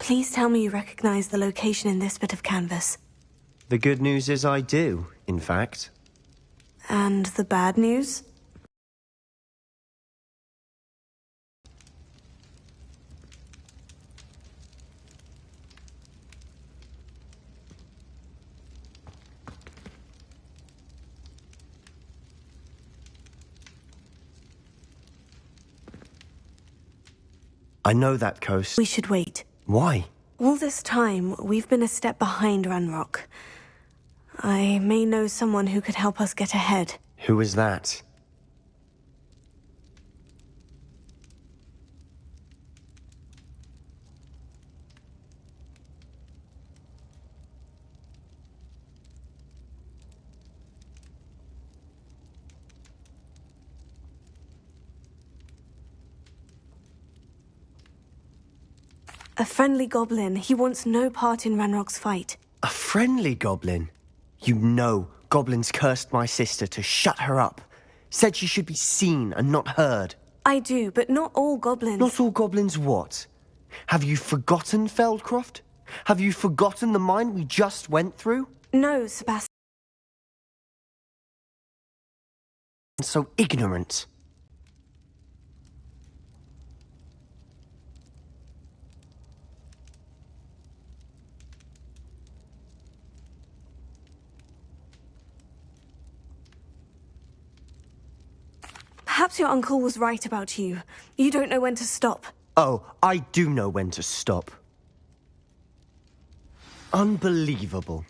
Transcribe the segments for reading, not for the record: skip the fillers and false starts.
Please tell me you recognize the location in this bit of canvas. The good news is I do, in fact. And the bad news? I know that coast. We should wait. Why? All this time, we've been a step behind Ranrock. I may know someone who could help us get ahead. Who is that? A friendly goblin. He wants no part in Ranrock's fight. A friendly goblin? You know, goblins cursed my sister to shut her up. Said she should be seen and not heard. I do, but not all goblins. Not all goblins what? Have you forgotten, Feldcroft? Have you forgotten the mine we just went through? No, Sebastian. So ignorant. Perhaps your uncle was right about you. You don't know when to stop. Oh, I do know when to stop. Unbelievable.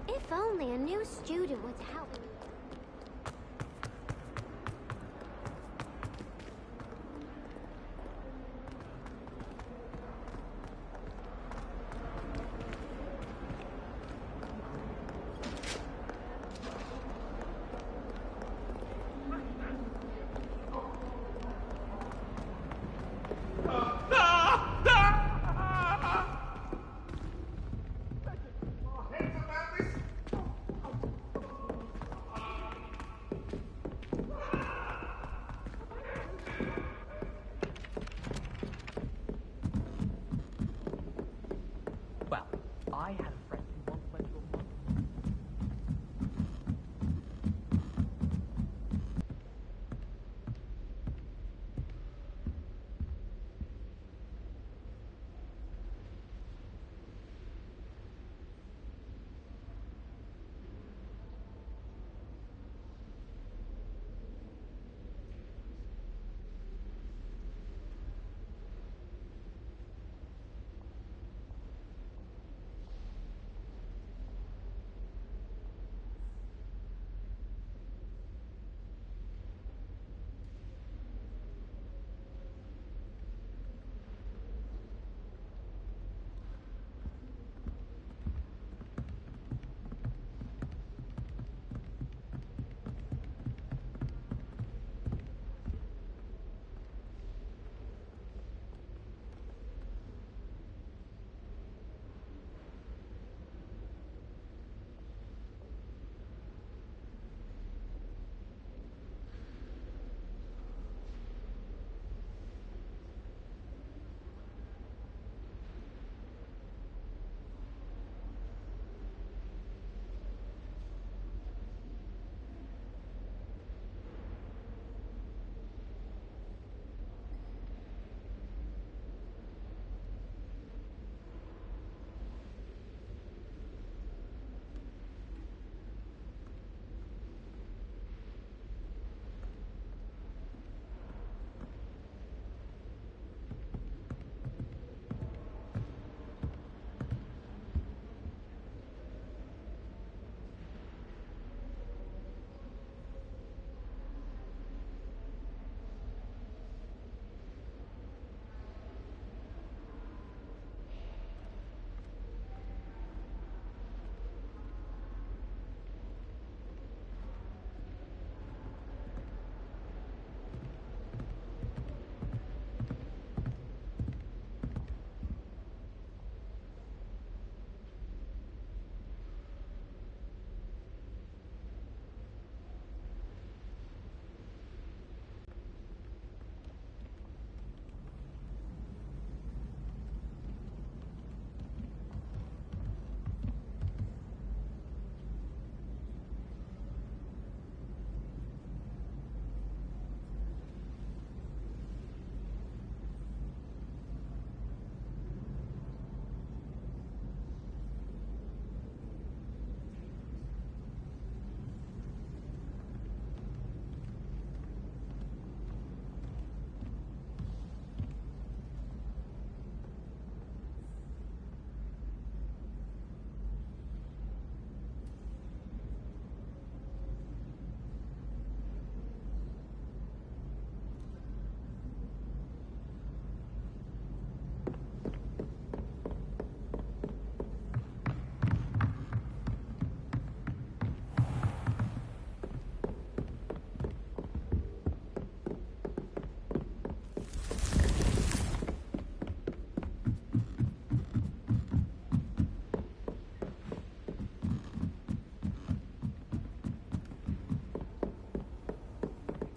If only a new student would help. Well, I had a friend who once went to a monk.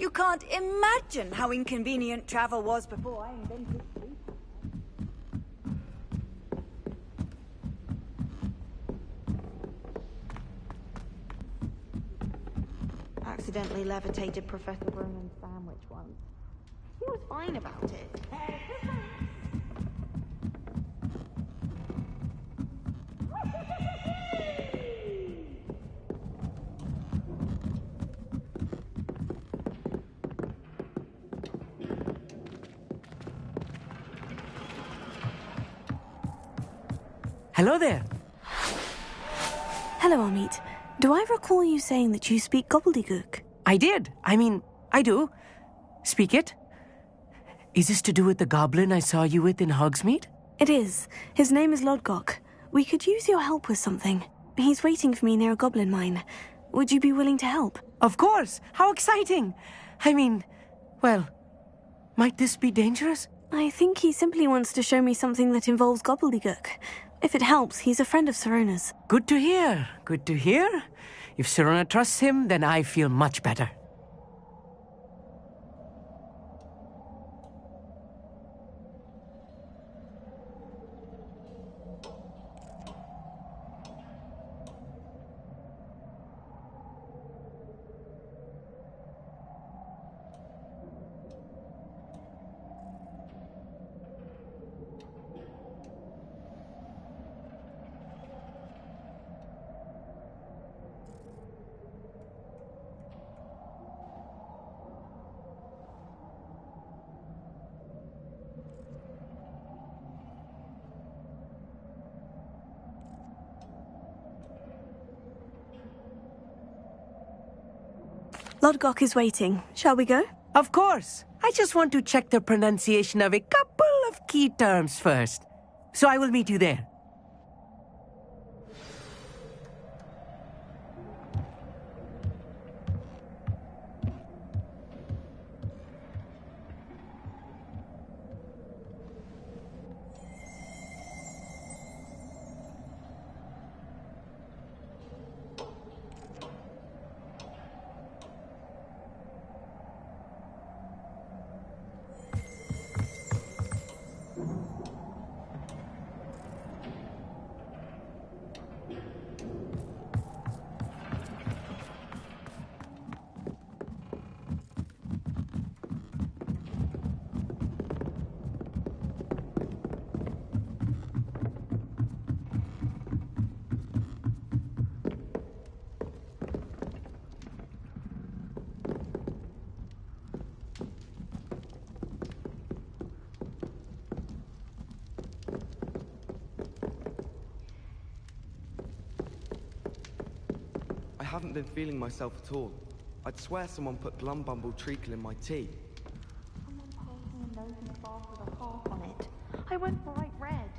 You can't imagine how inconvenient travel was before I invented sleep. Accidentally levitated Professor Ronan's sandwich once. He was fine about it. Hello there. Hello, Amit. Do I recall you saying that you speak gobbledygook? I did. I do. Speak it. Is this to do with the goblin I saw you with in Hogsmeade? It is. His name is Lodgok. We could use your help with something. He's waiting for me near a goblin mine. Would you be willing to help? Of course. How exciting. Well, might this be dangerous? I think he simply wants to show me something that involves gobbledygook. If it helps, he's a friend of Sirona's. Good to hear. Good to hear. If Sirona trusts him, then I feel much better. Lodgok is waiting. Shall we go? Of course. I just want to check the pronunciation of a couple of key terms first. So I will meet you there. I haven't been feeling myself at all. I'd swear someone put Glumbumble treacle in my tea. Someone passed me a note in the bath with a heart on it. I went bright red.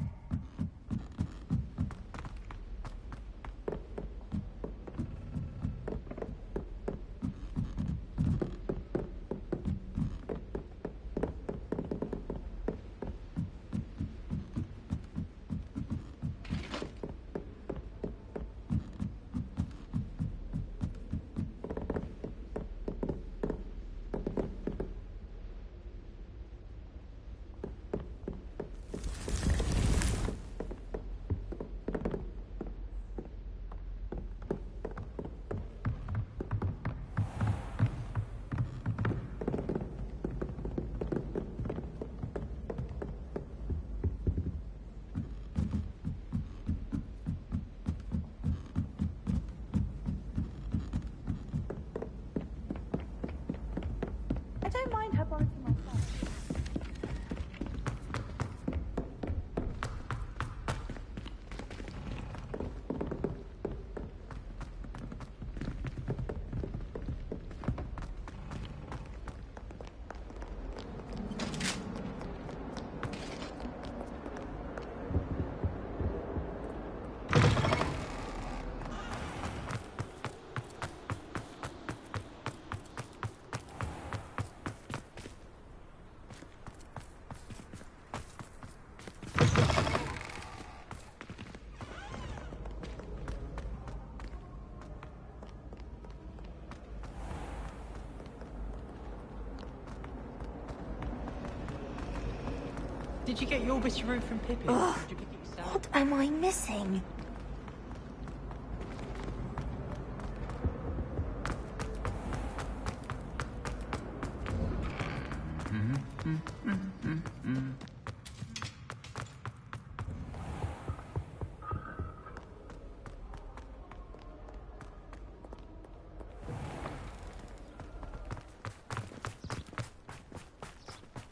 Did you get your Witcheroo from Pippin? Or did you pick it yourself? What am I missing?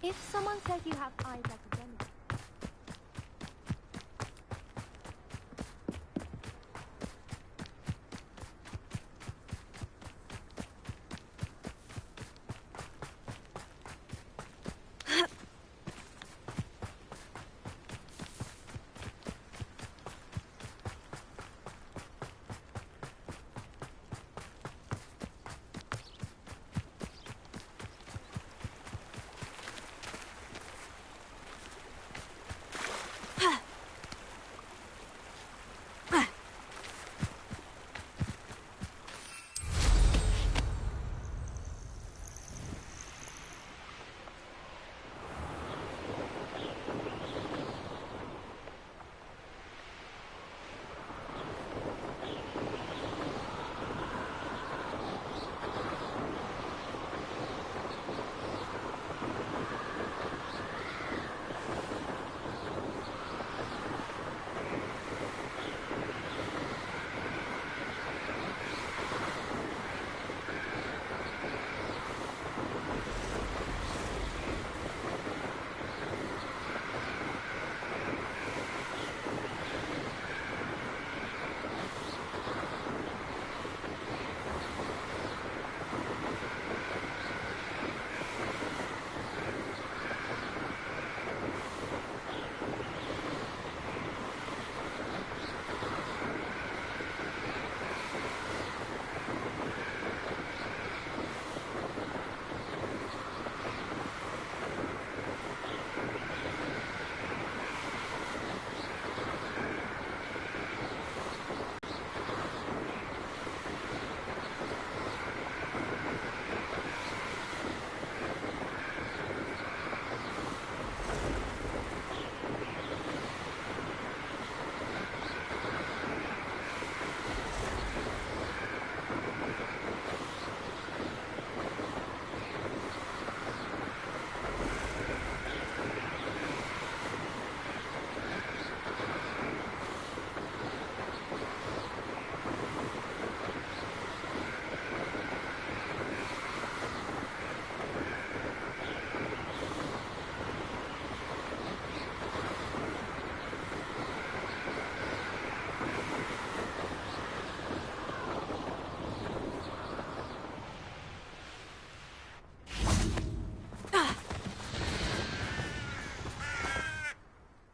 If someone says you have eyes like a demon,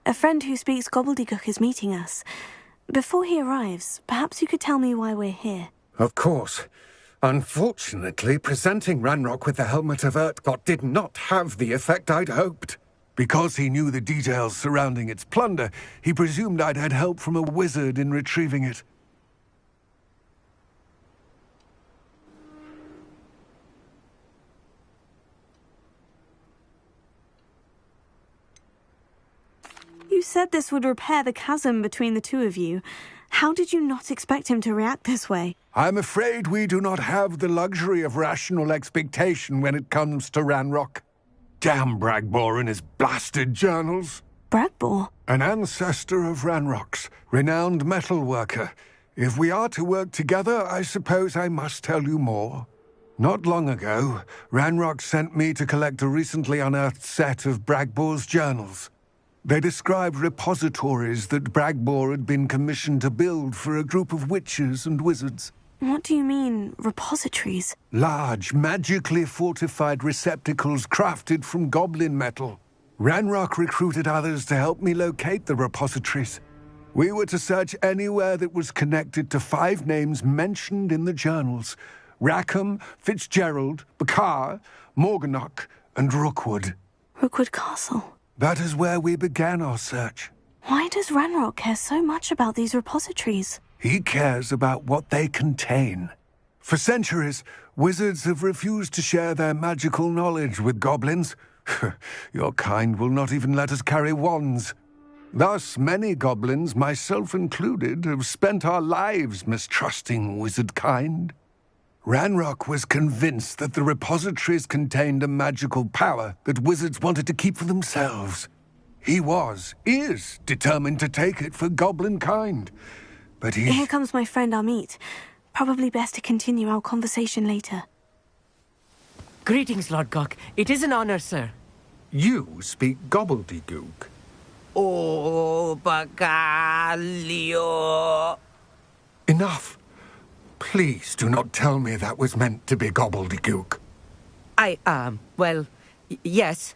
A friend who speaks gobbledygook is meeting us. Before he arrives, perhaps you could tell me why we're here. Of course. Unfortunately, presenting Ranrock with the Helmet of Urtkot did not have the effect I'd hoped. Because he knew the details surrounding its plunder, he presumed I'd had help from a wizard in retrieving it. You said this would repair the chasm between the two of you. How did you not expect him to react this way? I'm afraid we do not have the luxury of rational expectation when it comes to Ranrock. Damn Bragbor and his blasted journals. Bragbor? An ancestor of Ranrock's, renowned metal worker. If we are to work together, I suppose I must tell you more. Not long ago, Ranrock sent me to collect a recently unearthed set of Bragbor's journals. They described repositories that Bragbor had been commissioned to build for a group of witches and wizards. What do you mean, repositories? Large, magically fortified receptacles crafted from goblin metal. Ranrock recruited others to help me locate the repositories. We were to search anywhere that was connected to 5 names mentioned in the journals: Rackham, Fitzgerald, Bakar, Morganach, and Rookwood. Rookwood Castle. That is where we began our search. Why does Ranrock care so much about these repositories? He cares about what they contain. For centuries, wizards have refused to share their magical knowledge with goblins. Your kind will not even let us carry wands. Thus, many goblins, myself included, have spent our lives mistrusting wizard kind. Ranrock was convinced that the repositories contained a magical power that wizards wanted to keep for themselves. He is determined to take it for goblin kind. But Here comes my friend Amit. Probably best to continue our conversation later. Greetings, Lord Gok. It is an honor, sir. You speak gobbledygook. Oh, Bacalio. Enough. Please do not tell me that was meant to be gobbledygook. Yes.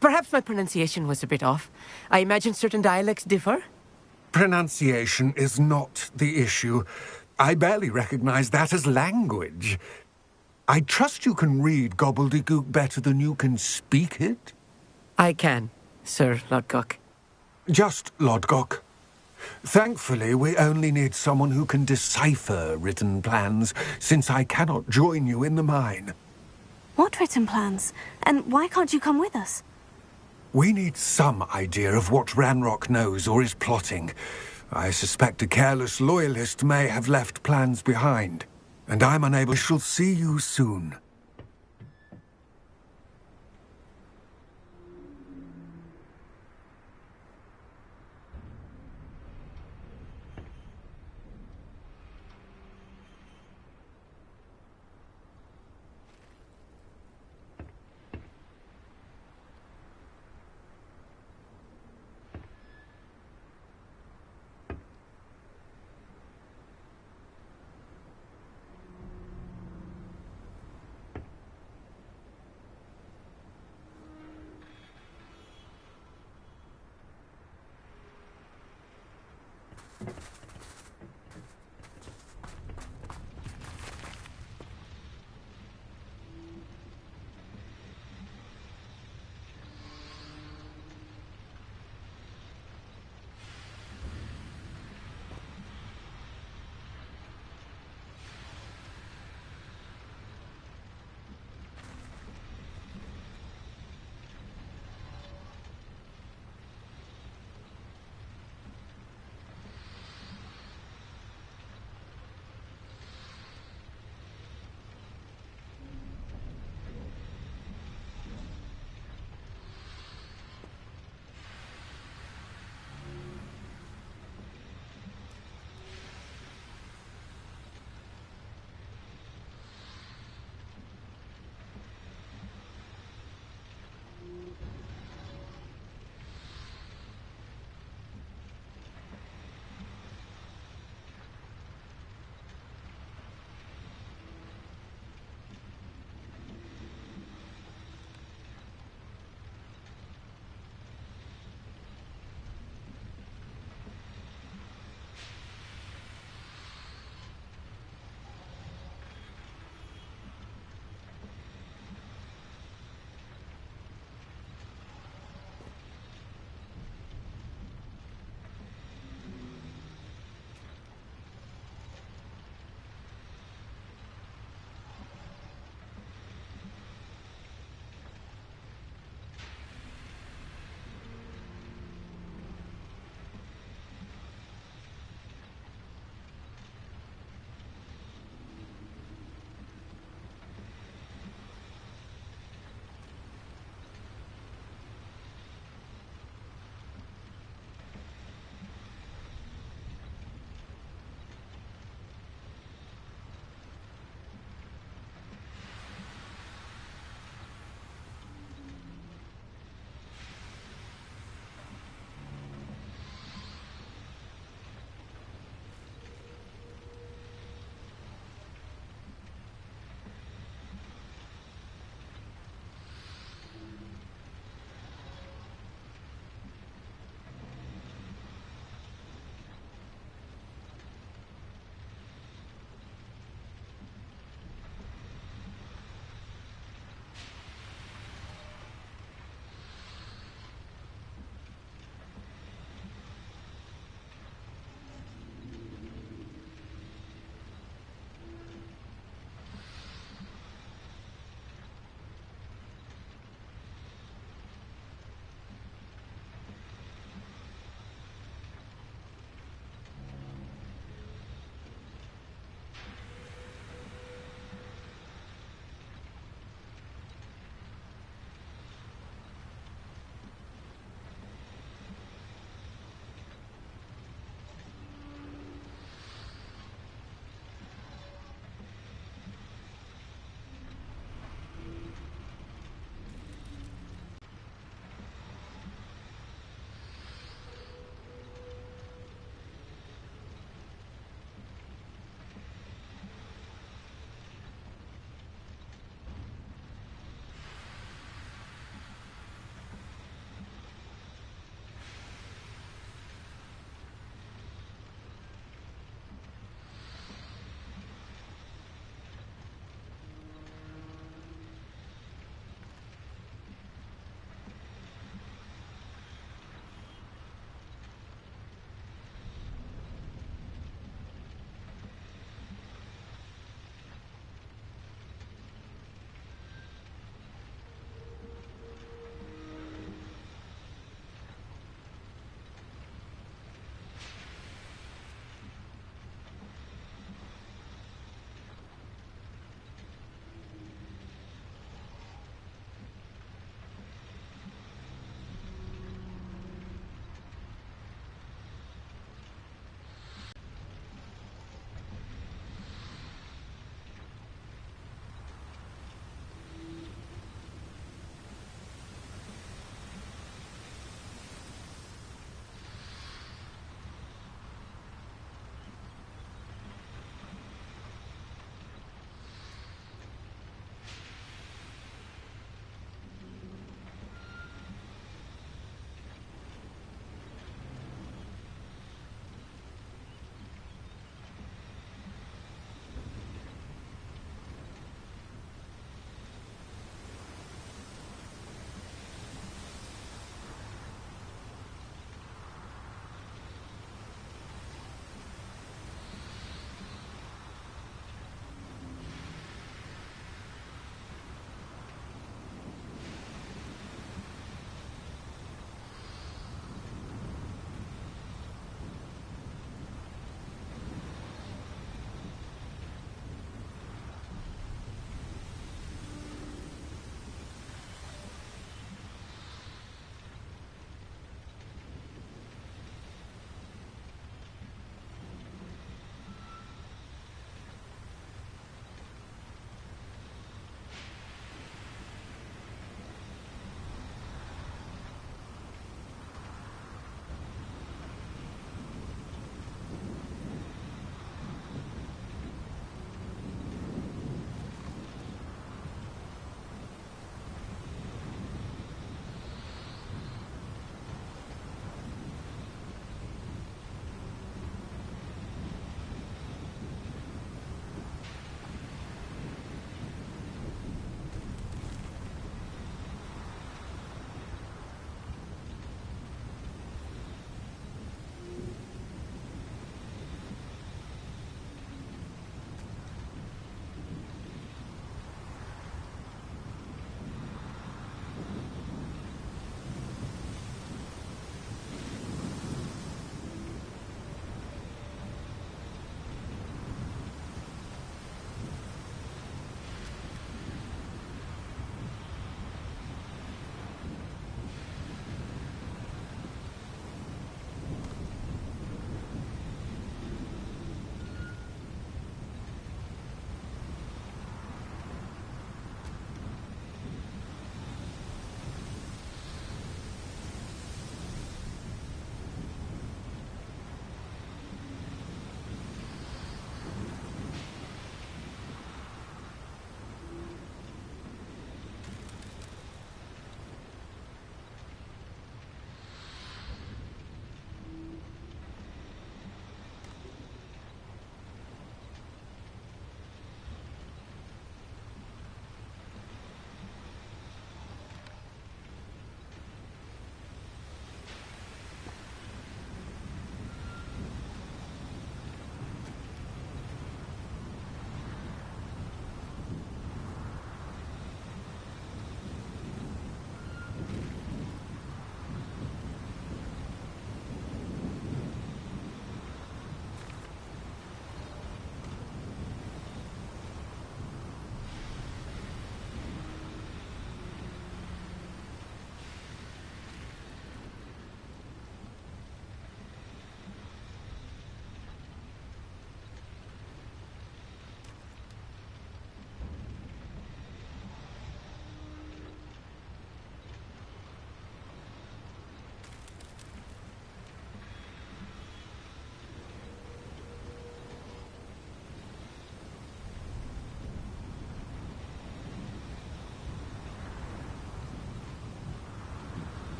Perhaps my pronunciation was a bit off. I imagine certain dialects differ. Pronunciation is not the issue. I barely recognize that as language. I trust you can read gobbledygook better than you can speak it? I can, Sir Lodgok. Just Lodgok. Thankfully, we only need someone who can decipher written plans, since I cannot join you in the mine. What written plans? And why can't you come with us? We need some idea of what Ranrock knows or is plotting. I suspect a careless loyalist may have left plans behind, and I'm unable. I shall see you soon.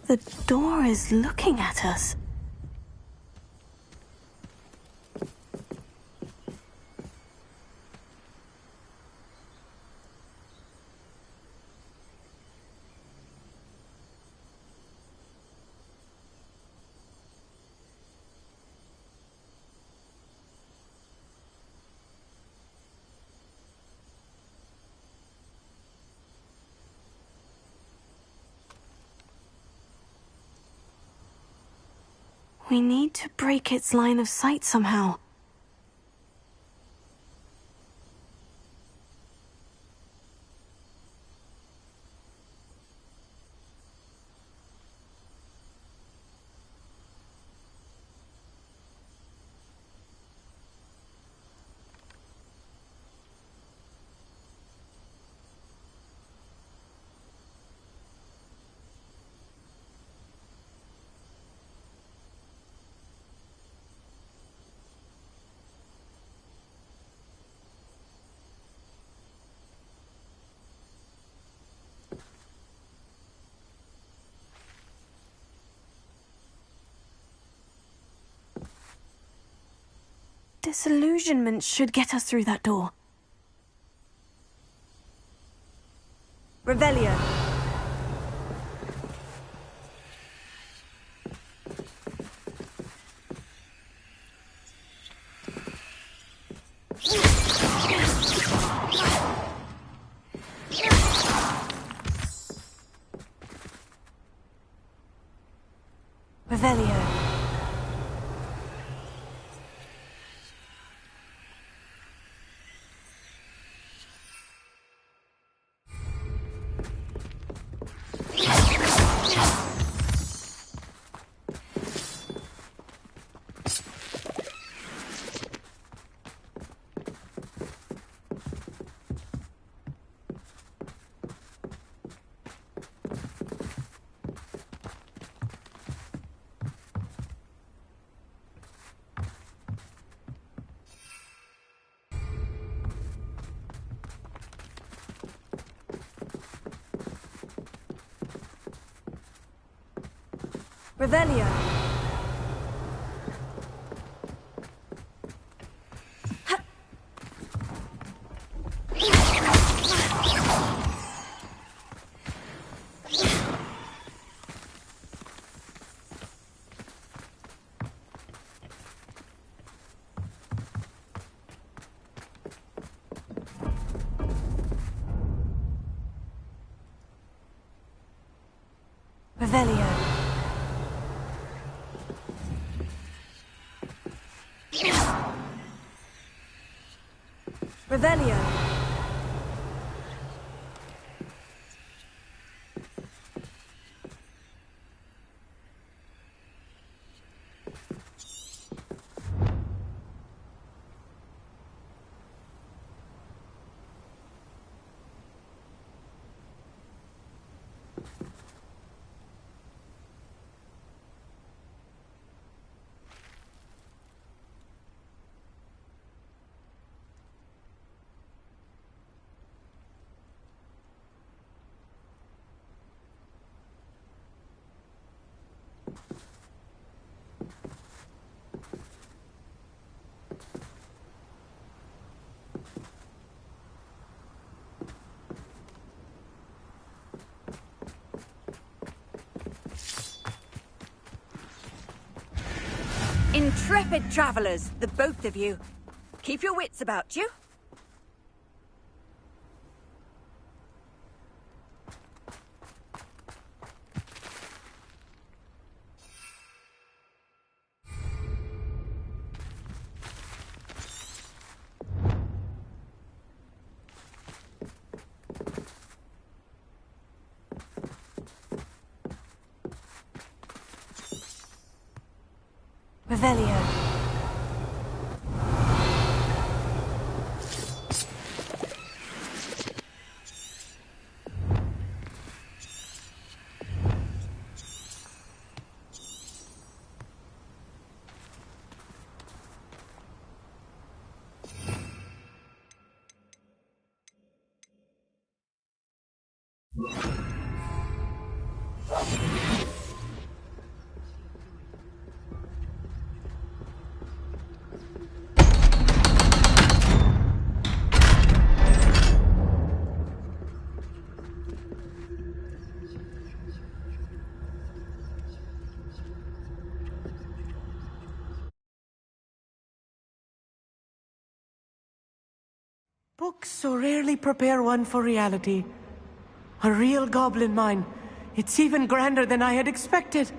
The door is looking at us. We need to break its line of sight somehow. Disillusionment should get us through that door. Revelio. Revelio. Revelio. Revelio. Revelio. Intrepid travelers, the both of you. Keep your wits about you. Revelio. Books so rarely prepare one for reality. A real goblin mine. It's even grander than I had expected.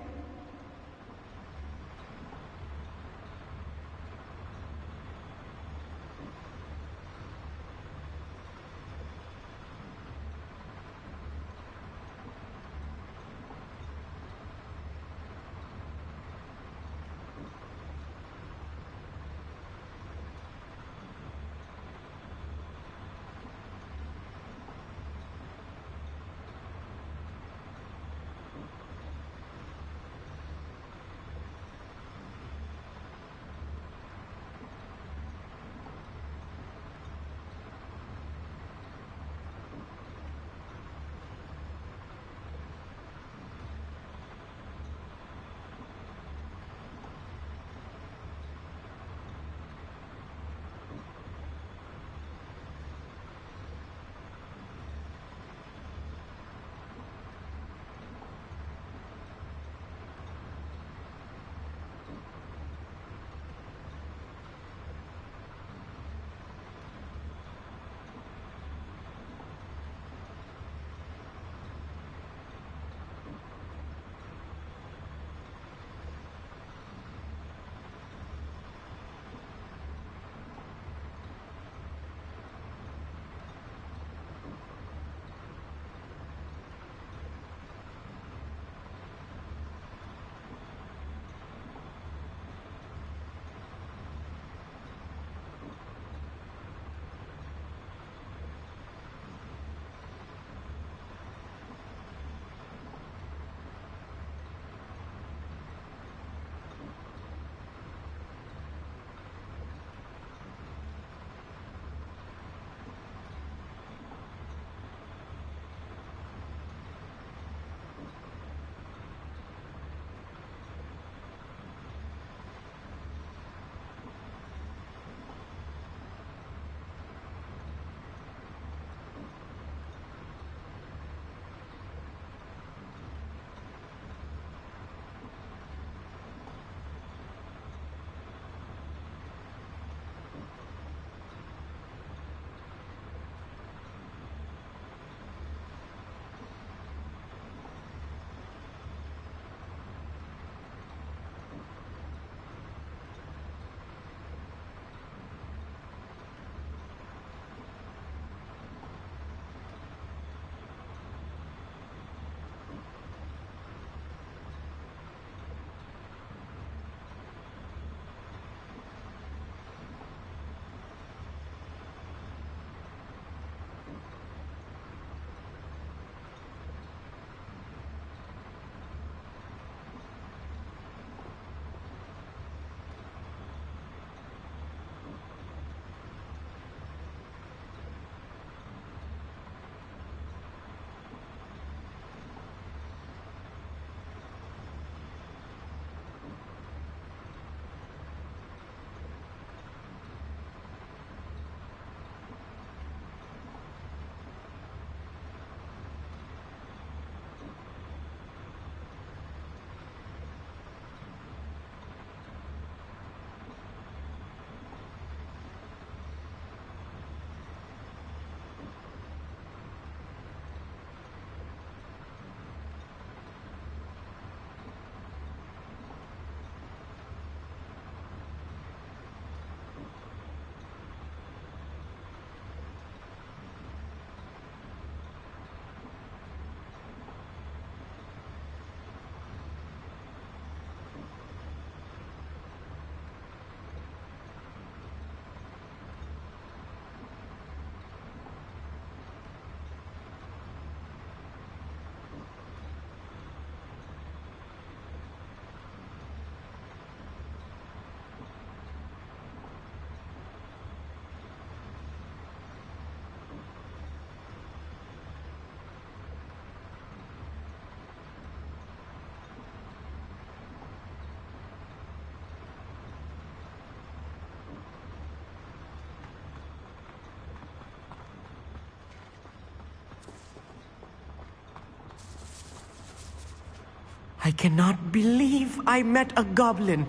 I cannot believe I met a goblin.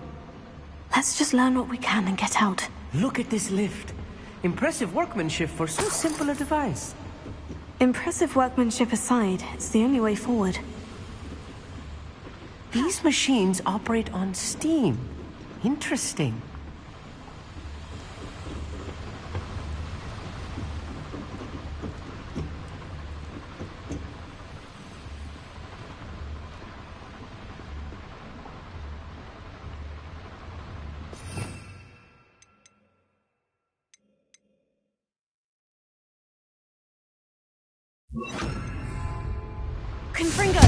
Let's just learn what we can and get out. Look at this lift. Impressive workmanship for so simple a device. Impressive workmanship aside, it's the only way forward. These machines operate on steam. Interesting. Confringo!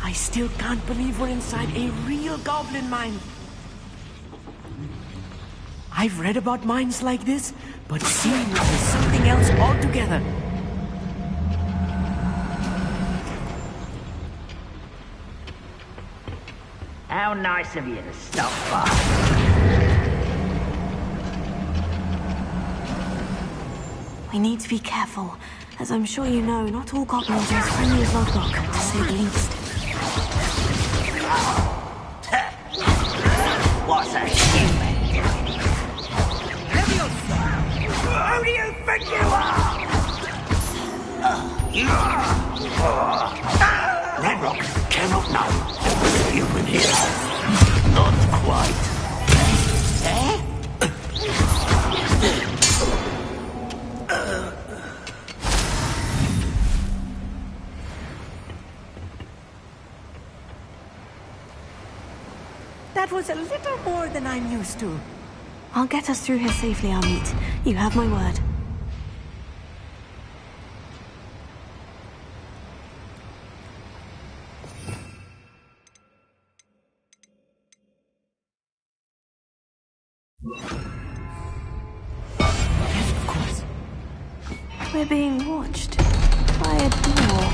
I still can't believe we're inside a real goblin mine. I've read about mines like this, but seeing it is something else altogether. How nice of you to stop by. We need to be careful. As I'm sure you know, not all goblins are as friendly as Lodgok, to say the least. What's a human? Who do you think you are? Ranrock cannot know there was a human here. Not quite. Eh? That was a little more than I'm used to. I'll get us through here safely, Amit. You have my word. We're being watched by a door.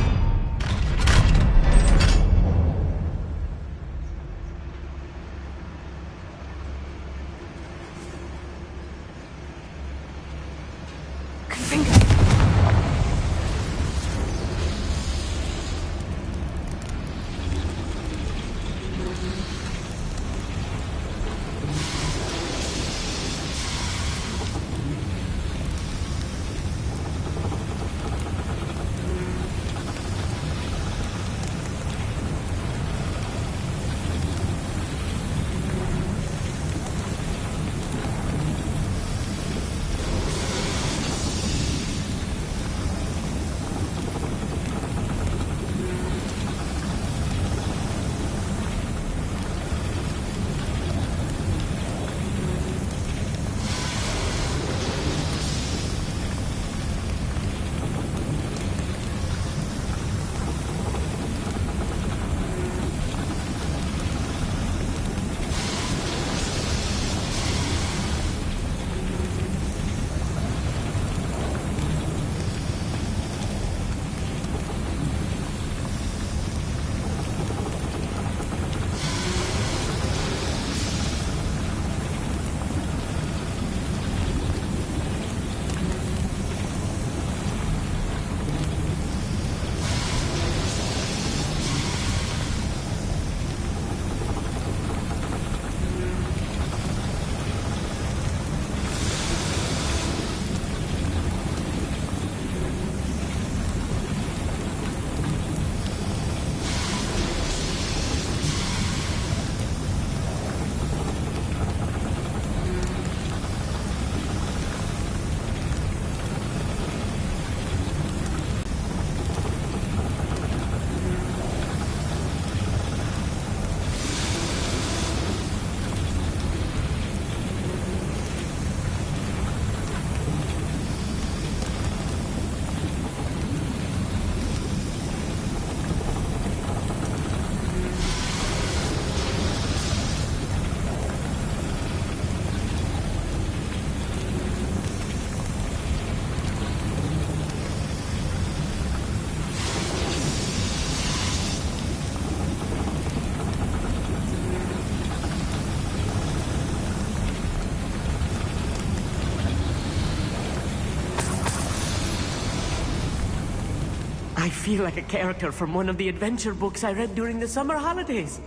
I feel like a character from one of the adventure books I read during the summer holidays.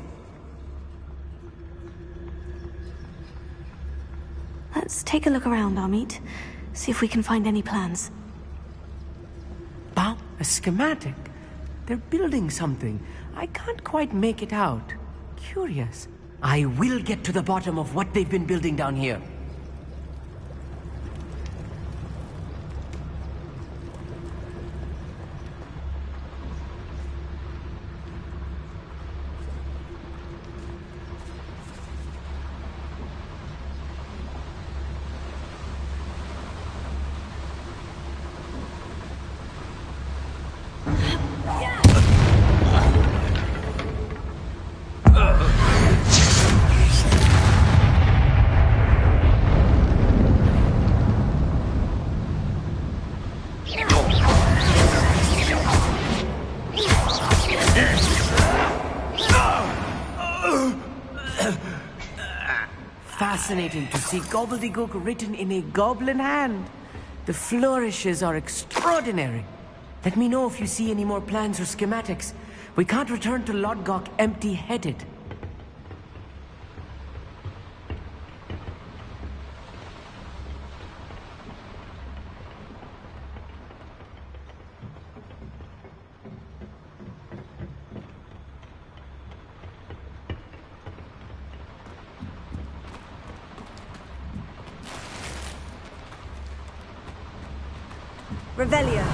Let's take a look around, Amit. See if we can find any plans. Wow, a schematic. They're building something. I can't quite make it out. Curious. I will get to the bottom of what they've been building down here. Fascinating to see gobbledygook written in a goblin hand. The flourishes are extraordinary. Let me know if you see any more plans or schematics. We can't return to Lodgok empty-headed. Revelio.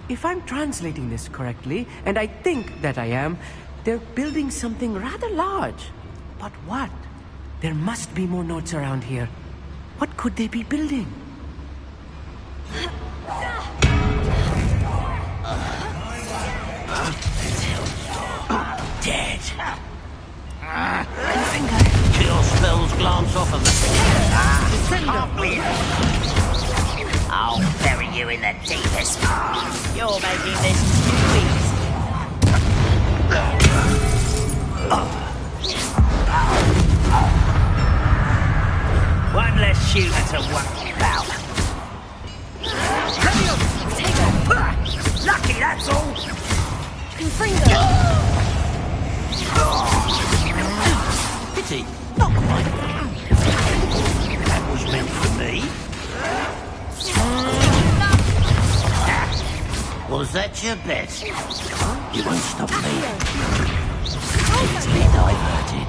If I'm translating this correctly, and I think that I am, they're building something rather large. But what? There must be more notes around here. What could they be building? Dead. Cure spells glance off of the I'll bury you in the deepest part. You're making this too easy. One less shooter to worry about. Lucky, that's all. Pity, not quite. That was meant for me. Was that your bet? You won't stop me. It's been diverted.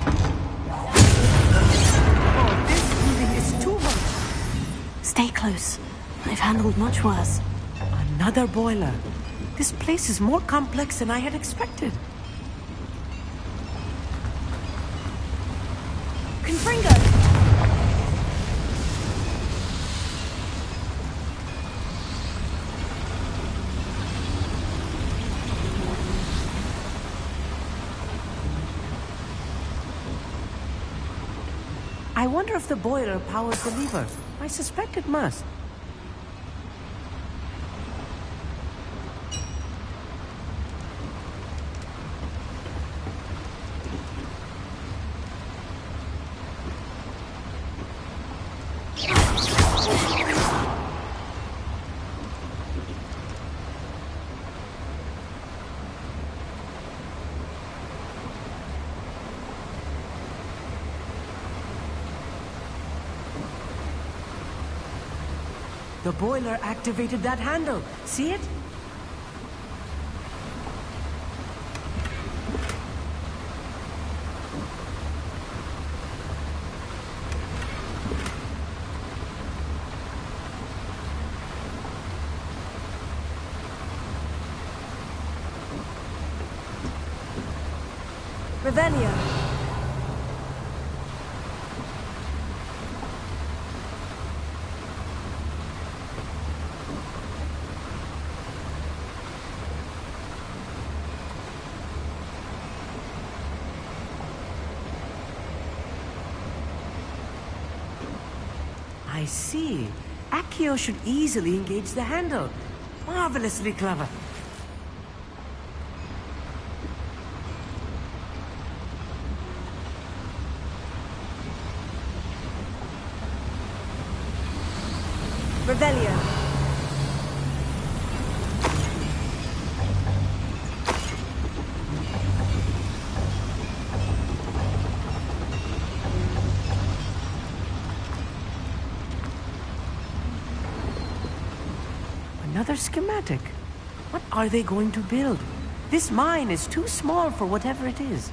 Oh, this building is too much. Stay close. I've handled much worse. Another boiler. This place is more complex than I had expected. Confringo! I wonder if the boiler powers the lever. I suspect it must. The boiler activated that handle. See it? Revelio. I see. Accio should easily engage the handle. Marvelously clever. Revelio. Another schematic. What are they going to build? This mine is too small for whatever it is.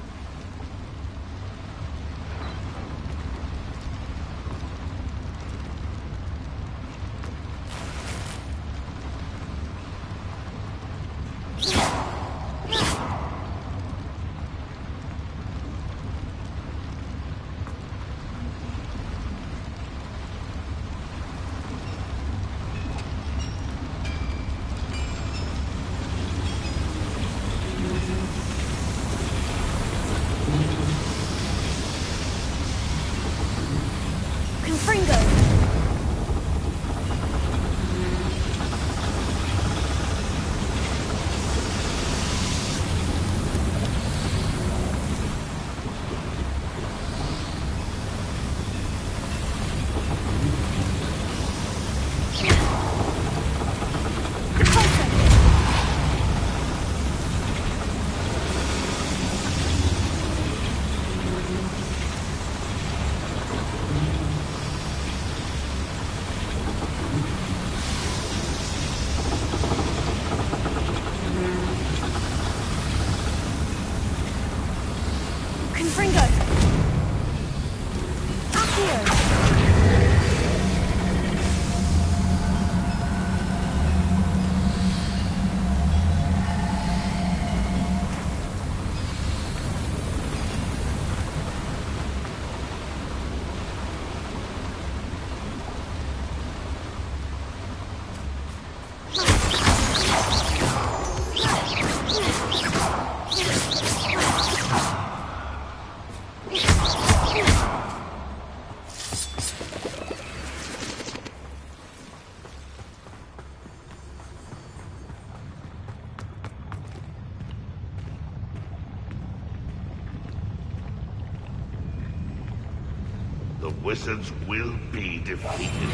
The wizards will be defeated.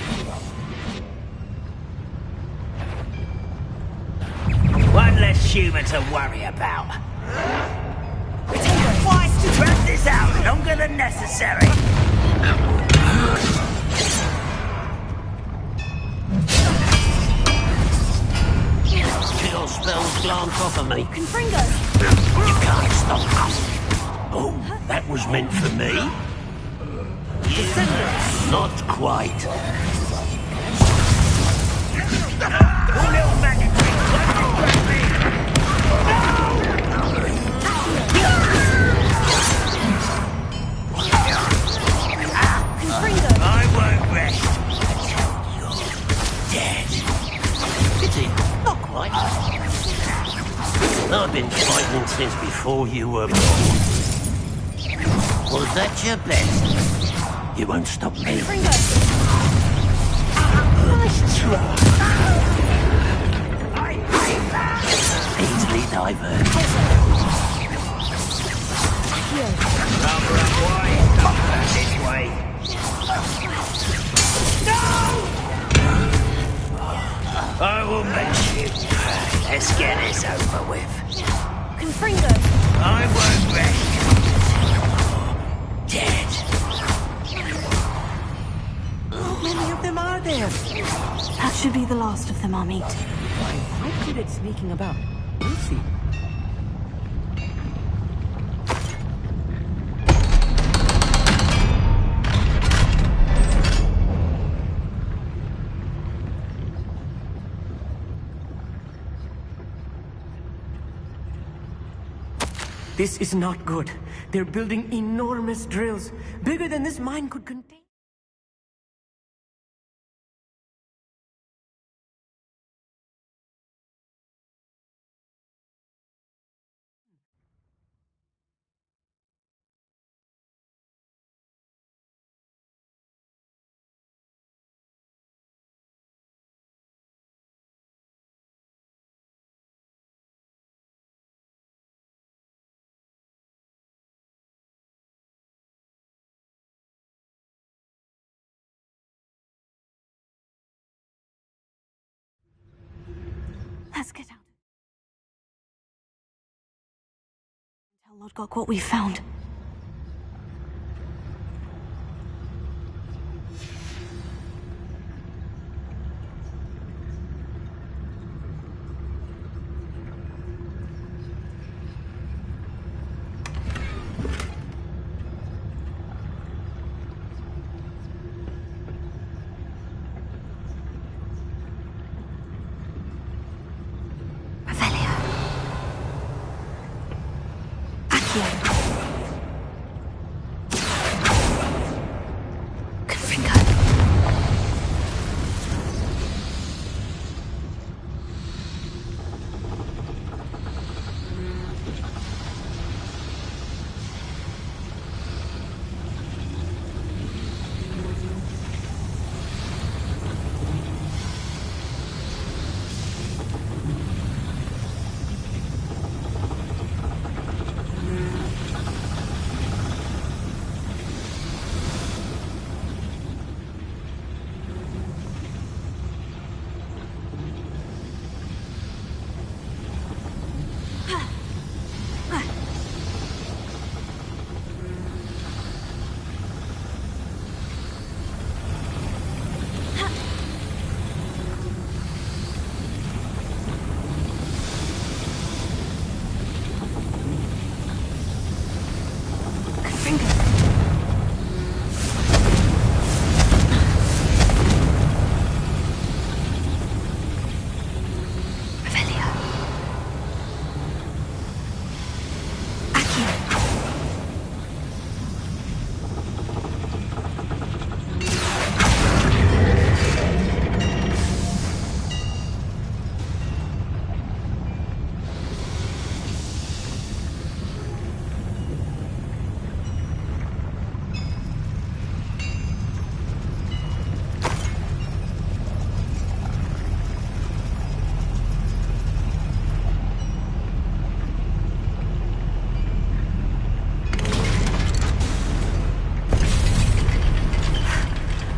One less human to worry about. Why drag this out longer than necessary? Your spells glance off of me. Confringo! You can't stop us. Oh, that was meant for me? Not quite. Oh, little magic trick, don't distract me! Confringo! I won't rest until you're dead. Pity, not quite. I've been fighting since before you were born. Was that your best? You won't stop me. Confringo! Nice try. Easily diverted. Rubber up wide, come back this way. No! I will make you pay. Let's get this over with. Confringo! I won't rest until you're dead. How many of them are there? That should be the last of them, Amit. Why good at sneaking about? We'll see. This is not good. They're building enormous drills, bigger than this mine could contain. Let's get out. Tell Lodgok what we found.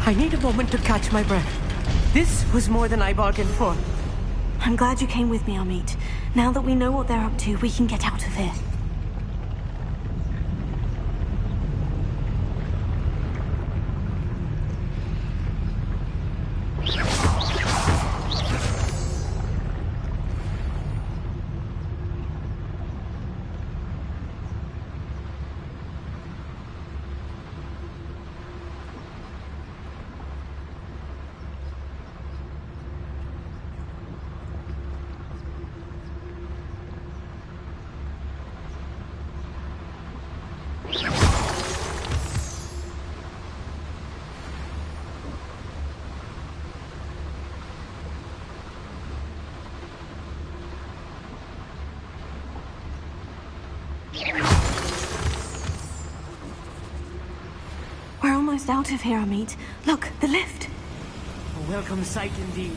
I need a moment to catch my breath. This was more than I bargained for. I'm glad you came with me, Amit. Now that we know what they're up to, we can get out of here. We're almost out of here, Amit. Look, the lift. A welcome sight indeed.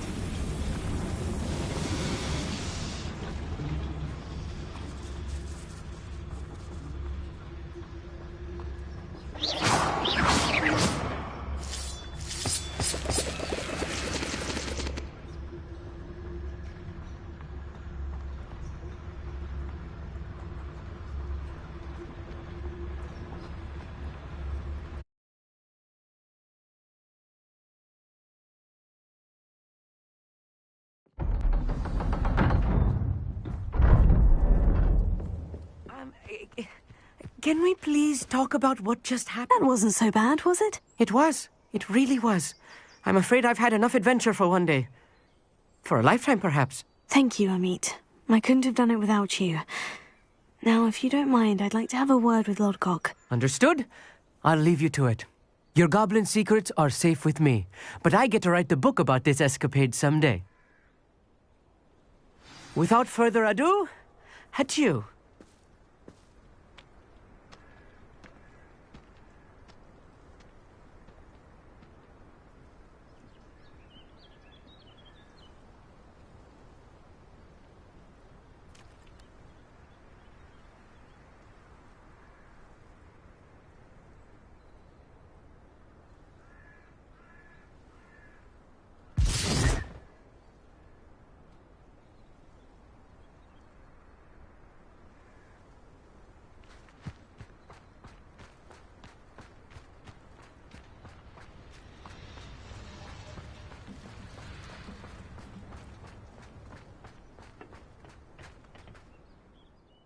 Can we please talk about what just happened? That wasn't so bad, was it? It was. It really was. I'm afraid I've had enough adventure for one day. For a lifetime, perhaps. Thank you, Amit. I couldn't have done it without you. Now, if you don't mind, I'd like to have a word with Lodgok. Understood? I'll leave you to it. Your goblin secrets are safe with me, but I get to write the book about this escapade someday. Without further ado, adieu.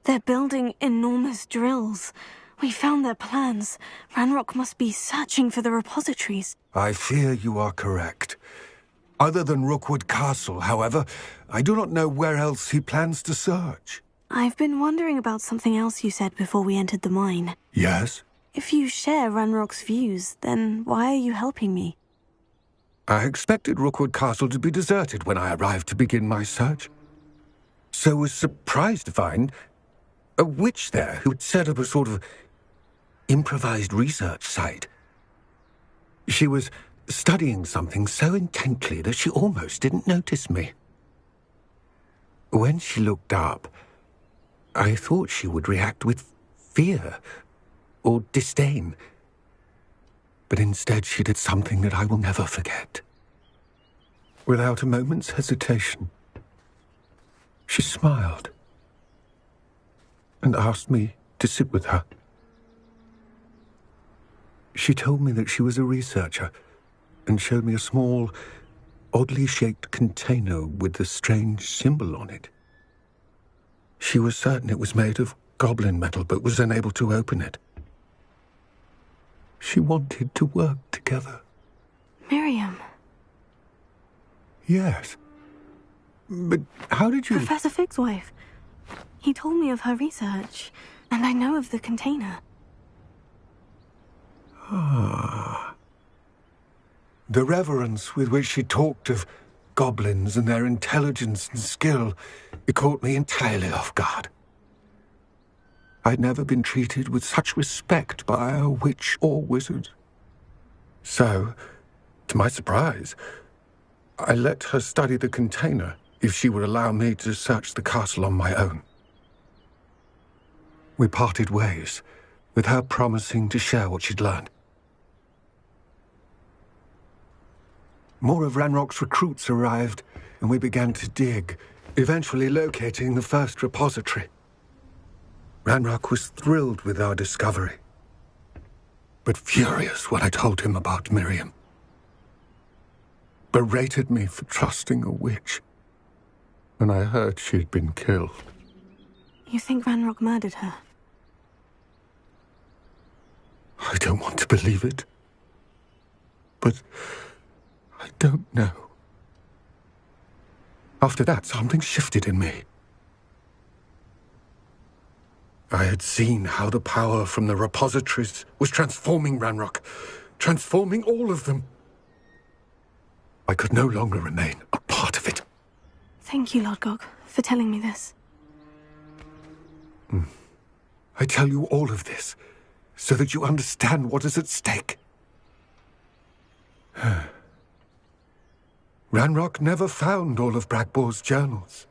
They're building enormous drills. We found their plans. Ranrock must be searching for the repositories. I fear you are correct. Other than Rookwood Castle, however, I do not know where else he plans to search. I've been wondering about something else you said before we entered the mine. Yes? If you share Ranrock's views, then why are you helping me? I expected Rookwood Castle to be deserted when I arrived to begin my search. So was surprised to find a witch there who had set up a sort of improvised research site. She was studying something so intently that she almost didn't notice me. When she looked up, I thought she would react with fear or disdain. But instead she did something that I will never forget. Without a moment's hesitation, she smiled and asked me to sit with her. She told me that she was a researcher and showed me a small, oddly shaped container with a strange symbol on it. She was certain it was made of goblin metal, but was unable to open it. She wanted to work together. Miriam. Yes. But how did you... Professor Fig's wife. He told me of her research, and I know of the container. Ah. The reverence with which she talked of goblins and their intelligence and skill, it caught me entirely off guard. I'd never been treated with such respect by a witch or wizard. So, to my surprise, I let her study the container if she would allow me to search the castle on my own. We parted ways, with her promising to share what she'd learned. more of Ranrock's recruits arrived, and we began to dig, eventually locating the first repository. Ranrock was thrilled with our discovery, but furious when I told him about Miriam. Berated me for trusting a witch when I heard she'd been killed. You think Ranrock murdered her? I don't want to believe it, but I don't know. After that, something shifted in me. I had seen how the power from the repositories was transforming Ranrock, transforming all of them. I could no longer remain a part of it. Thank you, Lodgok, for telling me this. I tell you all of this so that you understand what is at stake. Ranrock never found all of Bragbor's journals,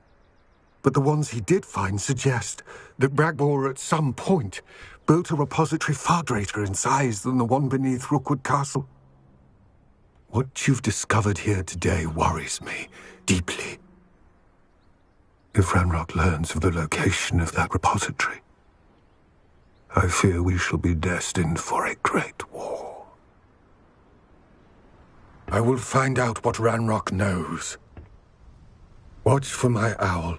but the ones he did find suggest that Bragbor at some point built a repository far greater in size than the one beneath Rookwood Castle. What you've discovered here today worries me deeply. If Ranrock learns of the location of that repository, I fear we shall be destined for a great war. I will find out what Ranrock knows. Watch for my owl.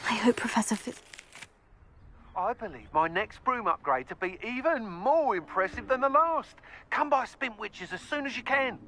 I hope Professor Fitz... I believe my next broom upgrade to be even more impressive than the last. Come by Spint Witches as soon as you can.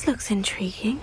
This looks intriguing.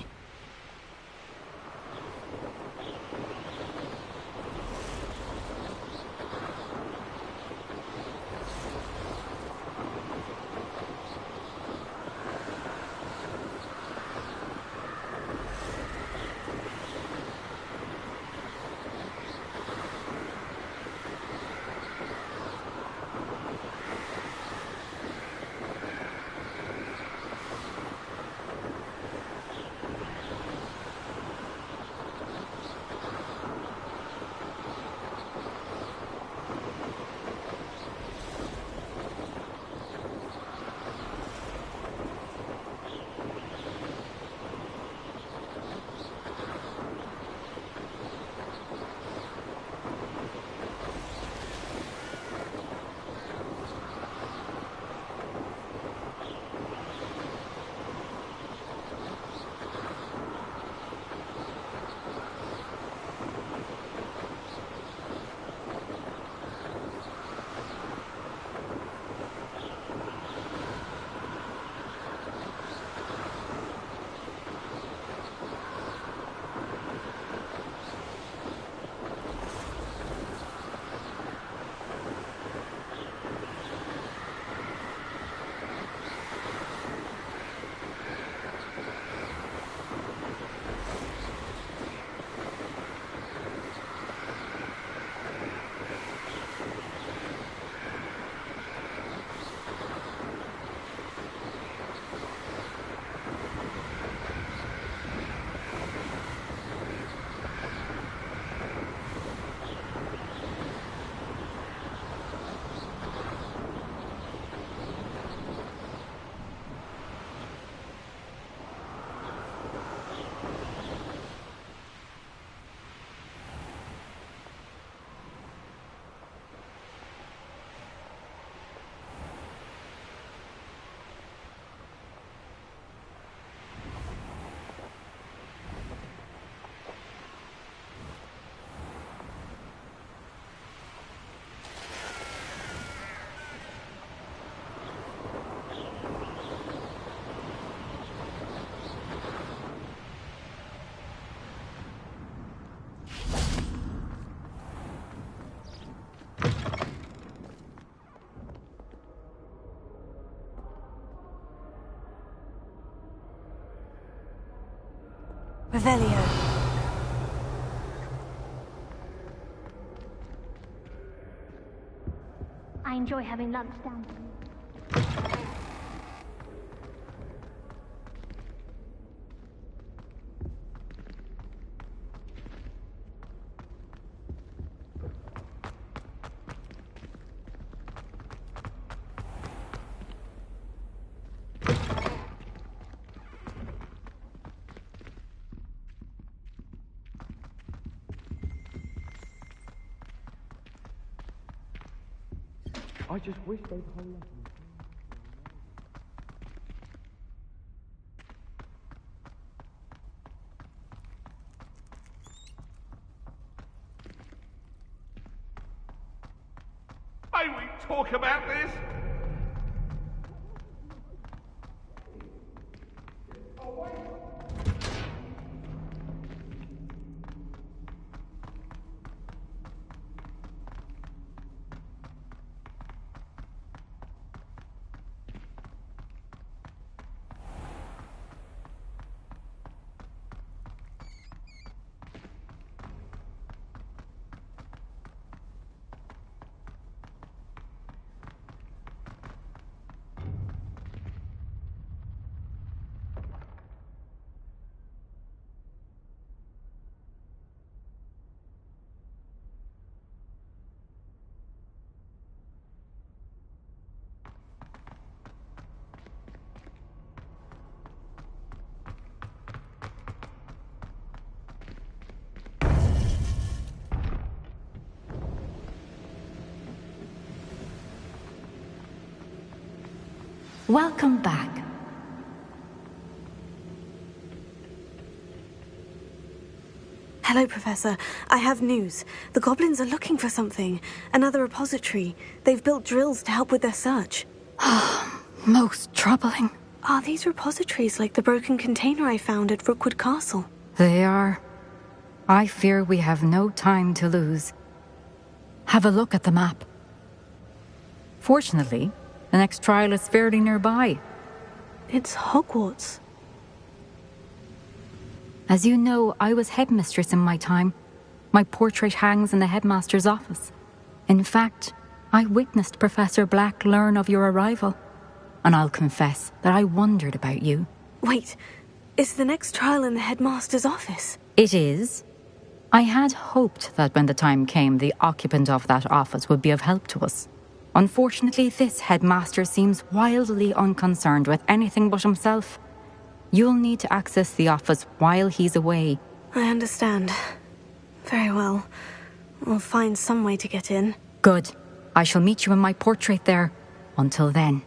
Revelio. I enjoy having lunch down there. I just wish they'd hung up. May we talk about this? Welcome back. Hello, Professor. I have news. The goblins are looking for something. Another repository. They've built drills to help with their search. Most troubling. Are these repositories like the broken container I found at Rookwood Castle? They are. I fear we have no time to lose. Have a look at the map. Fortunately, the next trial is fairly nearby. It's Hogwarts. As you know, I was headmistress in my time. My portrait hangs in the headmaster's office. In fact, I witnessed Professor Black learn of your arrival. And I'll confess that I wondered about you. Wait, is the next trial in the headmaster's office? It is. I had hoped that when the time came, the occupant of that office would be of help to us. Unfortunately, this headmaster seems wildly unconcerned with anything but himself. You'll need to access the office while he's away. I understand. Very well. We'll find some way to get in. Good. I shall meet you in my portrait there. Until then.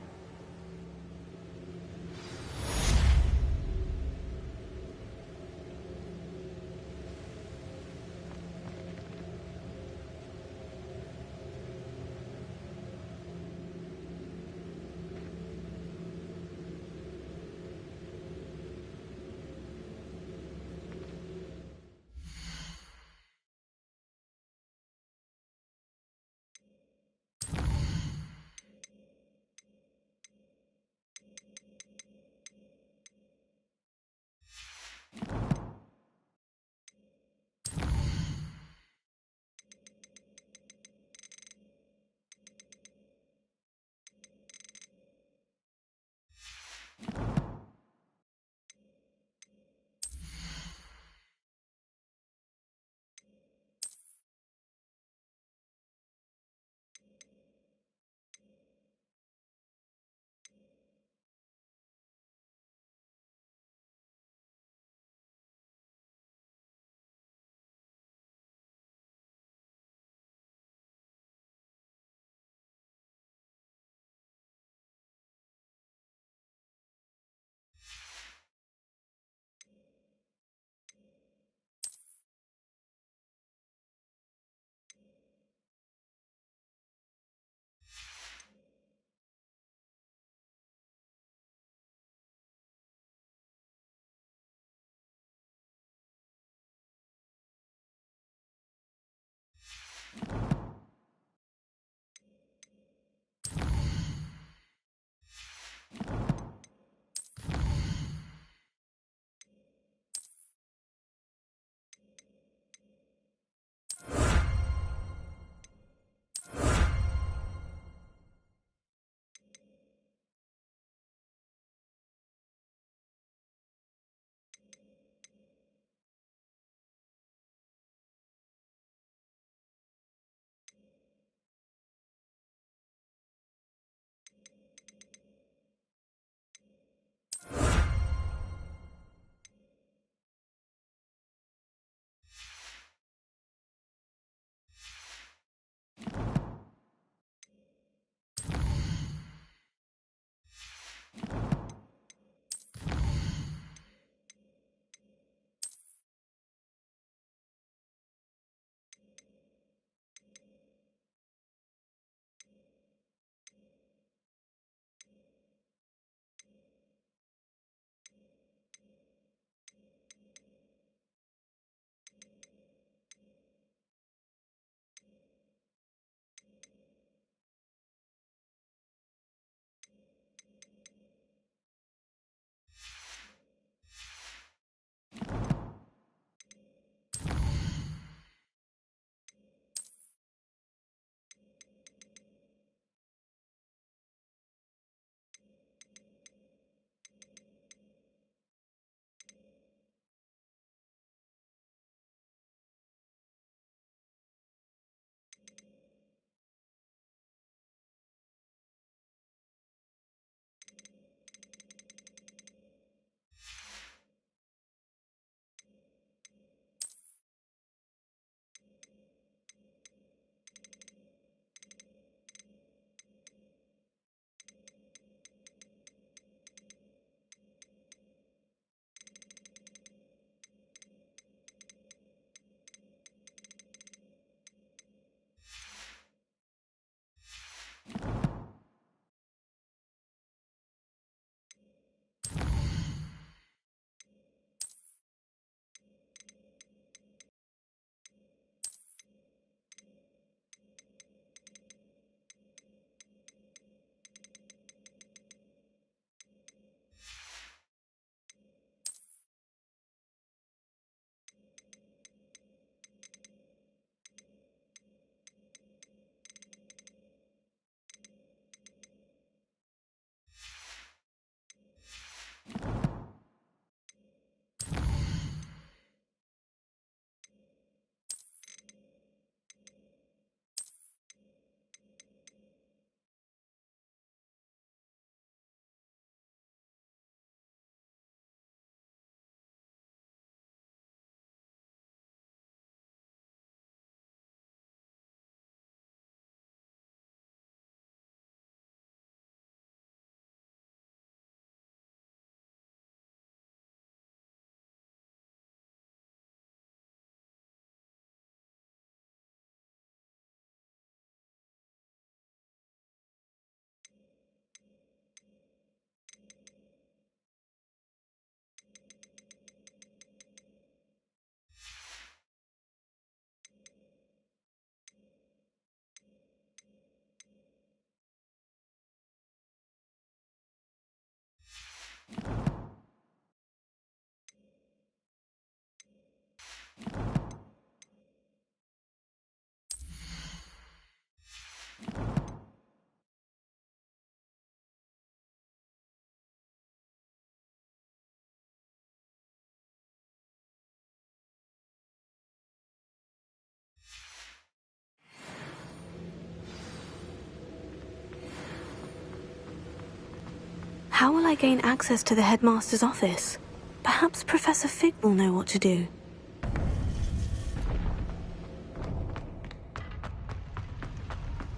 How will I gain access to the headmaster's office? Perhaps Professor Fig will know what to do.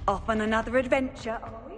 Off on another adventure, are we?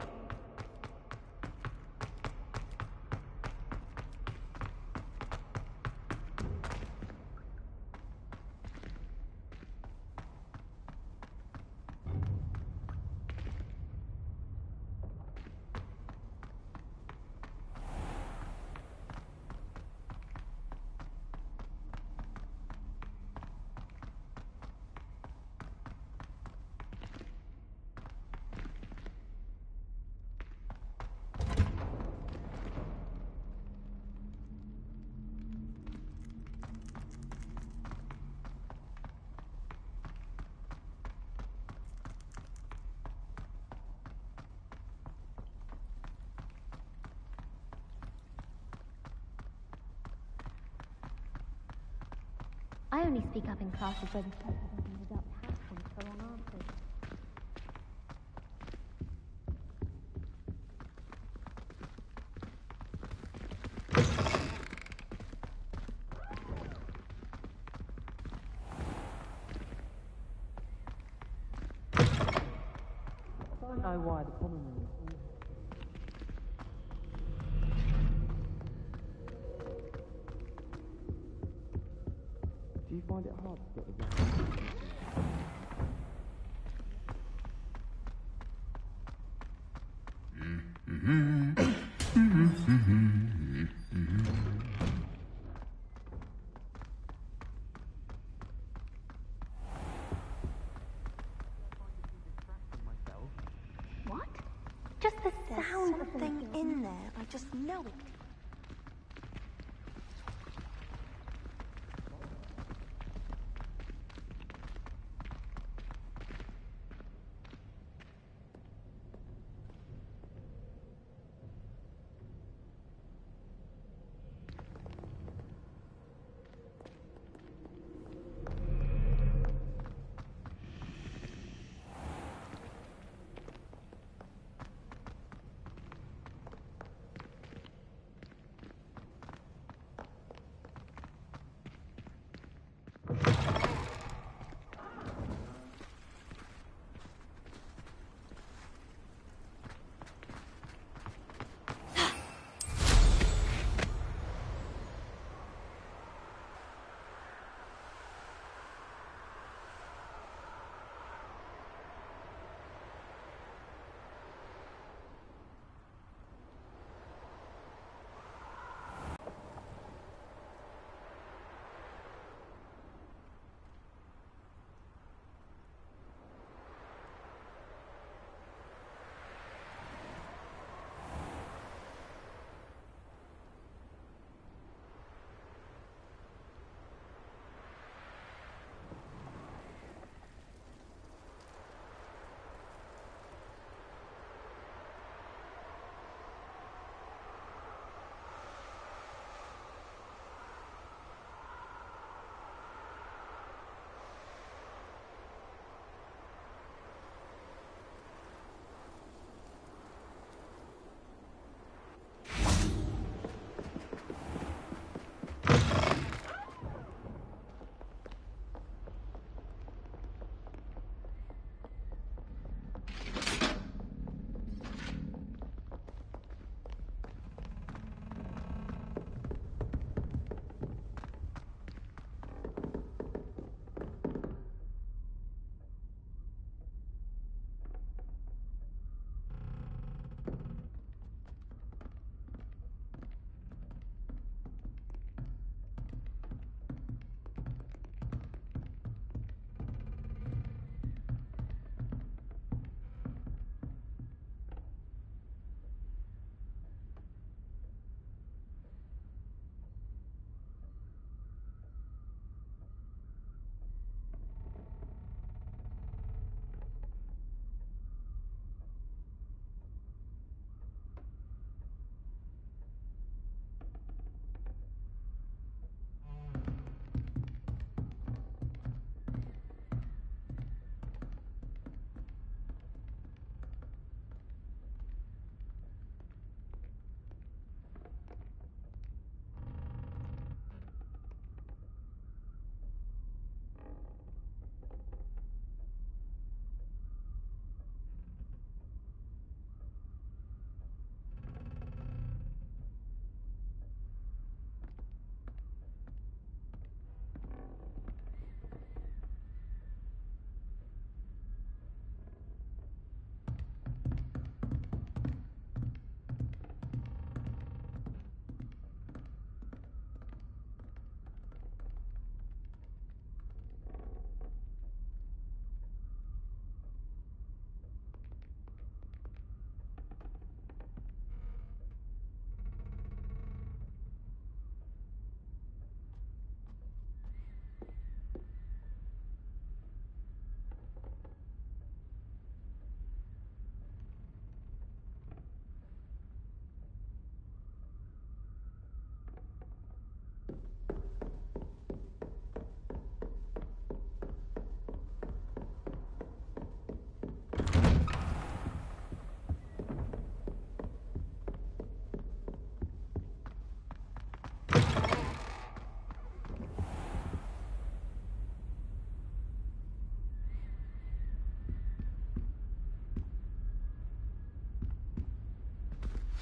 I only speak up in classes where the professor doesn't adopt half-points for wrong answers. I don't know why the common room. Do you find it hard to get the What? Just the There's sound of something in there. I just know it.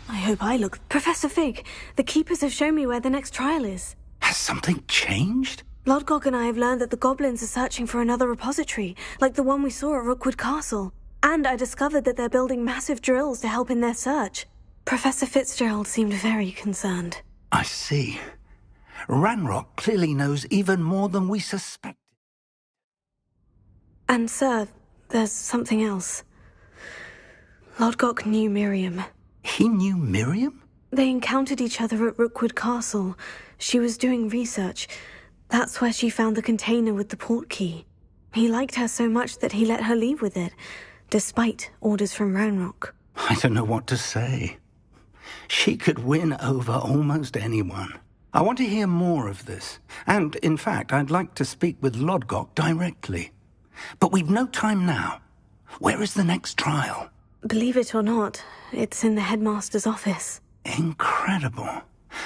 I hope I look... Professor Fig, the Keepers have shown me where the next trial is. Has something changed? Lodgok and I have learned that the goblins are searching for another repository, like the one we saw at Rookwood Castle. And I discovered that they're building massive drills to help in their search. Professor Fitzgerald seemed very concerned. I see. Ranrock clearly knows even more than we suspected. And, sir, there's something else. Lodgok knew Miriam. He knew Miriam? They encountered each other at Rookwood Castle. She was doing research. That's where she found the container with the port key. He liked her so much that he let her leave with it, despite orders from Ranrock. I don't know what to say. She could win over almost anyone. I want to hear more of this. And, in fact, I'd like to speak with Lodgok directly. But we've no time now. Where is the next trial? Believe it or not, it's in the headmaster's office. Incredible.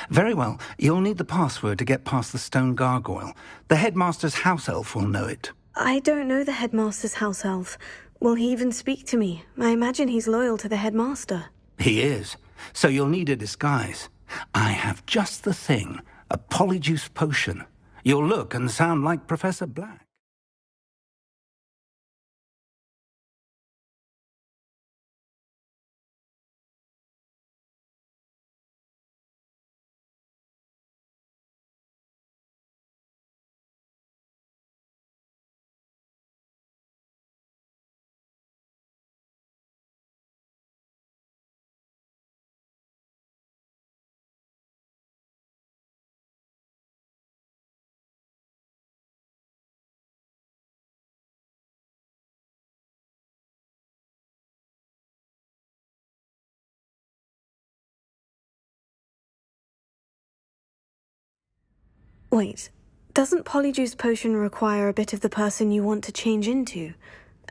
Very well. You'll need the password to get past the stone gargoyle. The headmaster's house elf will know it. I don't know the headmaster's house elf. Will he even speak to me? I imagine he's loyal to the headmaster. He is. So you'll need a disguise. I have just the thing. A polyjuice potion. You'll look and sound like Professor Black. Wait, doesn't Polyjuice Potion require a bit of the person you want to change into?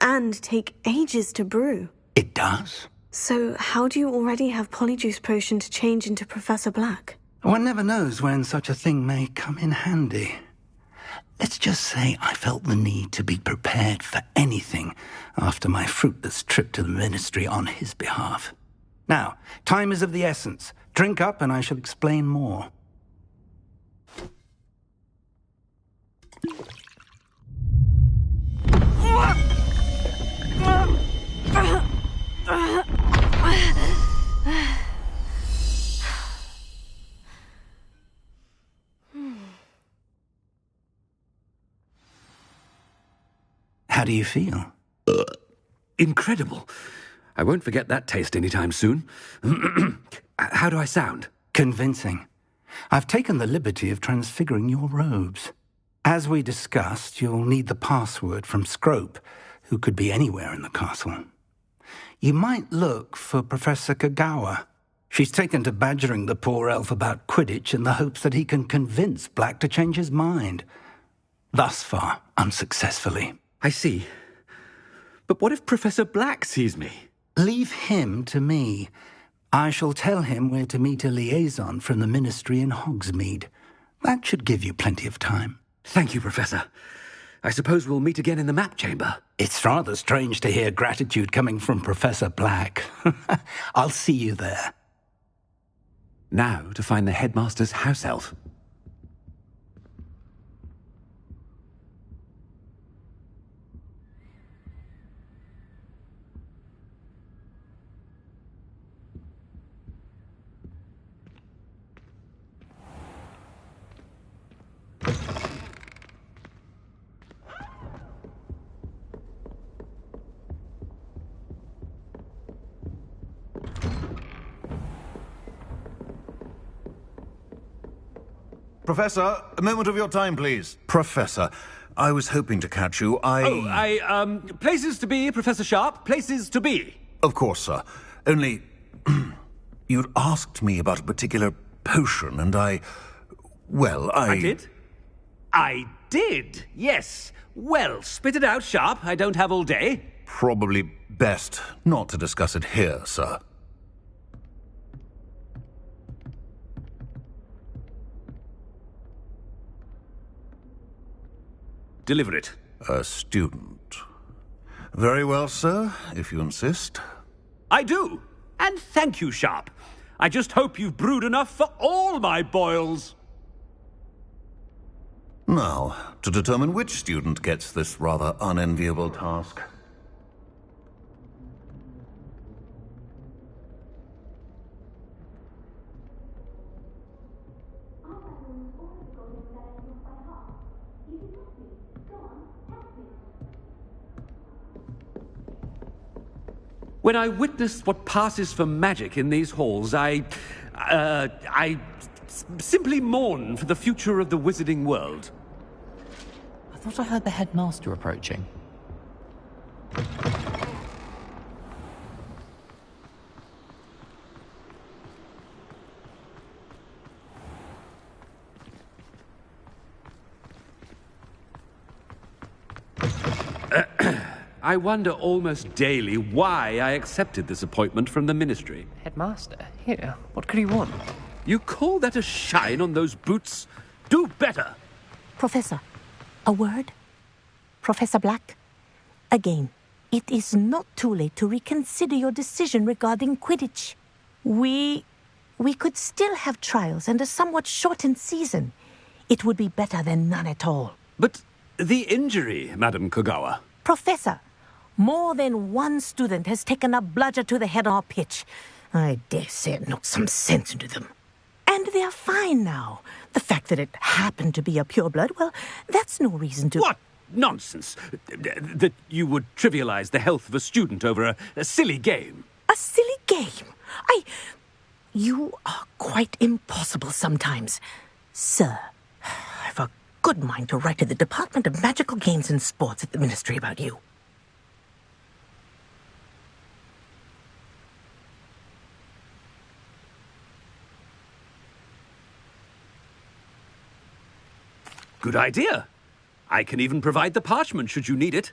And take ages to brew? It does. So how do you already have Polyjuice Potion to change into Professor Black? One never knows when such a thing may come in handy. Let's just say I felt the need to be prepared for anything after my fruitless trip to the Ministry on his behalf. Now, time is of the essence. Drink up and I shall explain more. How do you feel? Incredible. I won't forget that taste anytime soon. How do I sound? Convincing. I've taken the liberty of transfiguring your robes. As we discussed, you'll need the password from Scrope, who could be anywhere in the castle. You might look for Professor Kagawa. She's taken to badgering the poor elf about Quidditch in the hopes that he can convince Black to change his mind. Thus far, unsuccessfully. I see. But what if Professor Black sees me? Leave him to me. I shall tell him where to meet a liaison from the Ministry in Hogsmeade. That should give you plenty of time. Thank you, Professor. I suppose we'll meet again in the map chamber. It's rather strange to hear gratitude coming from Professor Black. I'll see you there. Now to find the headmaster's house elf. Professor, a moment of your time, please. Professor, I was hoping to catch you. Places to be, Professor Sharp. Places to be. Of course, sir. Only, you'd asked me about a particular potion, and I did? I did, yes. Well, spit it out, Sharp. I don't have all day. Probably best not to discuss it here, sir. Deliver it. A student. Very well, sir, if you insist. I do. And thank you, Sharp. I just hope you've brewed enough for all my boils. Now, to determine which student gets this rather unenviable task. When I witness what passes for magic in these halls, I simply mourn for the future of the wizarding world. I thought I heard the headmaster approaching. I wonder almost daily why I accepted this appointment from the Ministry. Headmaster? Here, what could he want? You call that a shine on those boots? Do better! Professor, a word? Professor Black? Again, it is not too late to reconsider your decision regarding Quidditch. We could still have trials and a somewhat shortened season. It would be better than none at all. But the injury, Madam Kogawa. Professor, more than one student has taken a bludger to the head on our pitch. I dare say it knocked some sense into them. And they're fine now. The fact that it happened to be a pureblood, well, that's no reason to... What nonsense! That you would trivialize the health of a student over a silly game. A silly game? You are quite impossible sometimes. Sir, I've a good mind to write to the Department of Magical Games and Sports at the Ministry about you. Good idea. I can even provide the parchment should you need it.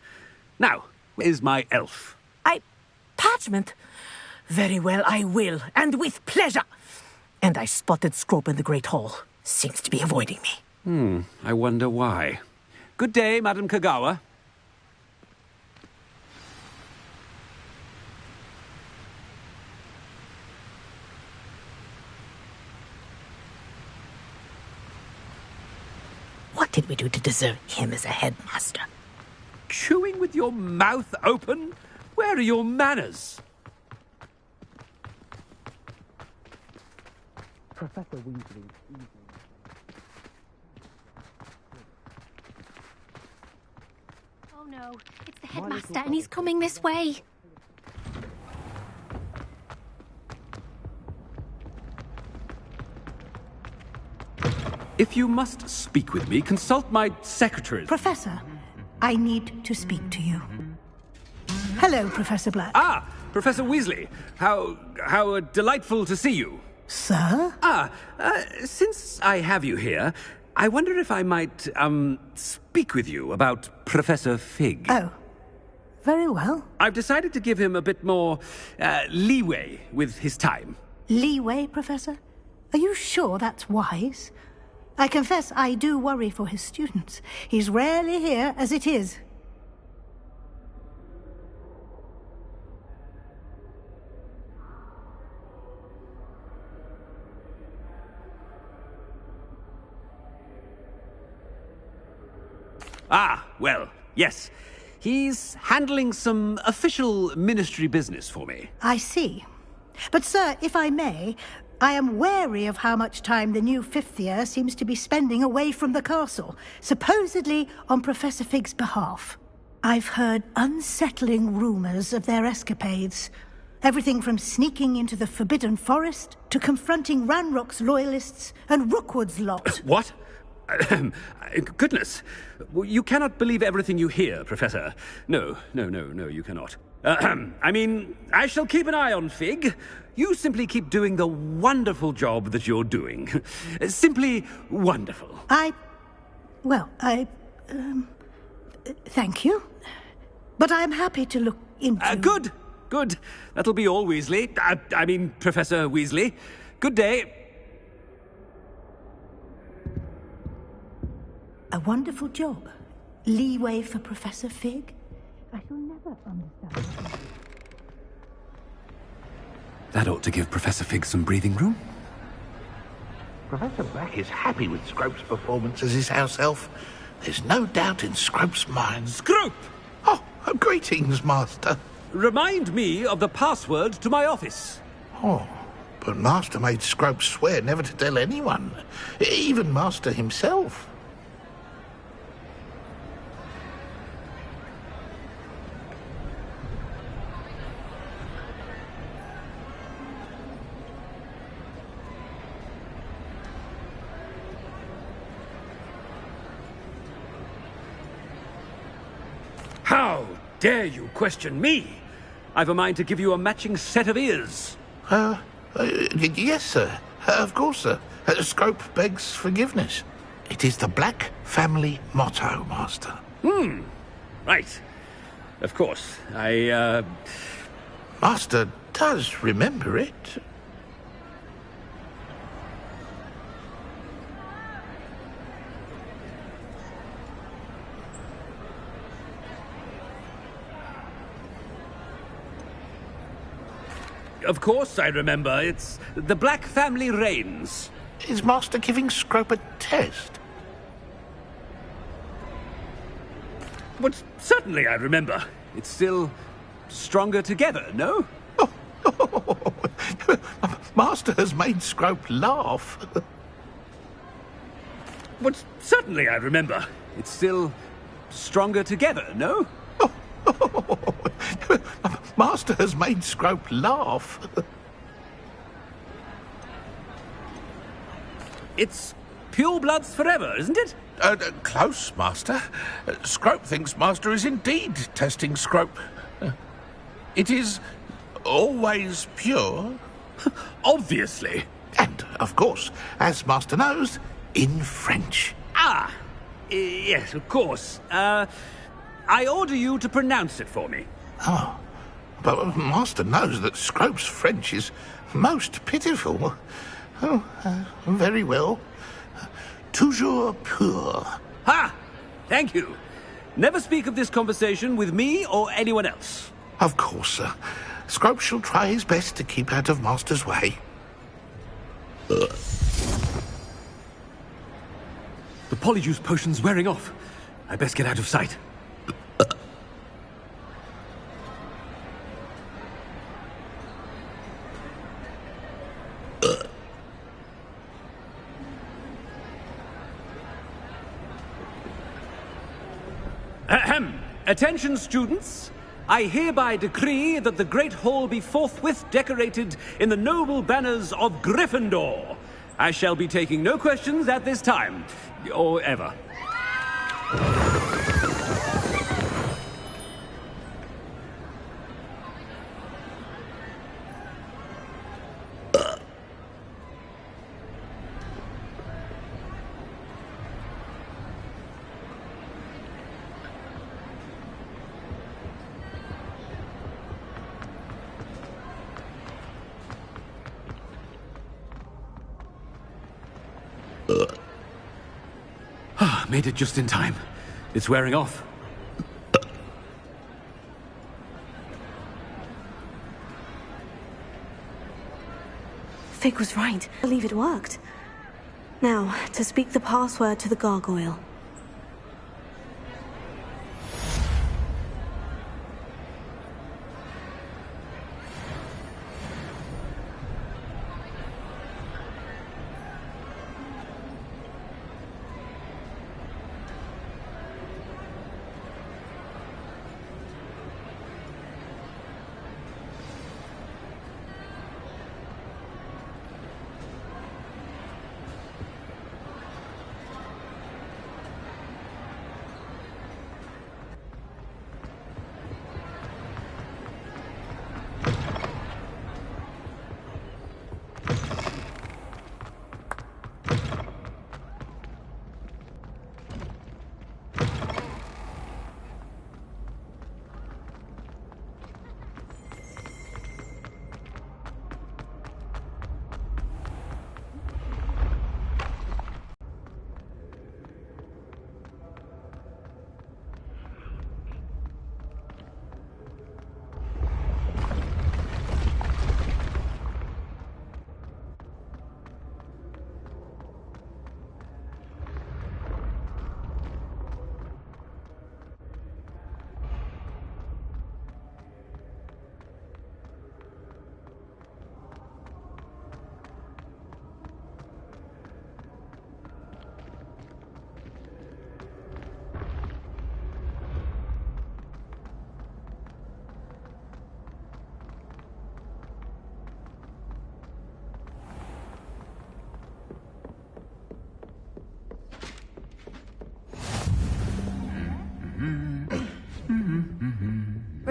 Now, where's my elf? Parchment? Very well, I will, and with pleasure. And I spotted Scrope in the Great Hall. Seems to be avoiding me. I wonder why. Good day, Madam Kogawa. What did we do to deserve him as a headmaster? Chewing with your mouth open? Where are your manners? Professor Weasley. Oh no, it's the headmaster and he's coming this way. If you must speak with me, consult my secretary. Professor, I need to speak to you. Hello, Professor Black. Ah, Professor Weasley. How delightful to see you. Sir? Since I have you here, I wonder if I might, speak with you about Professor Fig. Oh, very well. I've decided to give him a bit more, leeway with his time. Leeway, Professor? Are you sure that's wise? I confess I do worry for his students. He's rarely here as it is. Ah, well, yes. He's handling some official ministry business for me. I see. But, sir, if I may, I am wary of how much time the new fifth year seems to be spending away from the castle, supposedly on Professor Fig's behalf. I've heard unsettling rumors of their escapades. Everything from sneaking into the Forbidden Forest to confronting Ranrock's loyalists and Rookwood's lot. What? Goodness. You cannot believe everything you hear, Professor. No, you cannot. I mean, I shall keep an eye on Fig. You simply keep doing the wonderful job that you're doing. Simply wonderful. Thank you. But I'm happy to look into... Good. That'll be all, Weasley. I mean, Professor Weasley. Good day. A wonderful job. Leeway for Professor Fig? I shall never understand. That ought to give Professor Fig some breathing room. Professor Black is happy with Scrope's performance as his house elf. There's no doubt in Scrope's mind. Scrope! Oh, greetings, Master. Remind me of the password to my office. Oh, but Master made Scrope swear never to tell anyone, even Master himself. How dare you question me? I've a mind to give you a matching set of ears. Yes, sir. Of course, sir. Scrope begs forgiveness. It is the Black family motto, Master. Right. Of course. Master does remember it. Of course I remember. It's the Black family reigns. Is Master giving Scrope a test? But certainly I remember. It's still stronger together, no? Master has made Scrope laugh. But certainly I remember. It's still stronger together, no? Master has made Scrope laugh. It's pure bloods forever, isn't it? Close, Master. Scrope thinks Master is indeed testing Scrope. It is always pure. Obviously. And, of course, as Master knows, in French. Ah, yes, of course. I order you to pronounce it for me. Oh, but Master knows that Scrope's French is most pitiful. Oh, very well. Toujours pur. Ha! Thank you. Never speak of this conversation with me or anyone else. Of course, sir. Scrope shall try his best to keep out of Master's way. The polyjuice potion's wearing off. I best get out of sight. Ahem. Attention, students. I hereby decree that the Great Hall be forthwith decorated in the noble banners of Gryffindor. I shall be taking no questions at this time, or ever. Made it just in time. It's wearing off. Fig was right. I believe it worked. Now, to speak the password to the gargoyle.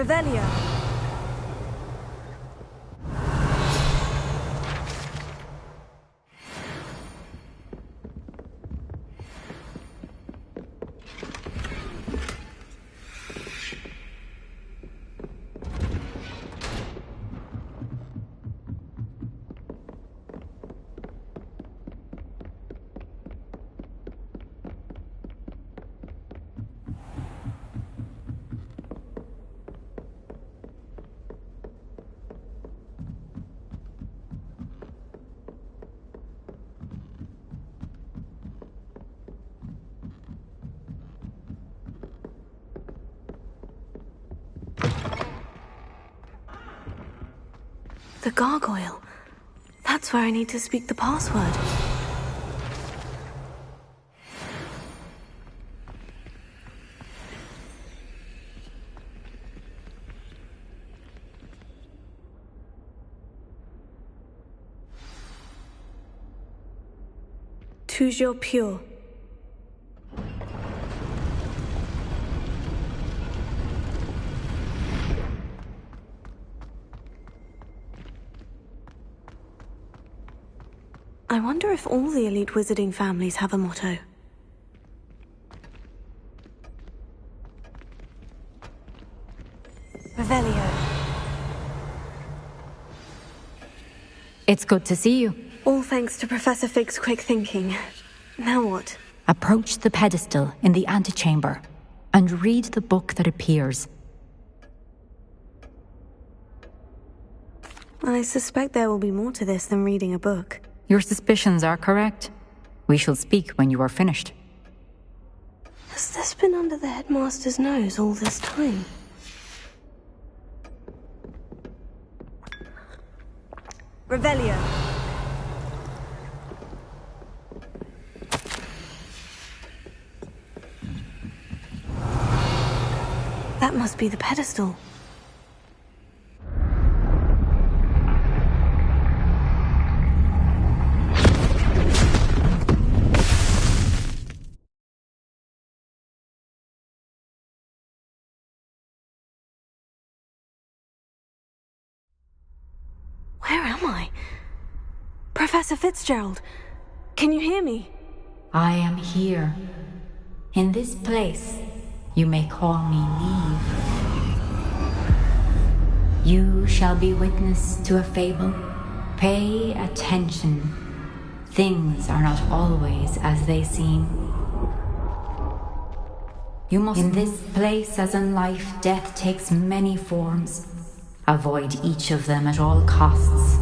Revelio. The gargoyle. That's where I need to speak the password. Toujours pure. I wonder if all the elite wizarding families have a motto. Revelio. It's good to see you. All thanks to Professor Fig's quick thinking. Now what? Approach the pedestal in the antechamber and read the book that appears. I suspect there will be more to this than reading a book. Your suspicions are correct. We shall speak when you are finished. Has this been under the headmaster's nose all this time? Revelio. That must be the pedestal. Where am I? Professor Fitzgerald, can you hear me? I am here. In this place, you may call me Neve. You shall be witness to a fable. Pay attention. Things are not always as they seem. You must. In this place, as in life, death takes many forms. Avoid each of them at all costs.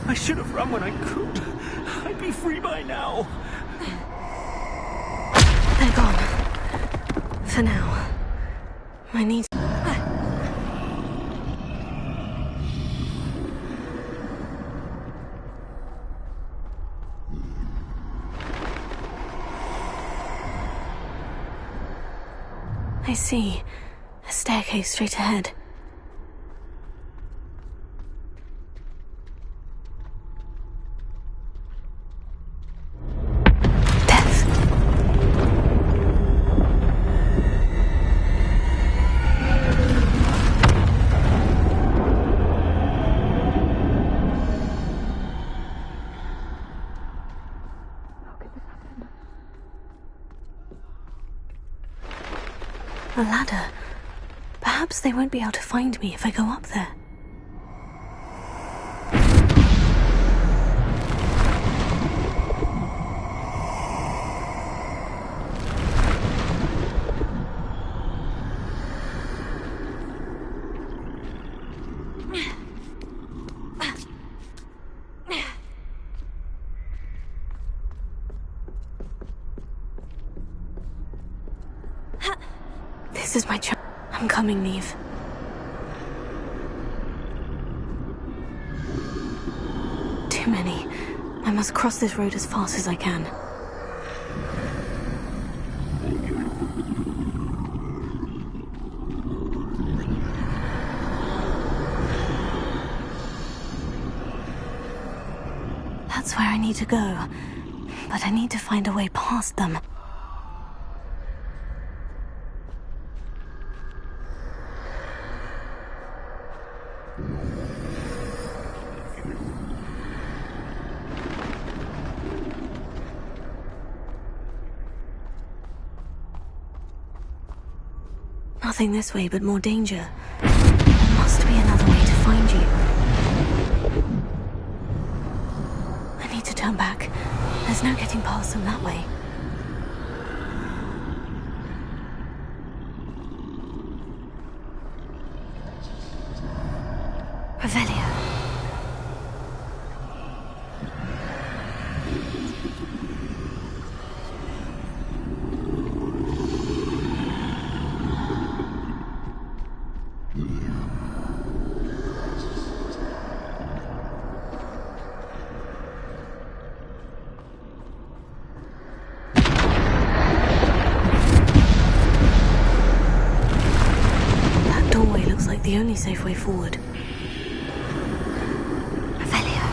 I should have run when I could. I'd be free by now. They're gone. For now. I need... I see. A staircase straight ahead. A ladder. Perhaps they won't be able to find me if I go up there. This is my chance. I'm coming, Neve. Too many. I must cross this road as fast as I can. That's where I need to go. But I need to find a way past them. Nothing this way, but more danger. There must be another way to find you. I need to turn back. There's no getting past them that way. Revelio. The only safe way forward. Revelio.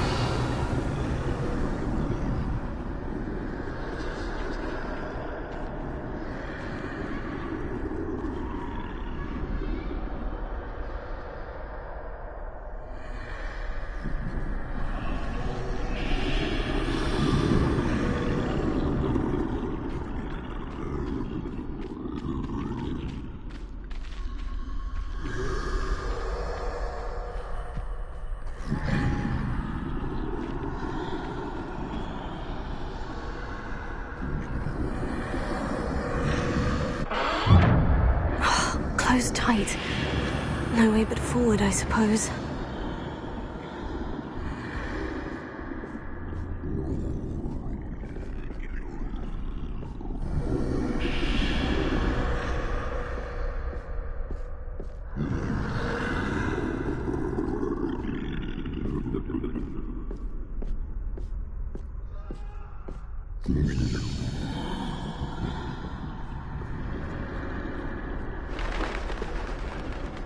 Closed tight. No way but forward, I suppose.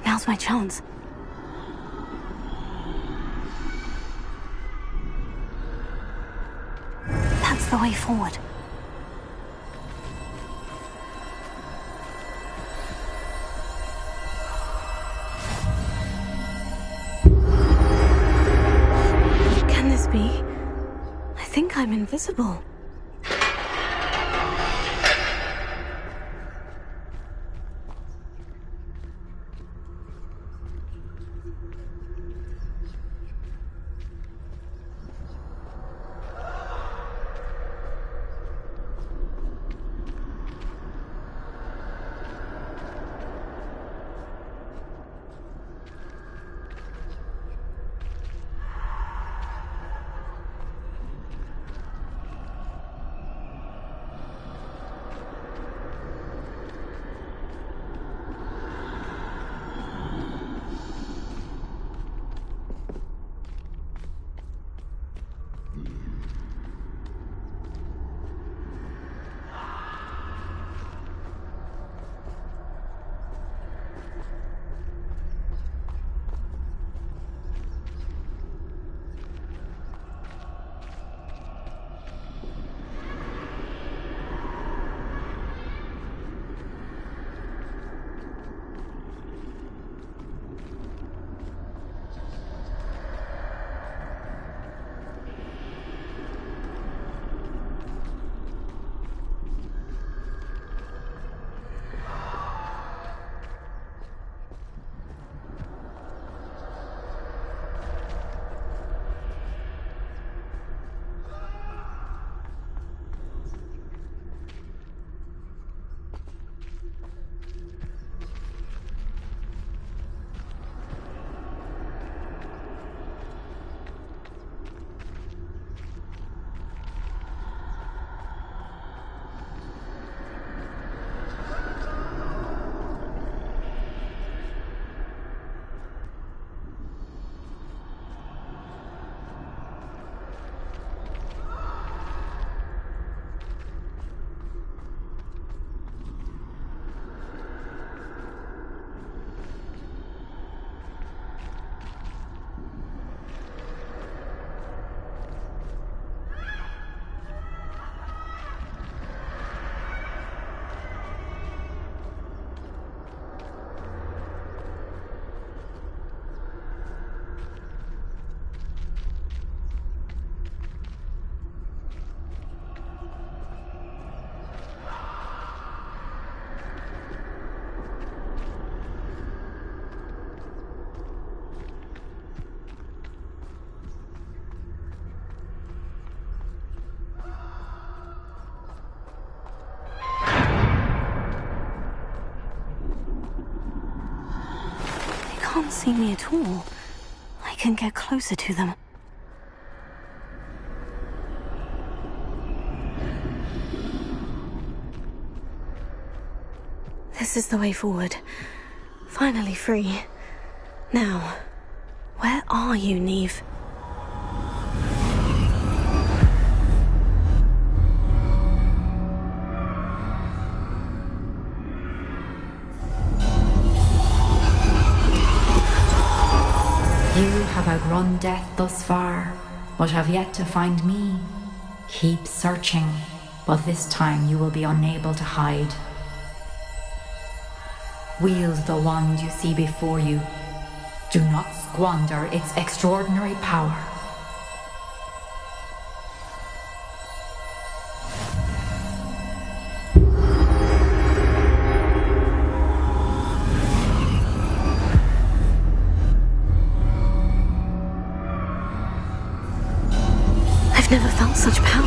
Now's my chance. That's the way forward. Can this be? I think I'm invisible. can't see me at all. I can get closer to them. This is the way forward. Finally free. Now, where are you, Neve? You have outrun death thus far, but have yet to find me. Keep searching, but this time you will be unable to hide. Wield the wand you see before you. Do not squander its extraordinary power. I've never felt such power.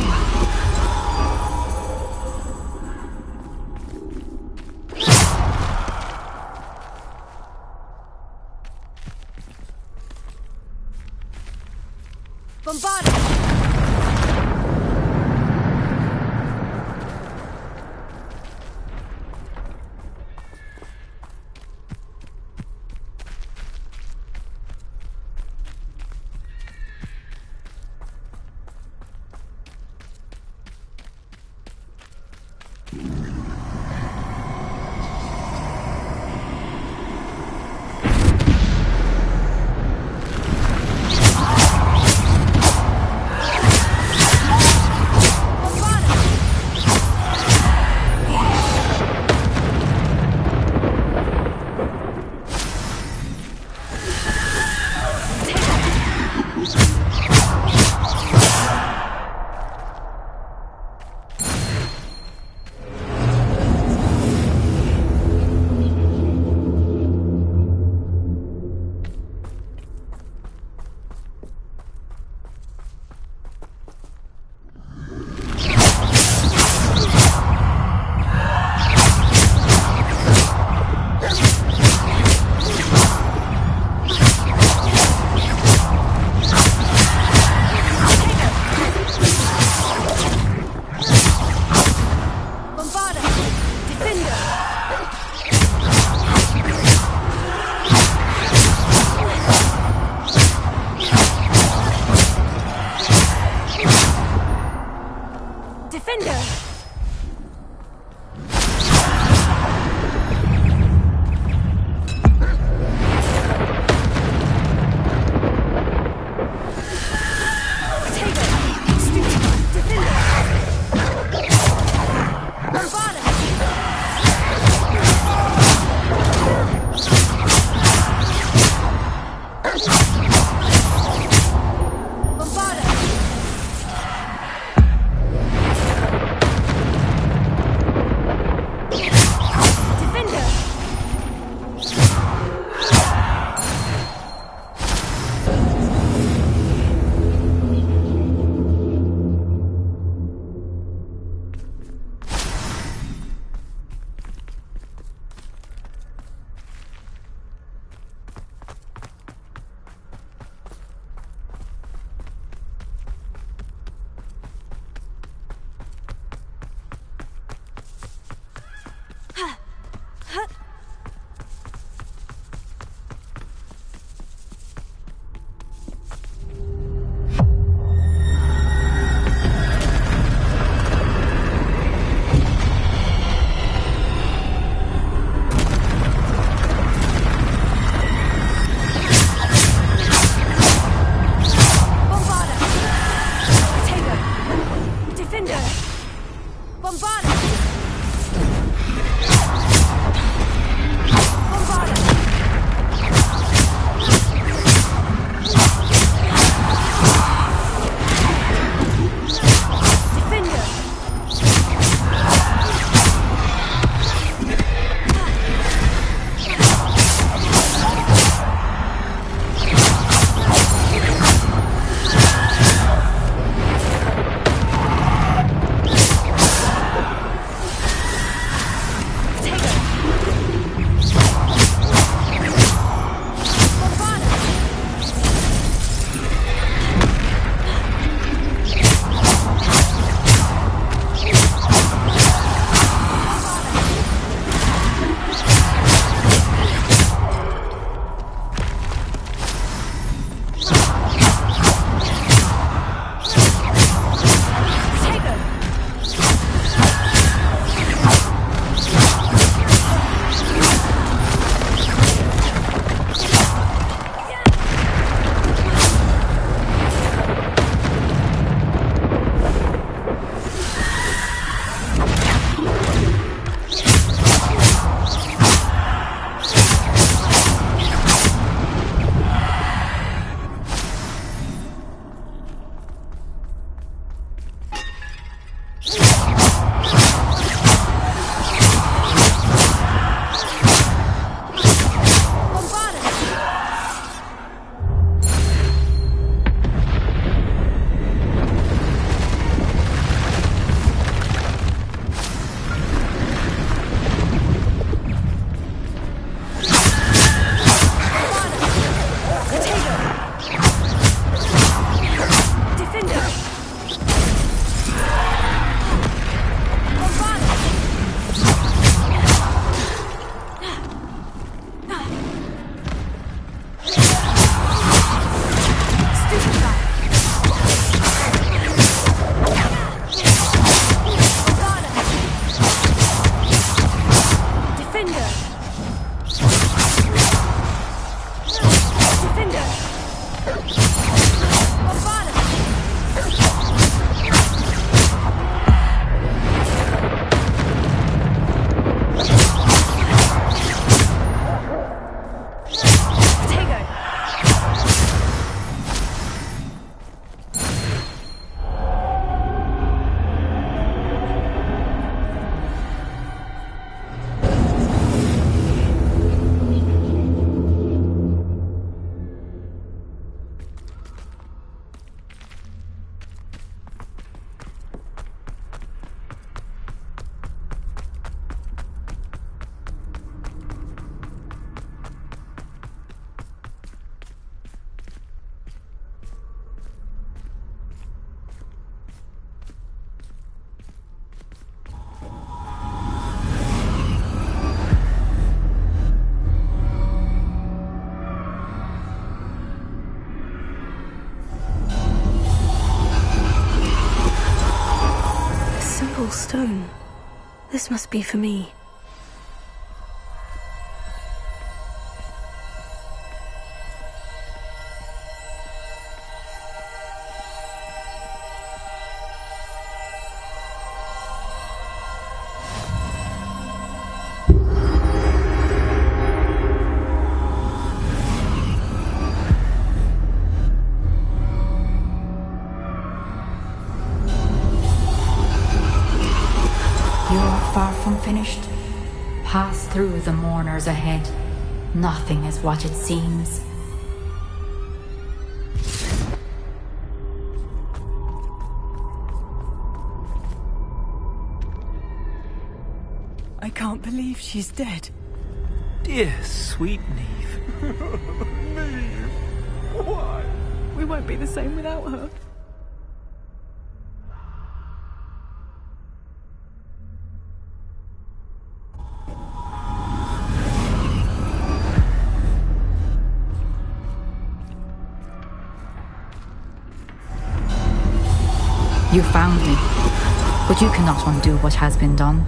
stone. This must be for me. Far from finished. Pass through the mourners ahead. Nothing is what it seems. I can't believe she's dead. Dear sweet Neve. Neve! Why? We won't be the same without her. You found me, but you cannot undo what has been done.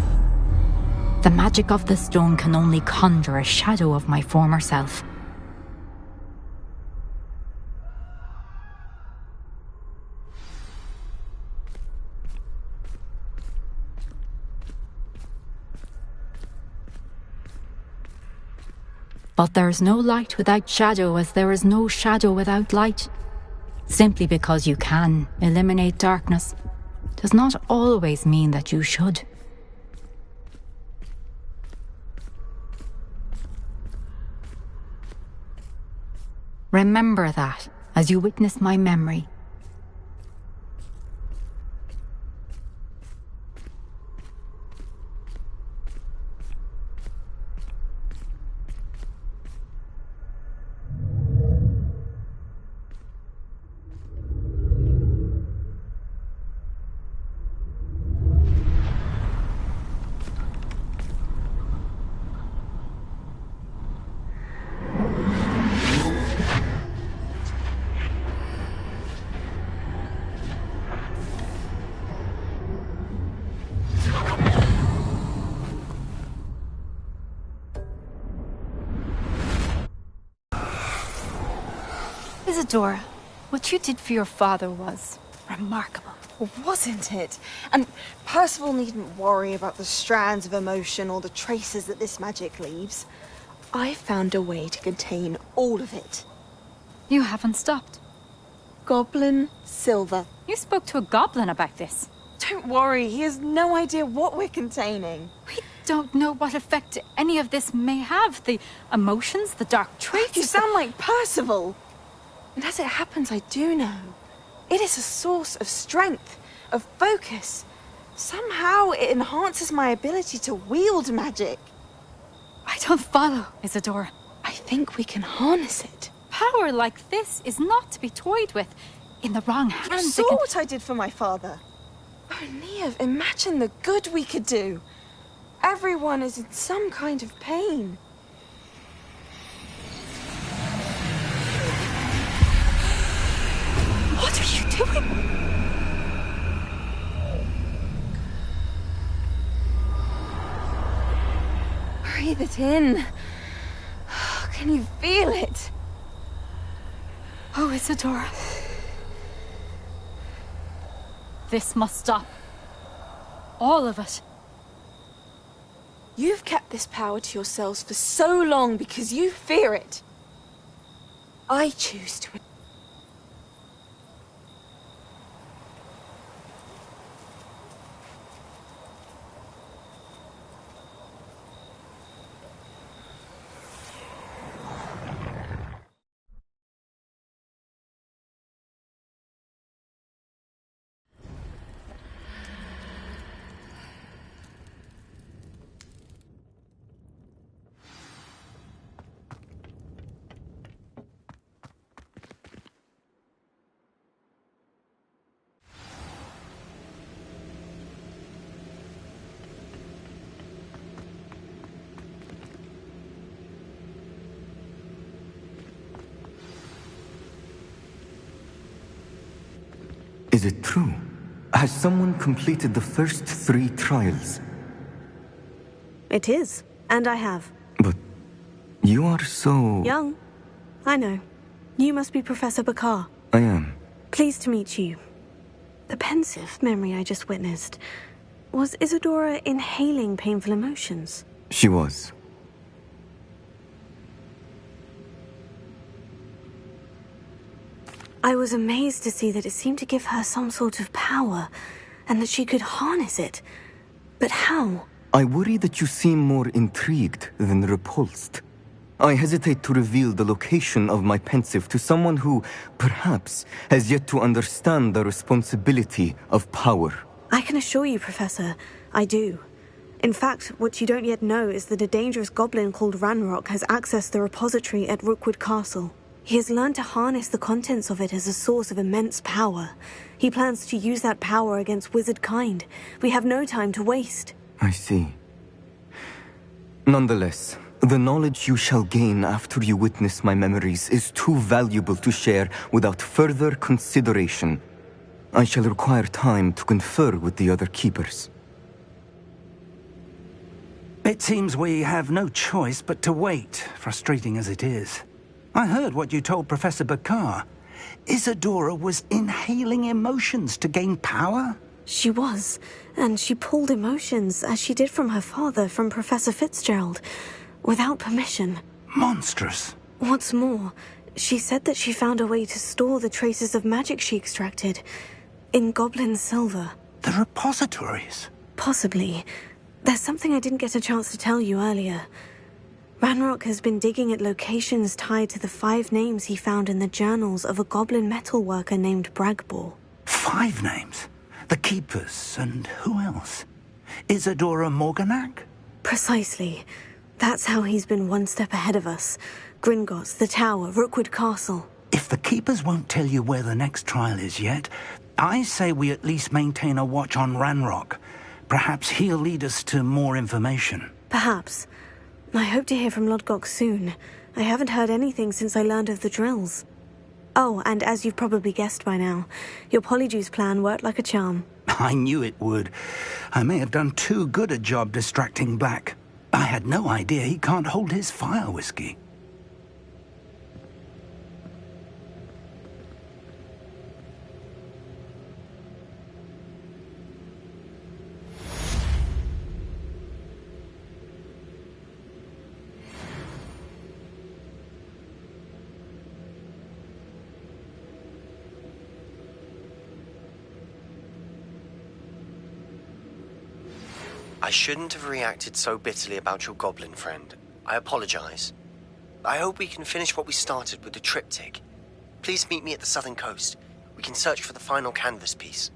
The magic of the stone can only conjure a shadow of my former self. But there is no light without shadow, as there is no shadow without light. Simply because you can eliminate darkness does not always mean that you should. Remember that as you witness my memory. Isadora, what you did for your father was remarkable. Wasn't it? And Percival needn't worry about the strands of emotion or the traces that this magic leaves. I found a way to contain all of it. You haven't stopped. Goblin Silver. You spoke to a goblin about this. Don't worry, he has no idea what we're containing. We don't know what effect any of this may have. The emotions, the dark traits. You sound like Percival. And as it happens, I do know. It is a source of strength, of focus. Somehow it enhances my ability to wield magic. I don't follow, Isadora. I think we can harness it. Power like this is not to be toyed with. In the wrong hands, You saw what I did for my father. Oh, Neve, imagine the good we could do. Everyone is in some kind of pain. What are you doing? Breathe it in. Can you feel it? Oh, Isadora. This must stop. All of it. You've kept this power to yourselves for so long because you fear it. I choose to. Is it true? Has someone completed the first 3 trials? It is, and I have. But you are so... Young. I know. You must be Professor Bakar. I am. Pleased to meet you. The pensive memory I just witnessed. Was Isadora inhaling painful emotions? She was. I was amazed to see that it seemed to give her some sort of power, and that she could harness it. But how? I worry that you seem more intrigued than repulsed. I hesitate to reveal the location of my pensive to someone who, perhaps, has yet to understand the responsibility of power. I can assure you, Professor, I do. In fact, what you don't yet know is that a dangerous goblin called Ranrock has accessed the repository at Rookwood Castle. He has learned to harness the contents of it as a source of immense power. He plans to use that power against wizard kind. We have no time to waste. I see. Nonetheless, the knowledge you shall gain after you witness my memories is too valuable to share without further consideration. I shall require time to confer with the other keepers. It seems we have no choice but to wait, frustrating as it is. I heard what you told Professor Bakar. Isadora was inhaling emotions to gain power? She was, and she pulled emotions, as she did from her father, from Professor Fitzgerald, without permission. Monstrous. What's more, she said that she found a way to store the traces of magic she extracted in goblin silver. The repositories? Possibly. There's something I didn't get a chance to tell you earlier. Ranrock has been digging at locations tied to the 5 names he found in the journals of a goblin metalworker named Bragbor. 5 names? The Keepers, and who else? Isadora Morganac? Precisely. That's how he's been one step ahead of us. Gringotts, the Tower, Rookwood Castle. If the Keepers won't tell you where the next trial is yet, I say we at least maintain a watch on Ranrock. Perhaps he'll lead us to more information. Perhaps. I hope to hear from Lodgok soon. I haven't heard anything since I learned of the drills. Oh, and as you've probably guessed by now, your polyjuice plan worked like a charm. I knew it would. I may have done too good a job distracting Black. I had no idea he can't hold his fire whiskey. I shouldn't have reacted so bitterly about your goblin friend. I apologize. I hope we can finish what we started with the triptych. Please meet me at the southern coast. We can search for the final canvas piece.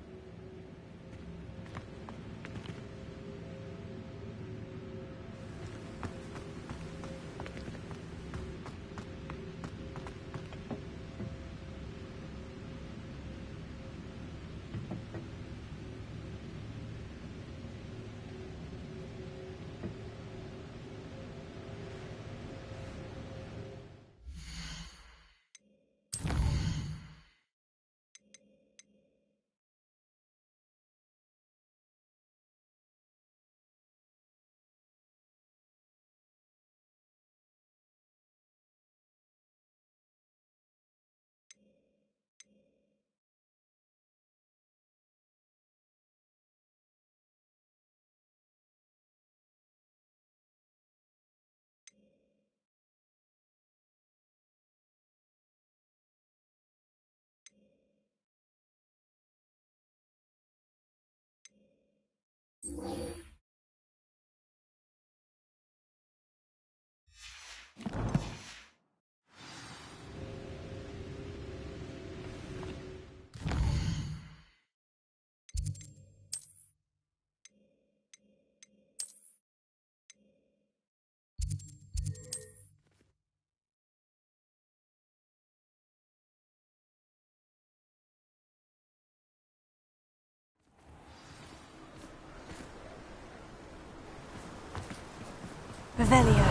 Revelio.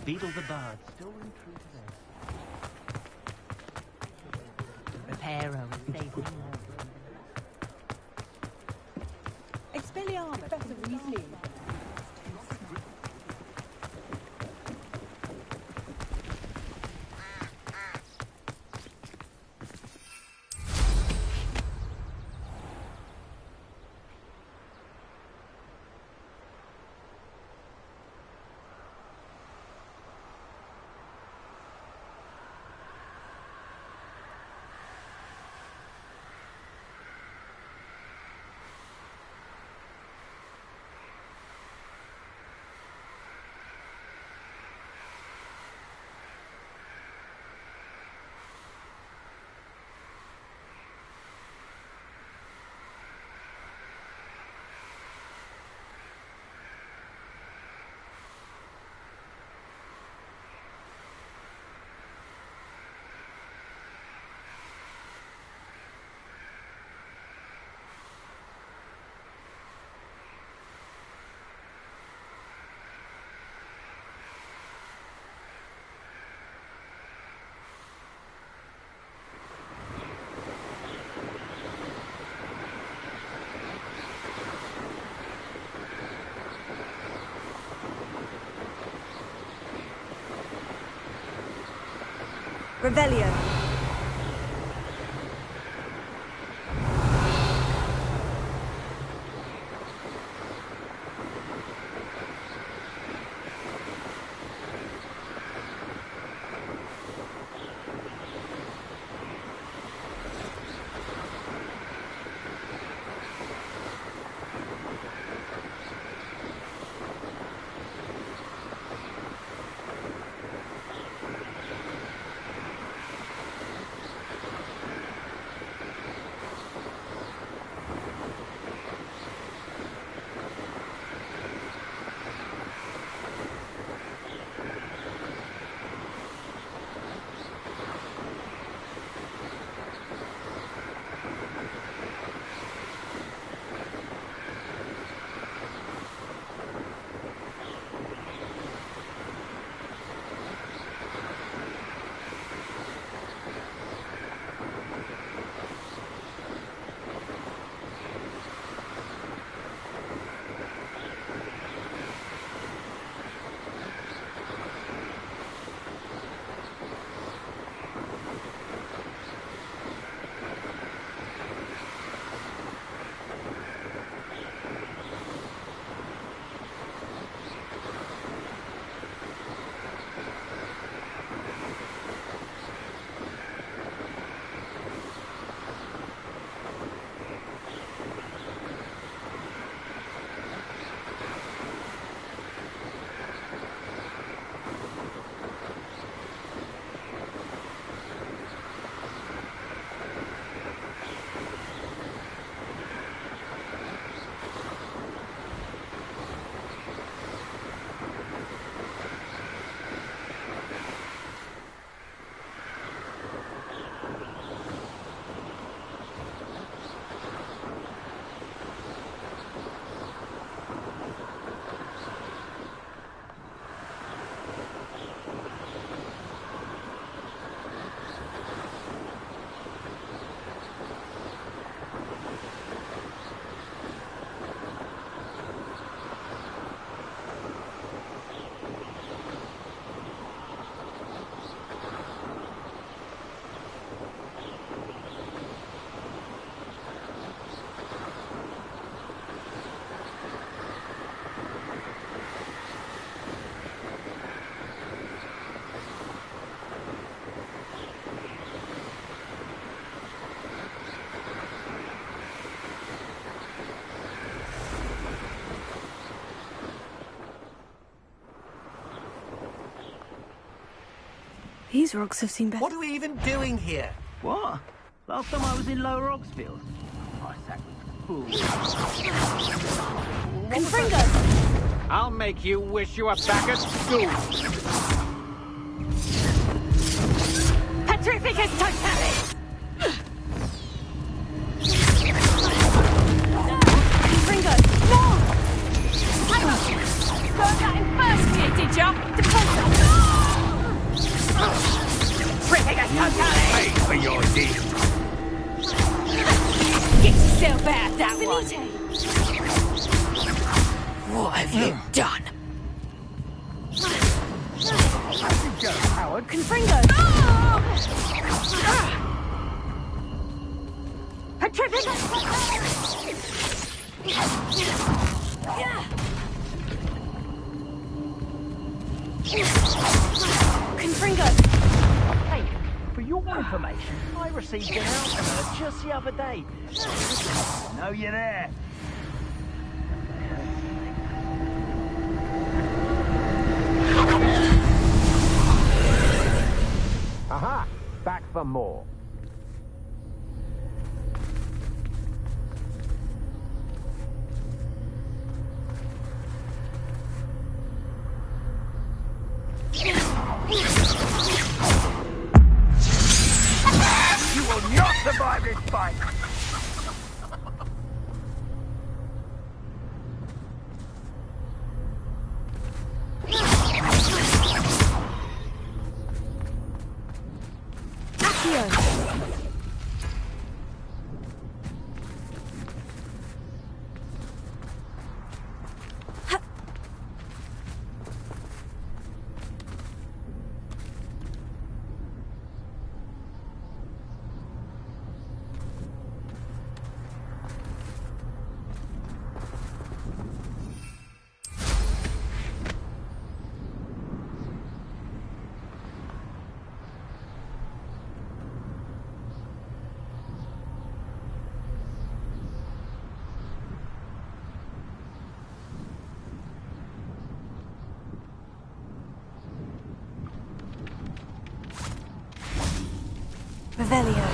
Beetle the Bard still ring true today. Reparo and save me. Expelliarmus, Professor Weasley. Revelio. These rocks have seen better. What are we even doing here? What? Last time I was in Lower Oxfield, I sat with fools. Confringo! I'll make you wish you were back at school. Petrificus Totalis! Confringo! No! Learned that in first year, did ya? Deposit! for your deed. Get yourself out that one! What have you done? Go, Howard. Confringo! Confringo! Hey, for your information, I received an alert just the other day. Know you're there. Aha! Back for more. You will not survive this fight! Revelio.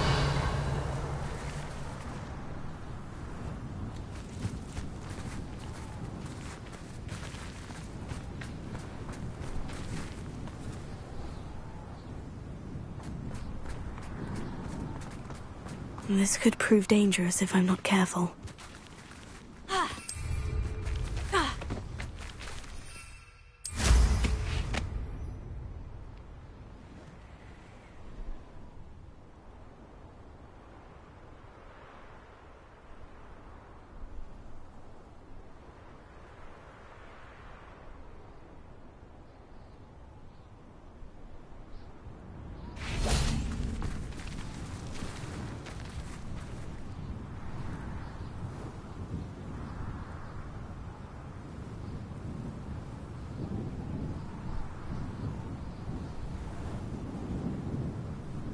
This could prove dangerous if I'm not careful.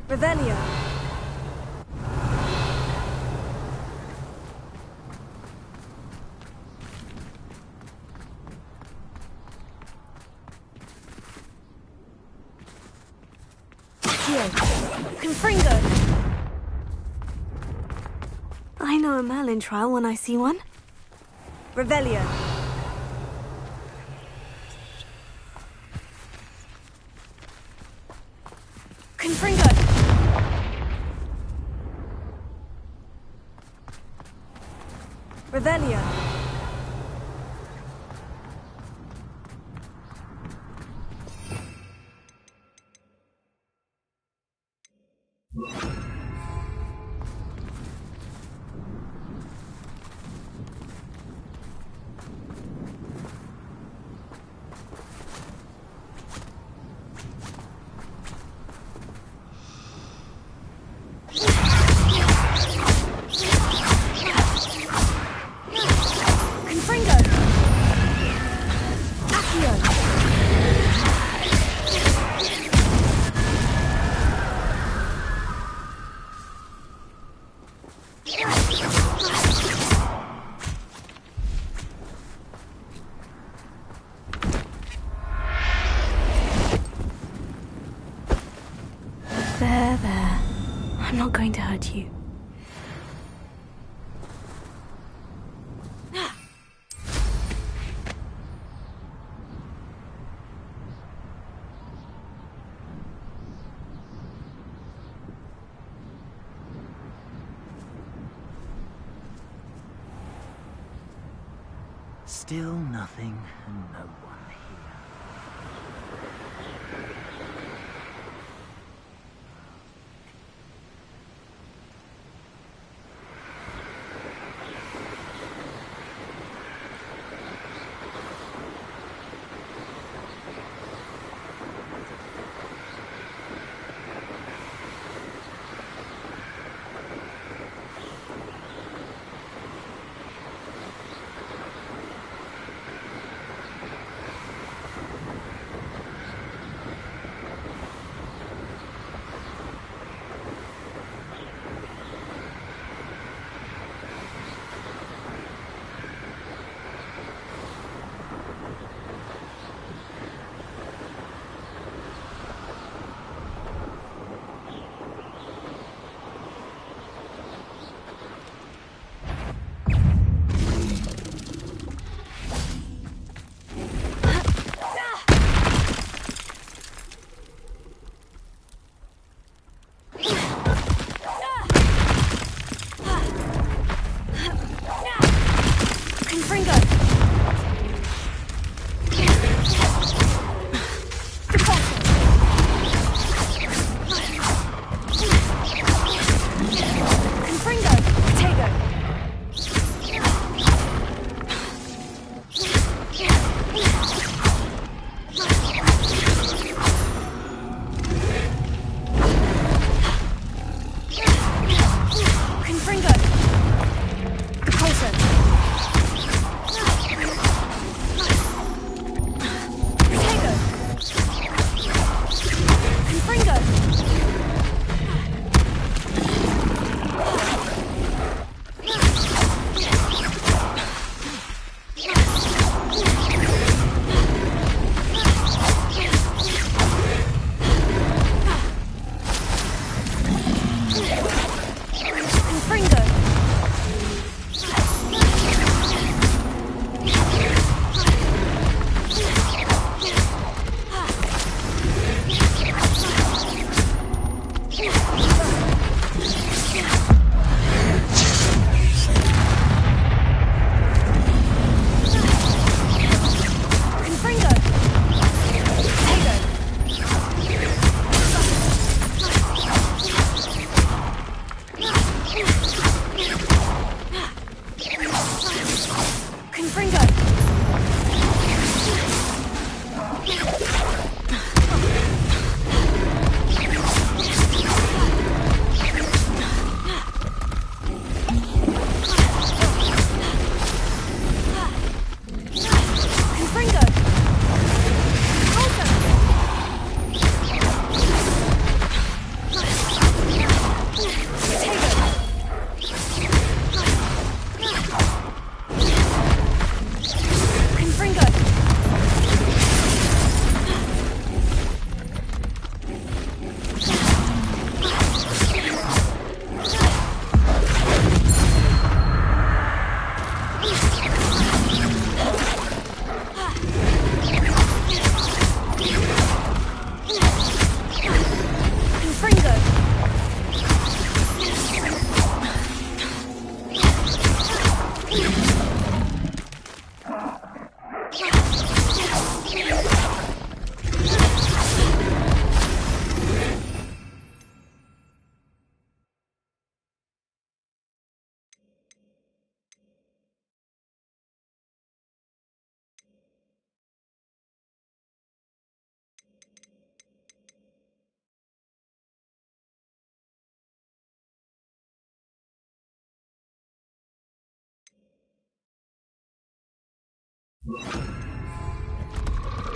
Revelio. Confringo. I know a Merlin trial when I see one. Revelio. Confringo. Revelio. There. I'm not going to hurt you. Still nothing and no one here.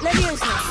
Leviosa!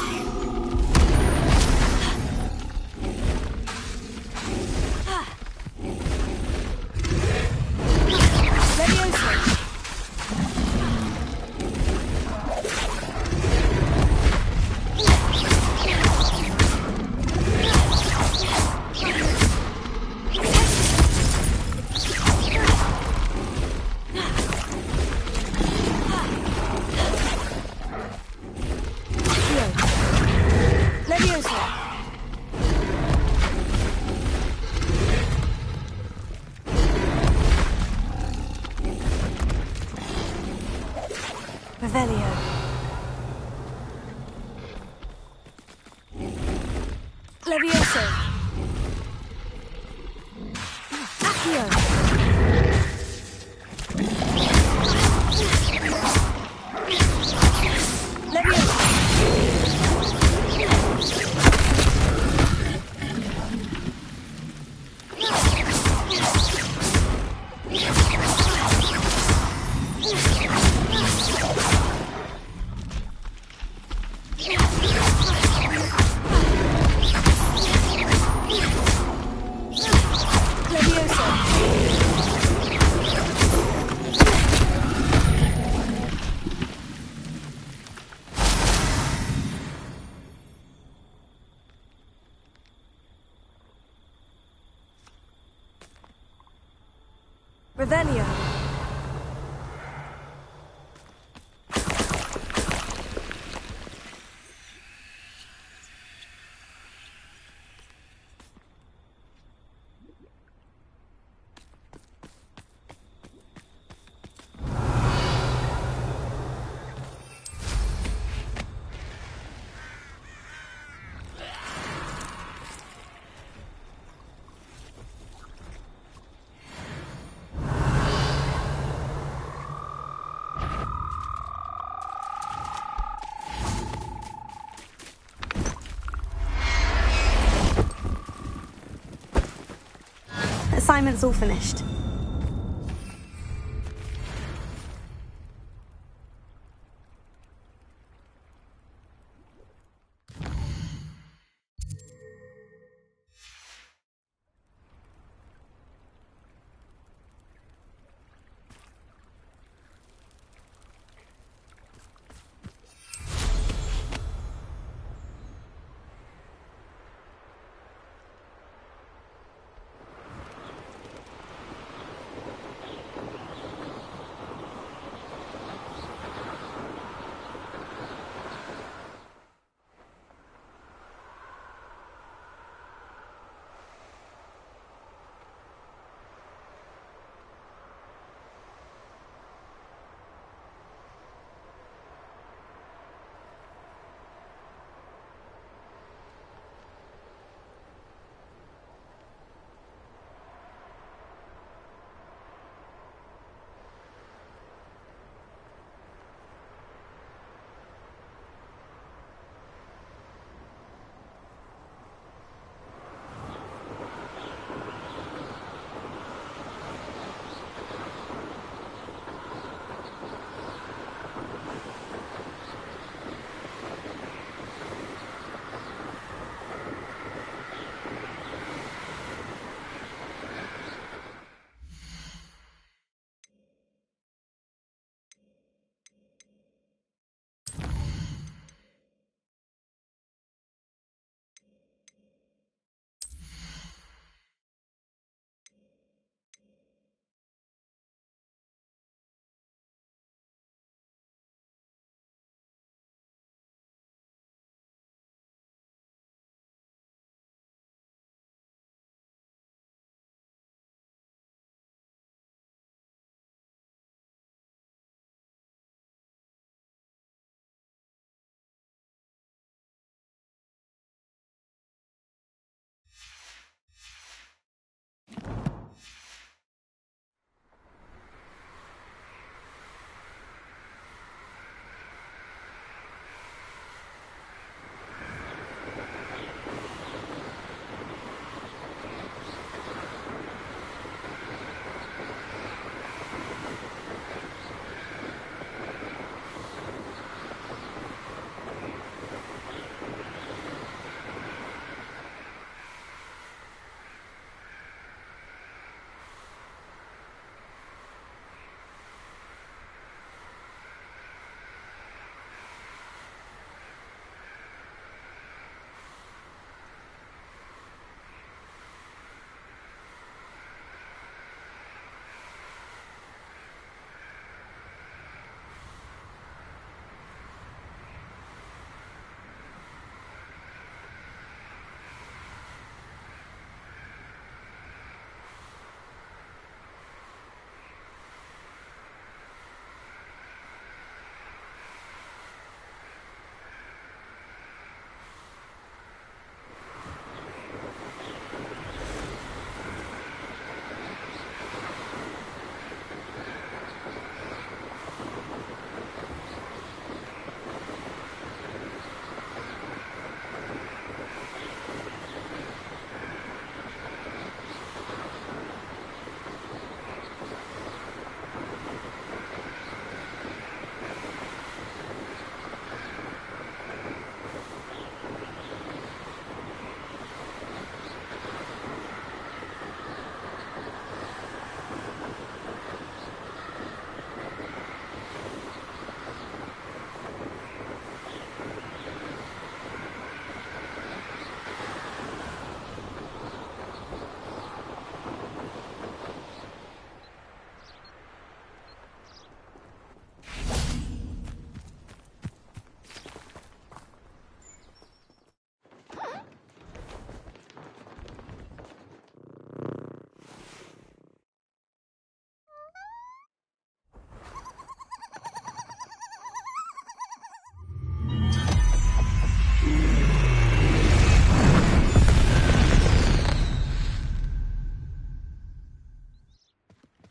Revelio. Assignment's all finished.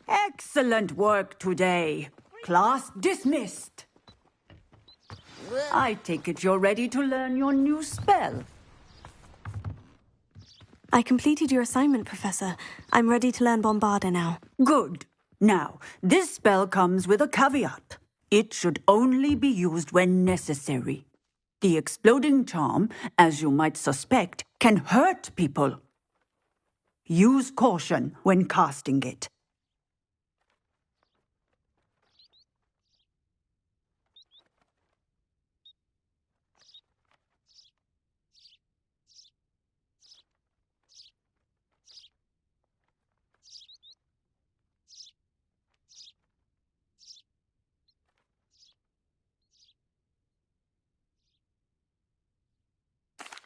Excellent work today. Class dismissed. I take it you're ready to learn your new spell. I completed your assignment, Professor. I'm ready to learn Bombarda now. Good. Now, this spell comes with a caveat. It should only be used when necessary. The exploding charm, as you might suspect, can hurt people. Use caution when casting it.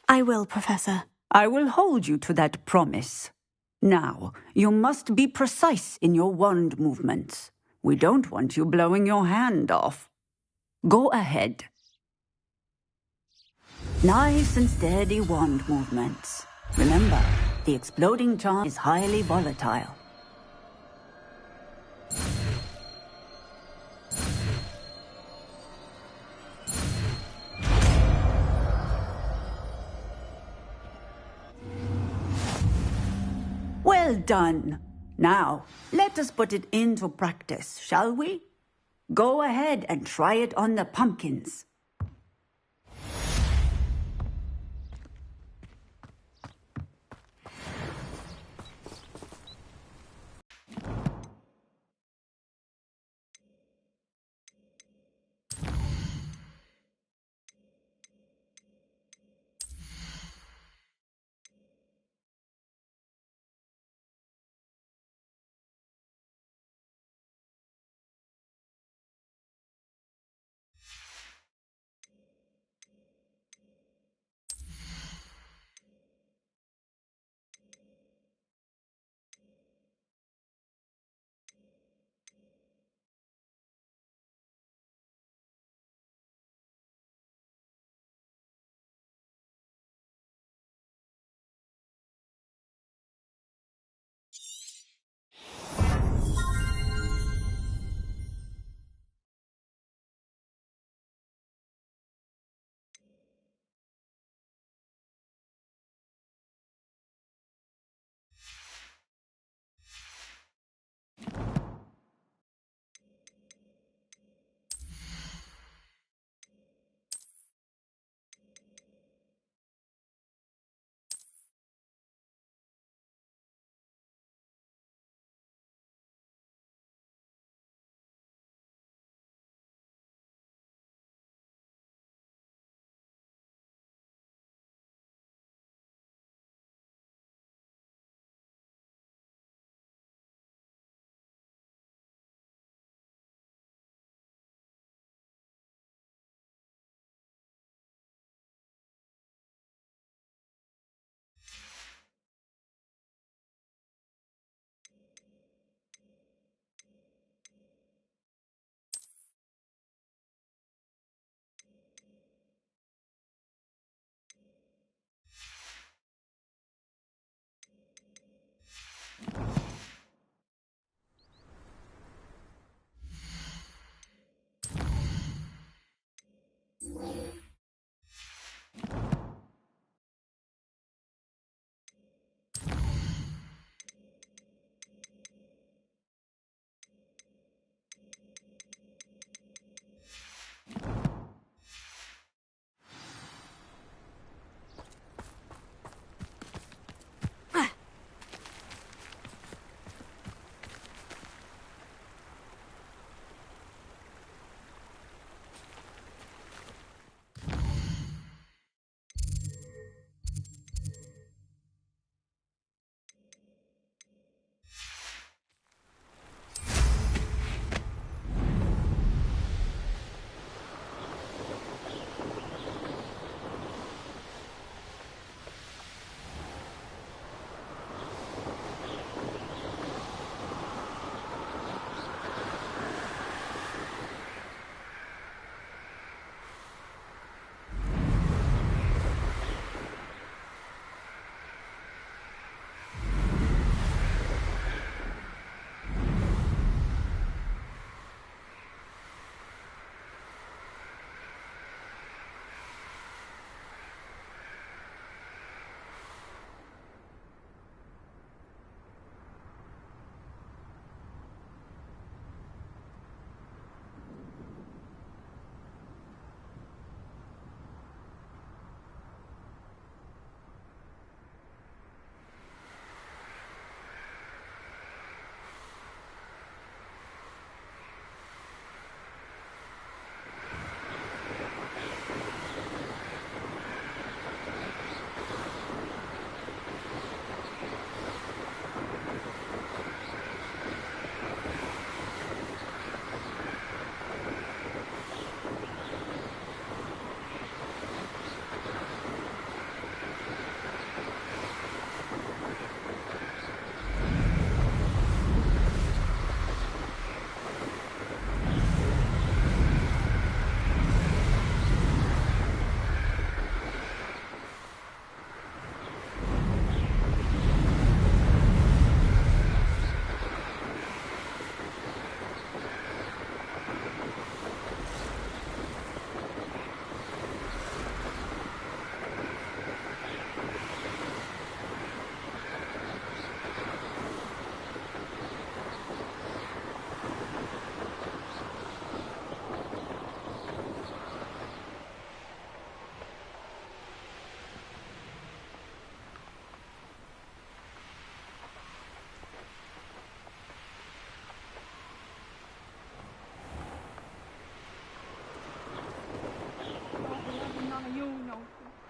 I will, Professor. I will hold you to that promise. Now, you must be precise in your wand movements. We don't want you blowing your hand off. Go ahead. Nice and steady wand movements. Remember, the exploding charm is highly volatile. Well done. Now, let us put it into practice, shall we? Go ahead and try it on the pumpkins.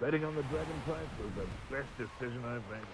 Betting on the dragon price was the best decision I've made.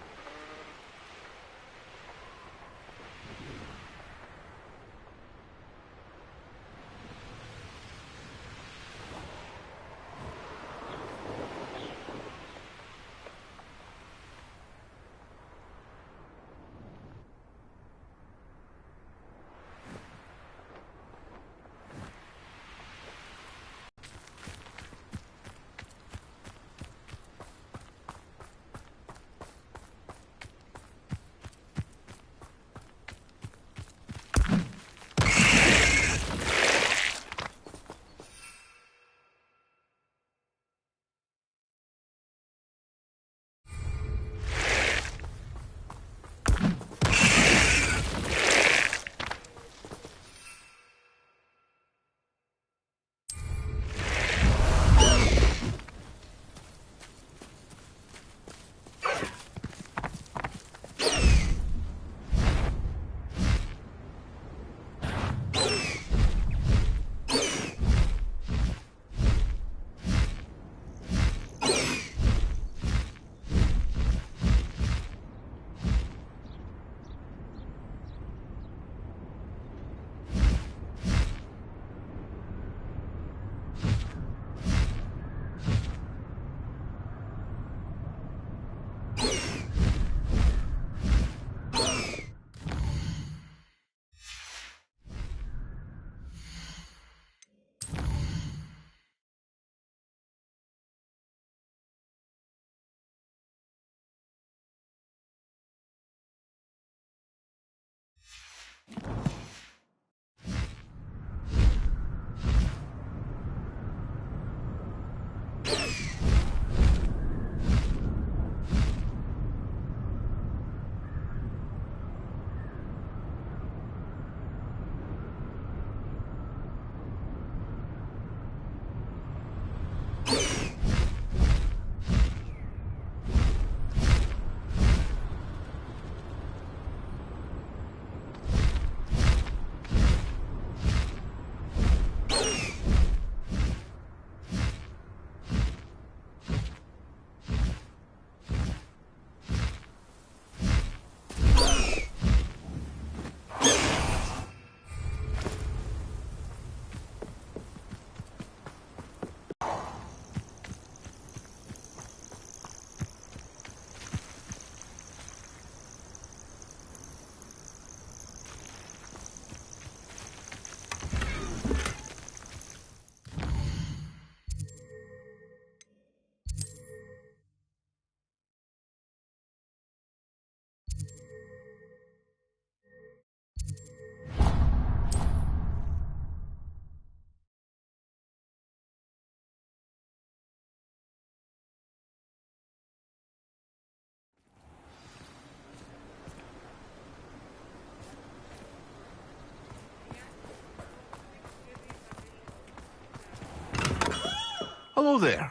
Hello there.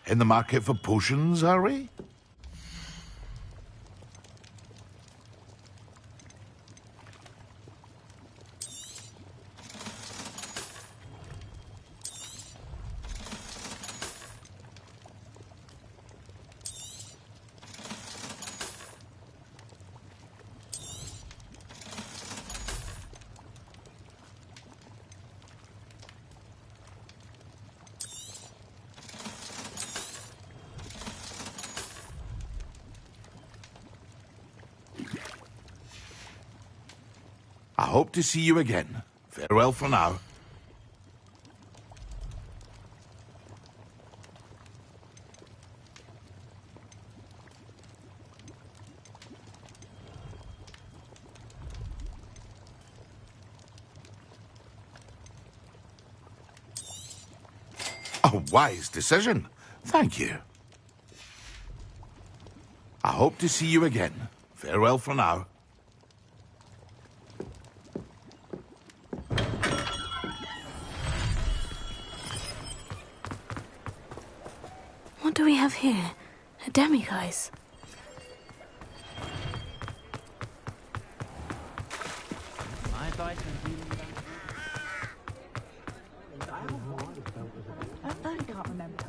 In the market for potions, are we? I hope to see you again. Farewell for now. A wise decision. Thank you. I hope to see you again. Farewell for now. What do we have here? A demiguise? My advice would be... I can't remember.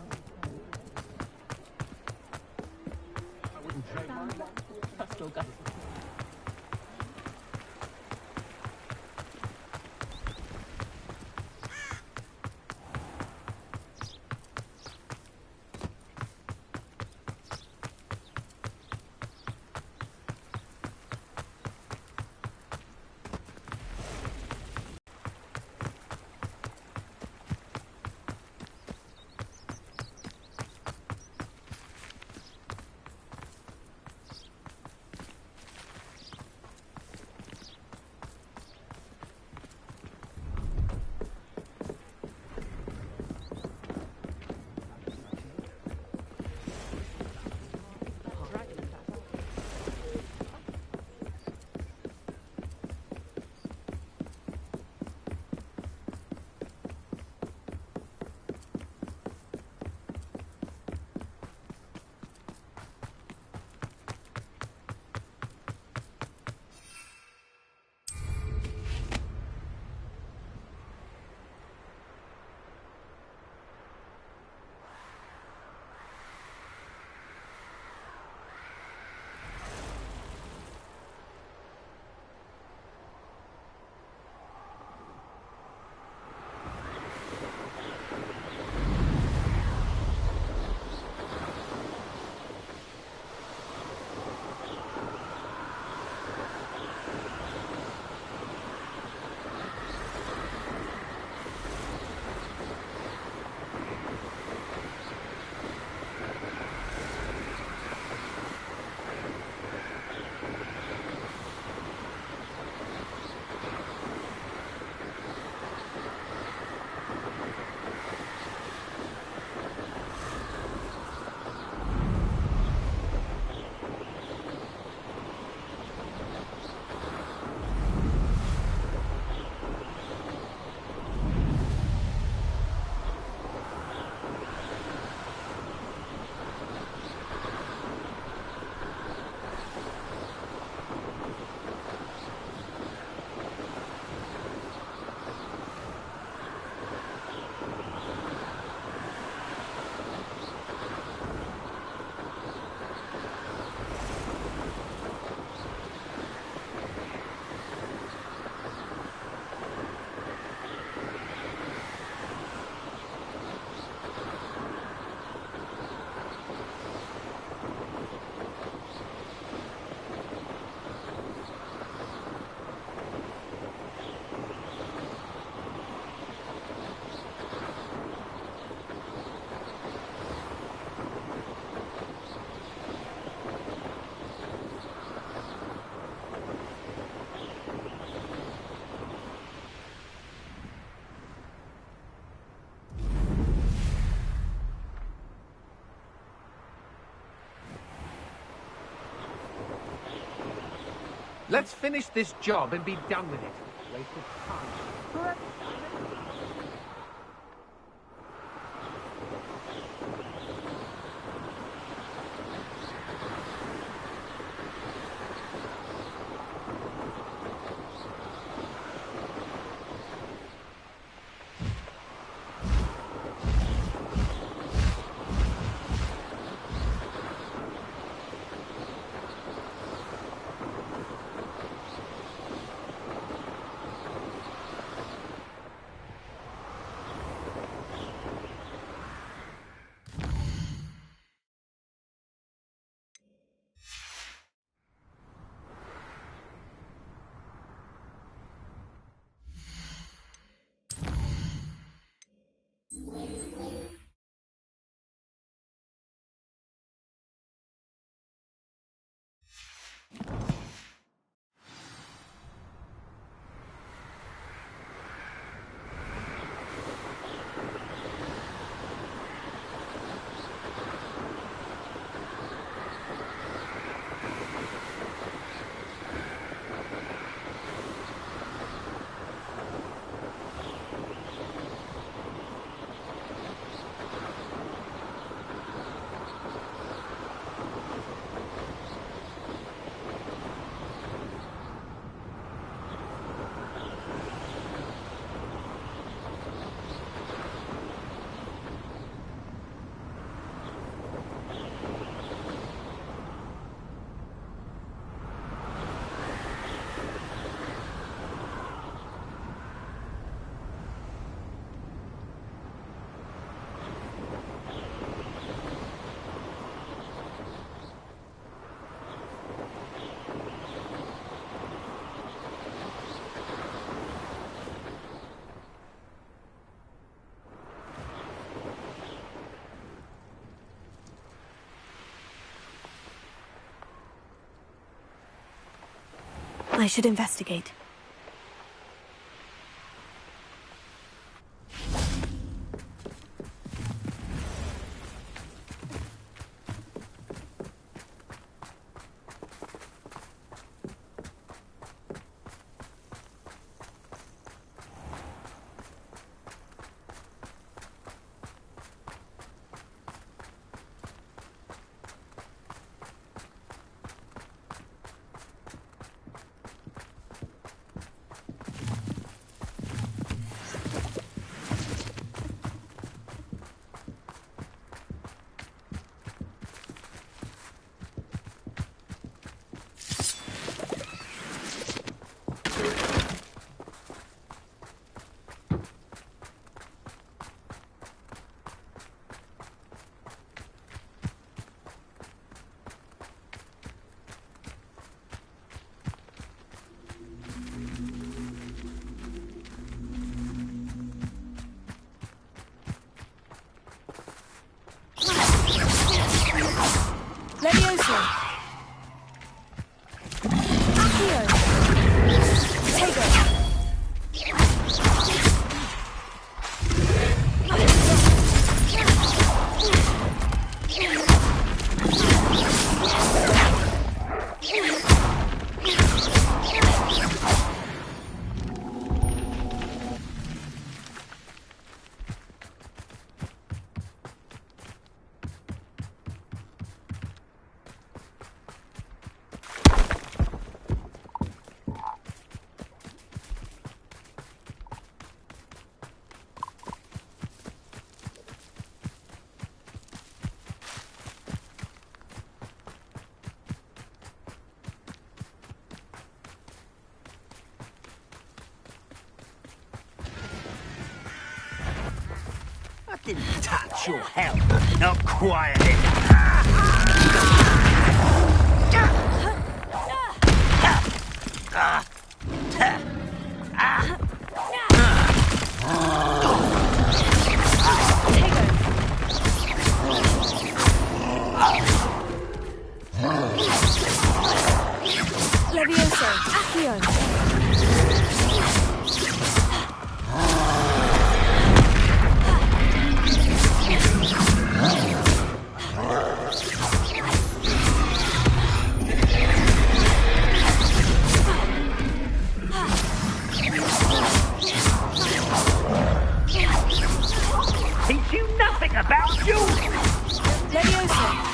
Let's finish this job and be done with it. Waste of time. I should investigate. Levioso! Accio! Tego! Didn't touch your health. Not quiet enough. Levioso! Accio! Teach you nothing about you! Levioso!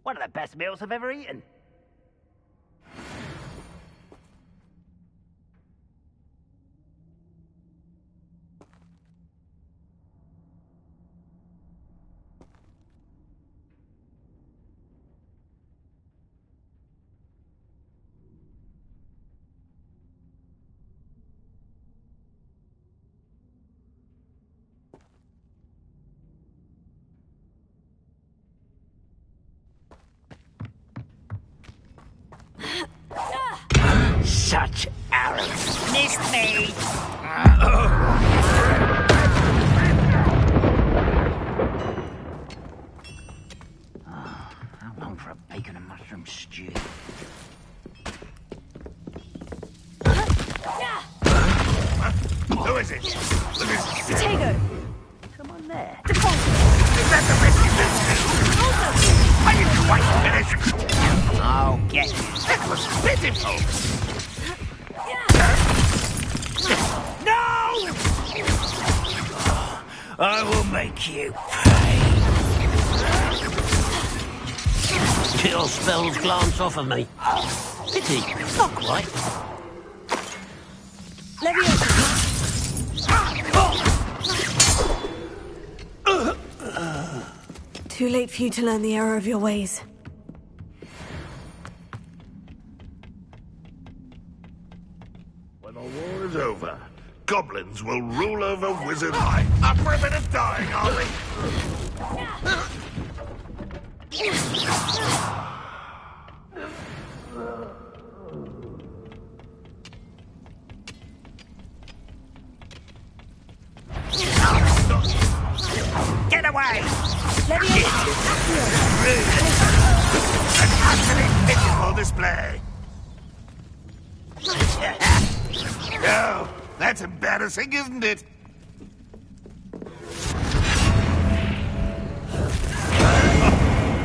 One of the best meals I've ever eaten. such arrogance. Missed me! How long for a bacon and mushroom stew? Who is it? Potato! Come on there. Is that the best you can do? I didn't quite finish. I'll get you. That was pitiful. No! I will make you pay. Your spells glance off of me. Pity, not quite. Too late for you to learn the error of your ways. When the war is over, goblins will rule over wizard life. Up for a bit of dying, are we? Get away! An utterly pitiful display. No, that's embarrassing, isn't it?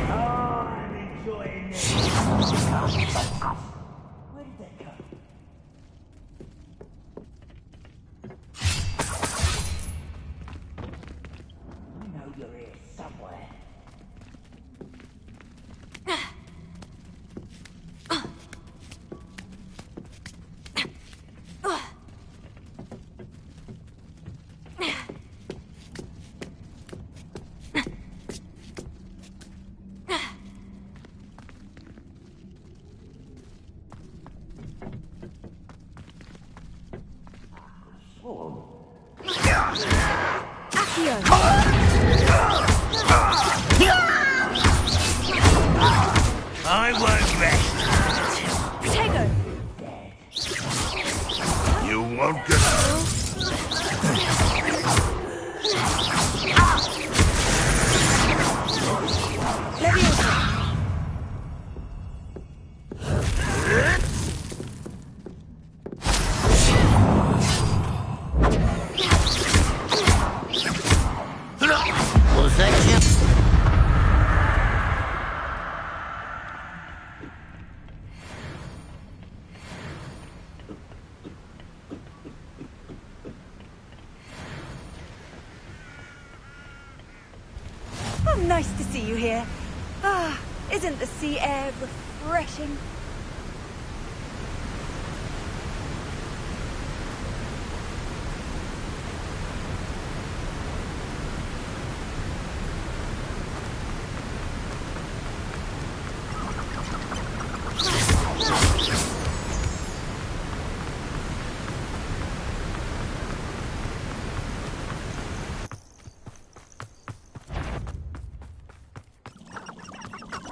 I'm enjoying this. Where did they go? I know you're here somewhere. I won't rest. Potato! You won't get out. Was that you? Oh, nice to see you here. Ah, isn't the sea air refreshing?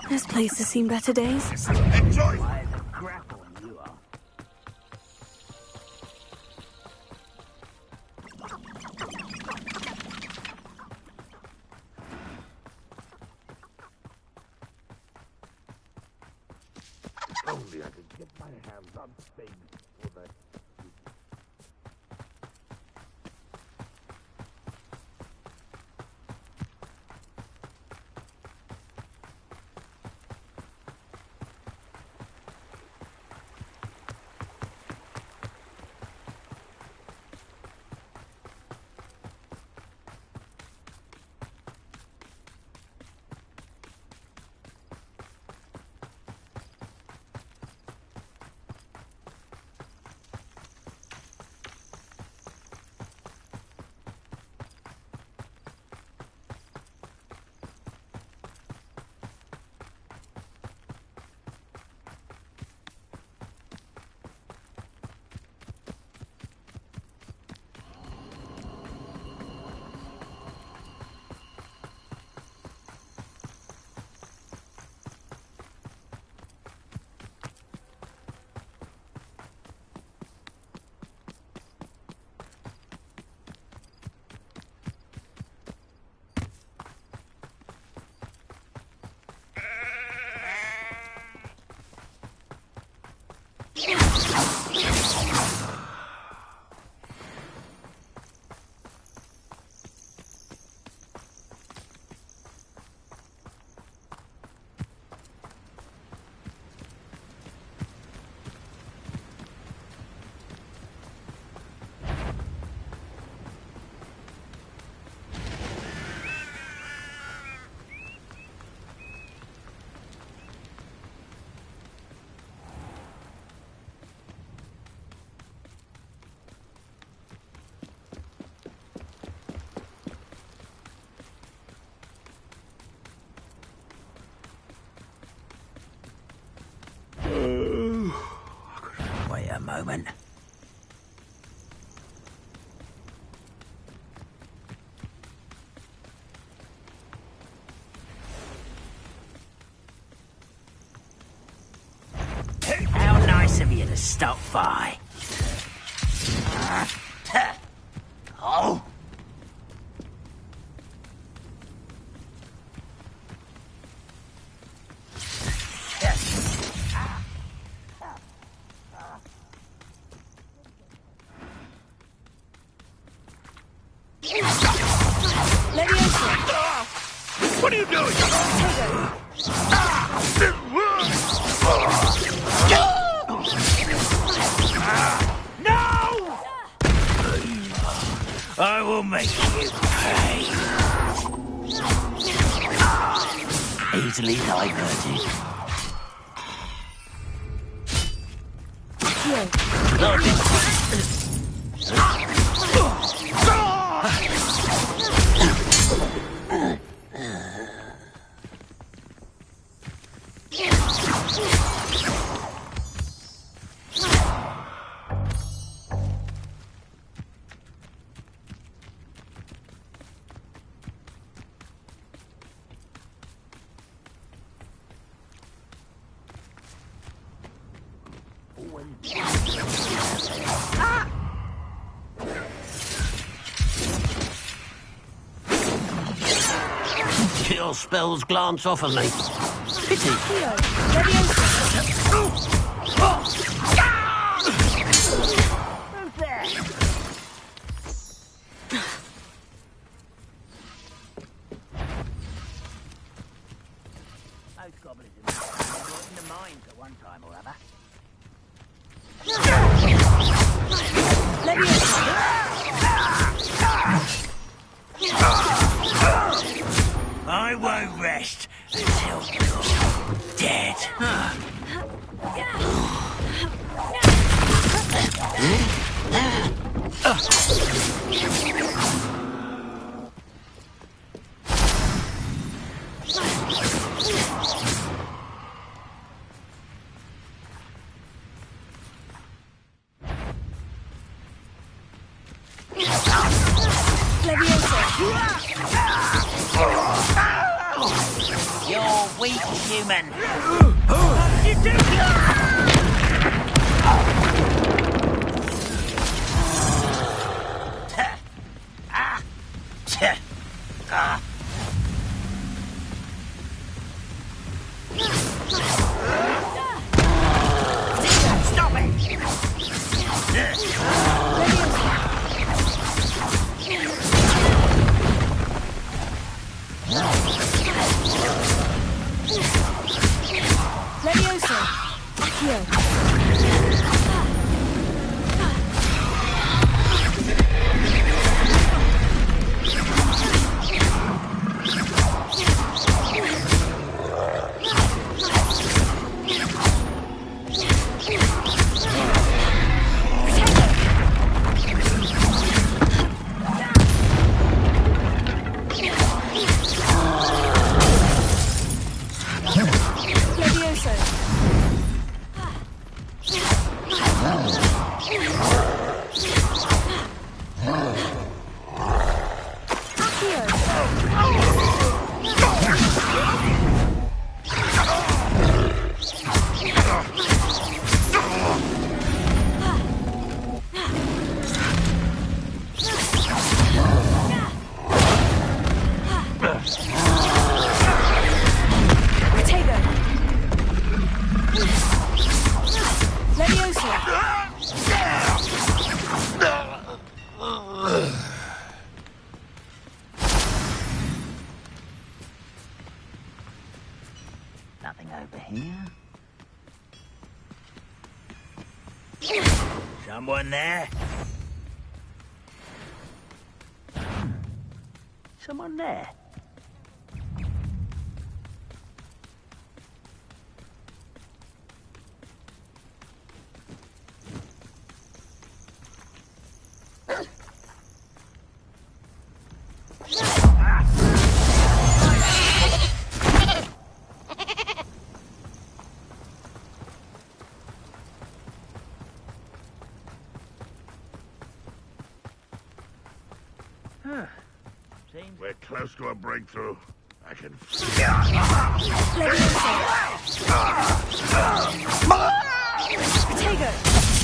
This place has seen better days. Enjoy. Why the grappling you are. Only I could get my hands on things for that. stop by. Oh! What are you doing? No! I will make you pay. Easily diverted. Your spells glance off of me. Pity. Who's there? Those goblins in the mines at one time or other. I won't rest until you're dead. You're weak, human. What did you do? Stop it! Nothing over here. Someone there? Someone there? We're close to a breakthrough. I can... Potato!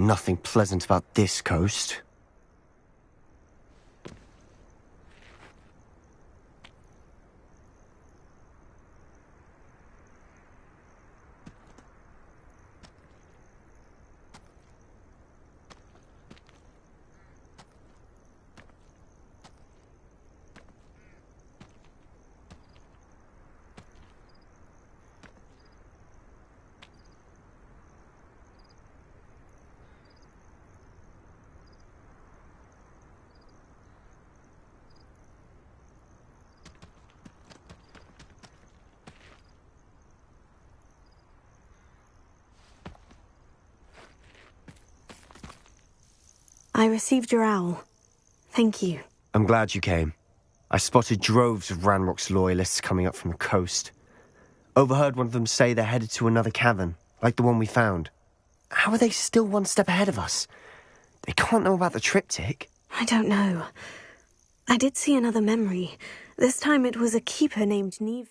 Nothing pleasant about this coast. I received your owl. Thank you. I'm glad you came. I spotted droves of Ranrock's loyalists coming up from the coast. Overheard one of them say they're headed to another cavern, like the one we found. How are they still one step ahead of us? They can't know about the triptych. I don't know. I did see another memory. This time it was a keeper named Neve.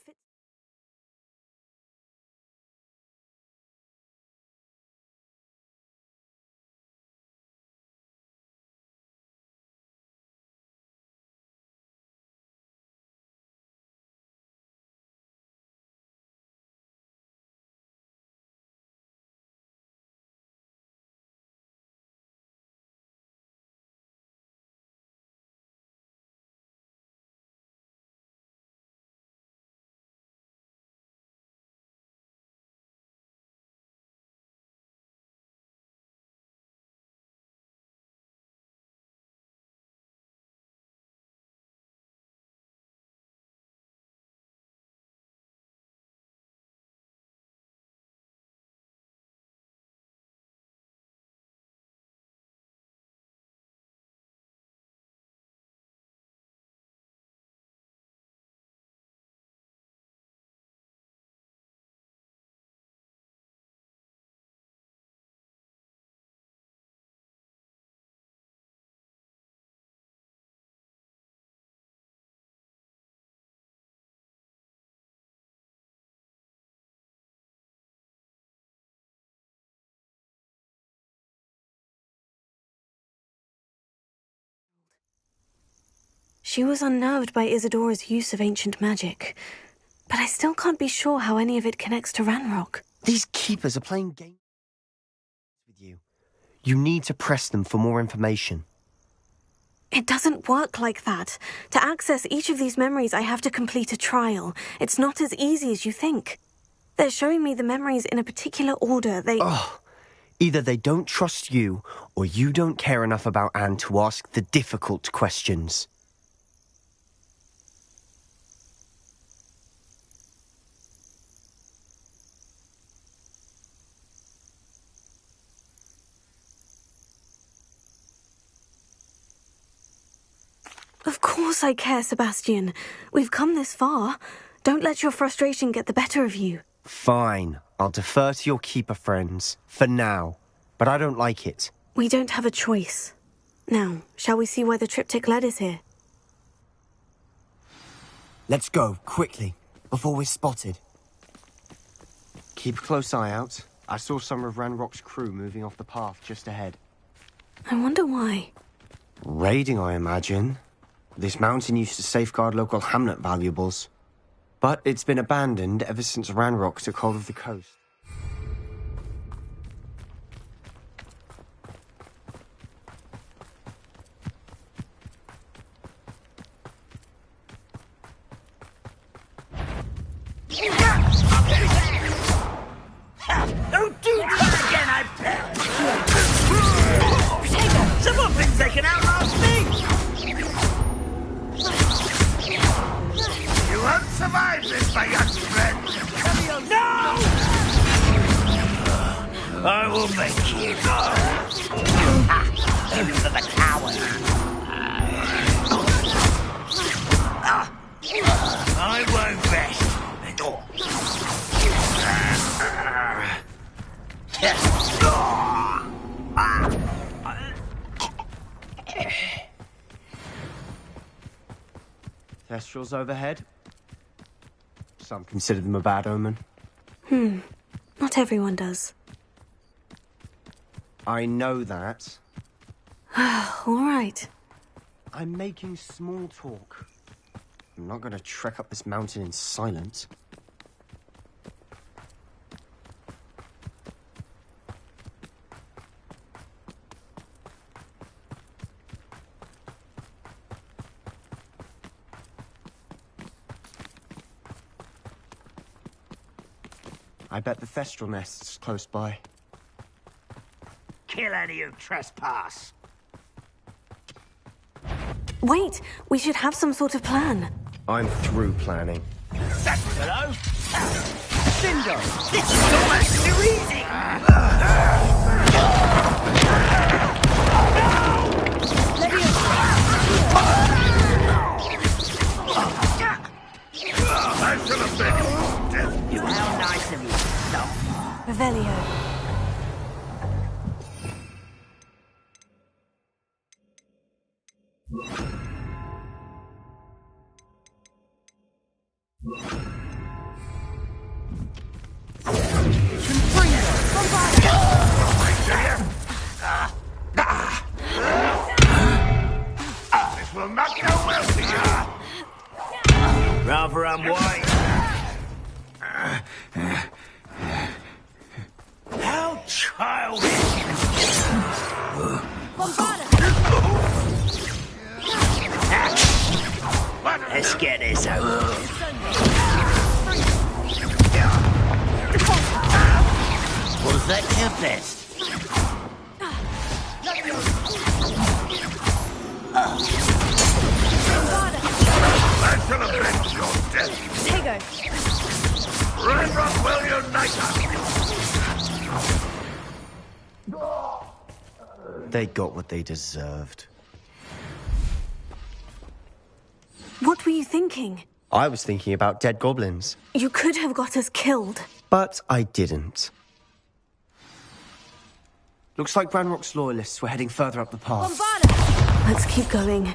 She was unnerved by Isadora's use of ancient magic, but I still can't be sure how any of it connects to Ranrock. These keepers are playing games with you. You need to press them for more information. It doesn't work like that. To access each of these memories, I have to complete a trial. It's not as easy as you think. They're showing me the memories in a particular order. Either they don't trust you, or you don't care enough about Anne to ask the difficult questions. Of course I care, Sebastian. We've come this far. Don't let your frustration get the better of you. Fine. I'll defer to your keeper friends, for now. But I don't like it. We don't have a choice. Now, shall we see why the triptych led us here? Let's go, quickly, before we're spotted. Keep a close eye out. I saw some of Ranrock's crew moving off the path just ahead. I wonder why. Raiding, I imagine. This mountain used to safeguard local hamlet valuables. But it's been abandoned ever since Ranrock took hold of the coast. Don't do that again, I bet! Someone thinks they can outlast me! You won't survive this, my young friend! No! I will make you go! Even for the coward! I won't rest! Thestrals overhead. Some consider them a bad omen. Not everyone does. I know that. All right. I'm making small talk. I'm not going to trek up this mountain in silence. I bet the Thestral nest's close by. Kill any who trespass. Wait, we should have some sort of plan. I'm through planning. Hello? Bingo! This is almost too easy! How nice of you, stop. Revelio. This will not go well for you. Rather unwise. How childish! Let's get this over. Was that your best? I shall avenge your death. Tego. Ranrock will unite us. They got what they deserved. What were you thinking? I was thinking about dead goblins. You could have got us killed. But I didn't. Looks like Ranrock's loyalists were heading further up the path. Let's keep going.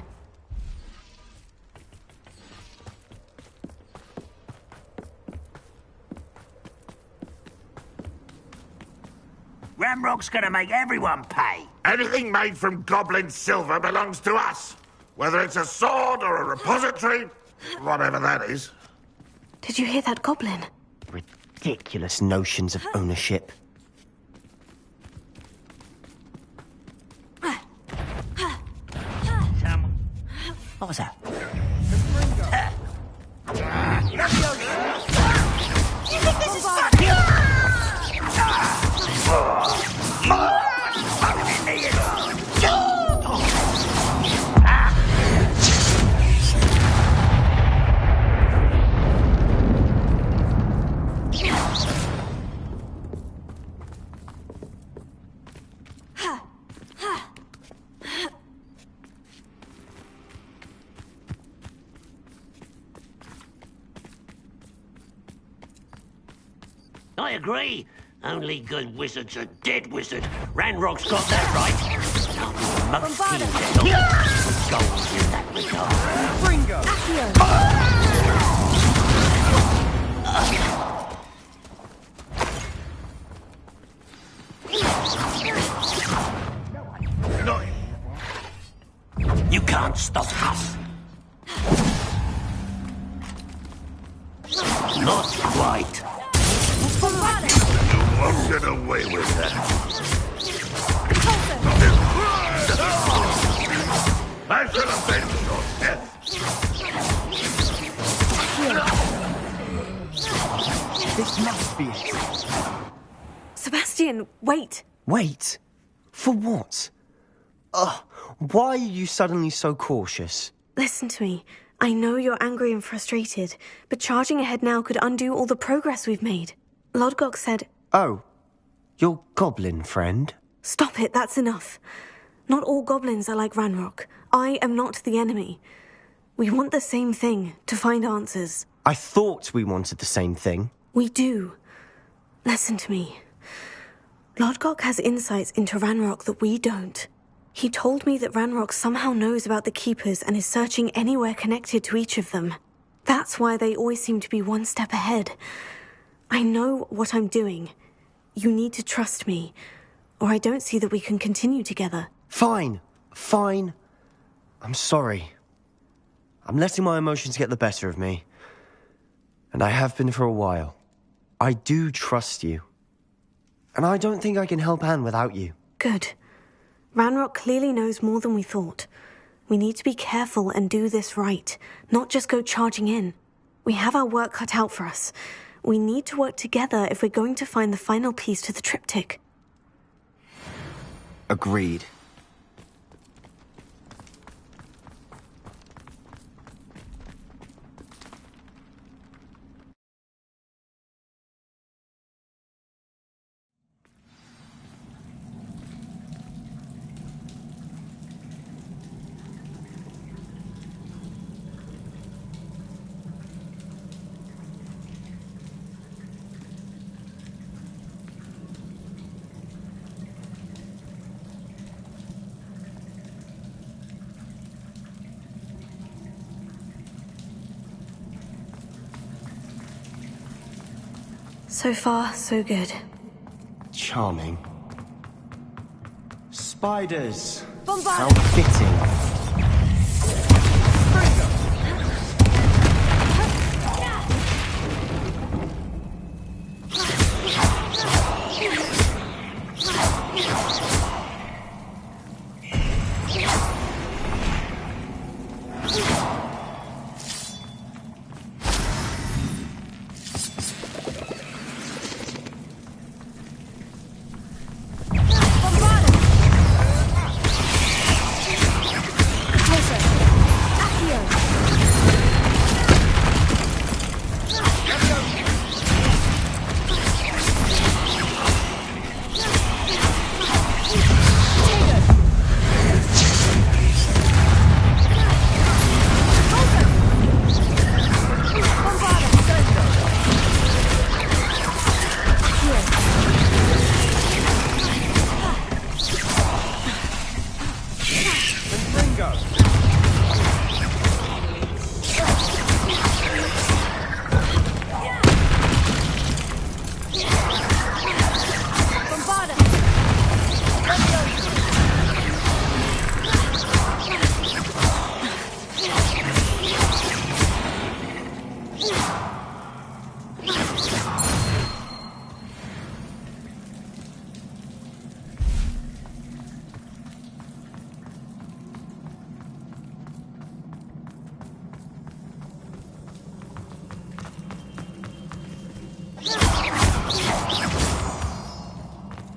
Ramrock's gonna make everyone pay. Anything made from goblin silver belongs to us. Whether it's a sword or a repository, whatever that is. Did you hear that goblin? Ridiculous notions of ownership. What was that? You think this is fun? I agree. Only good wizards are dead wizard. Ranrock's got that right. Most kings are not gold in that regard. Bringo. No. You can't stop us. Not quite. You won't get away with that. I shall avenge your death. This must be it. Sebastian, wait. Wait? For what? Ugh, why are you suddenly so cautious? Listen to me. I know you're angry and frustrated, but charging ahead now could undo all the progress we've made. Lodgok said... Oh, your goblin friend? Stop it, that's enough. Not all goblins are like Ranrock. I am not the enemy. We want the same thing, to find answers. I thought we wanted the same thing. We do. Listen to me. Lodgok has insights into Ranrock that we don't. He told me that Ranrock somehow knows about the Keepers and is searching anywhere connected to each of them. That's why they always seem to be one step ahead. I know what I'm doing. You need to trust me. or I don't see that we can continue together. Fine. Fine. I'm sorry. I'm letting my emotions get the better of me. And I have been for a while. I do trust you. And I don't think I can help Anne without you. Good. Ranrock clearly knows more than we thought. We need to be careful and do this right, not just go charging in. We have our work cut out for us. We need to work together if we're going to find the final piece to the triptych. Agreed. So far, so good. Charming. Spiders! Bombard! How fitting.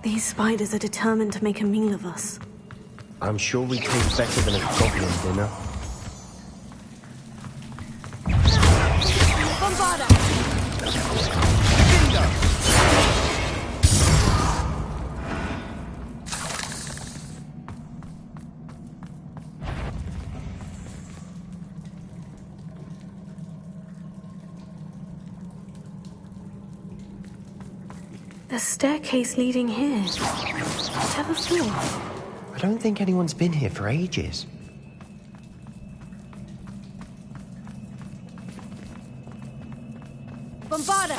These spiders are determined to make a meal of us. I'm sure we taste better than a goblin dinner. The staircase leading here. Whatever floor? I don't think anyone's been here for ages. Bombarda!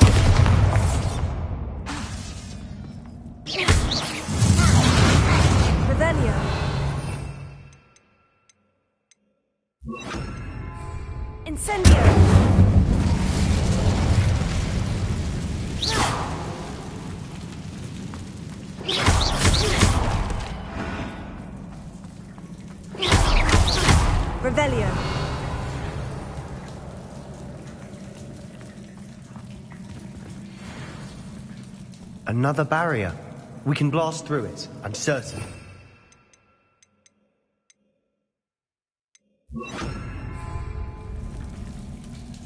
Revelio. Incendio! Revelio. Another barrier. We can blast through it, I'm certain.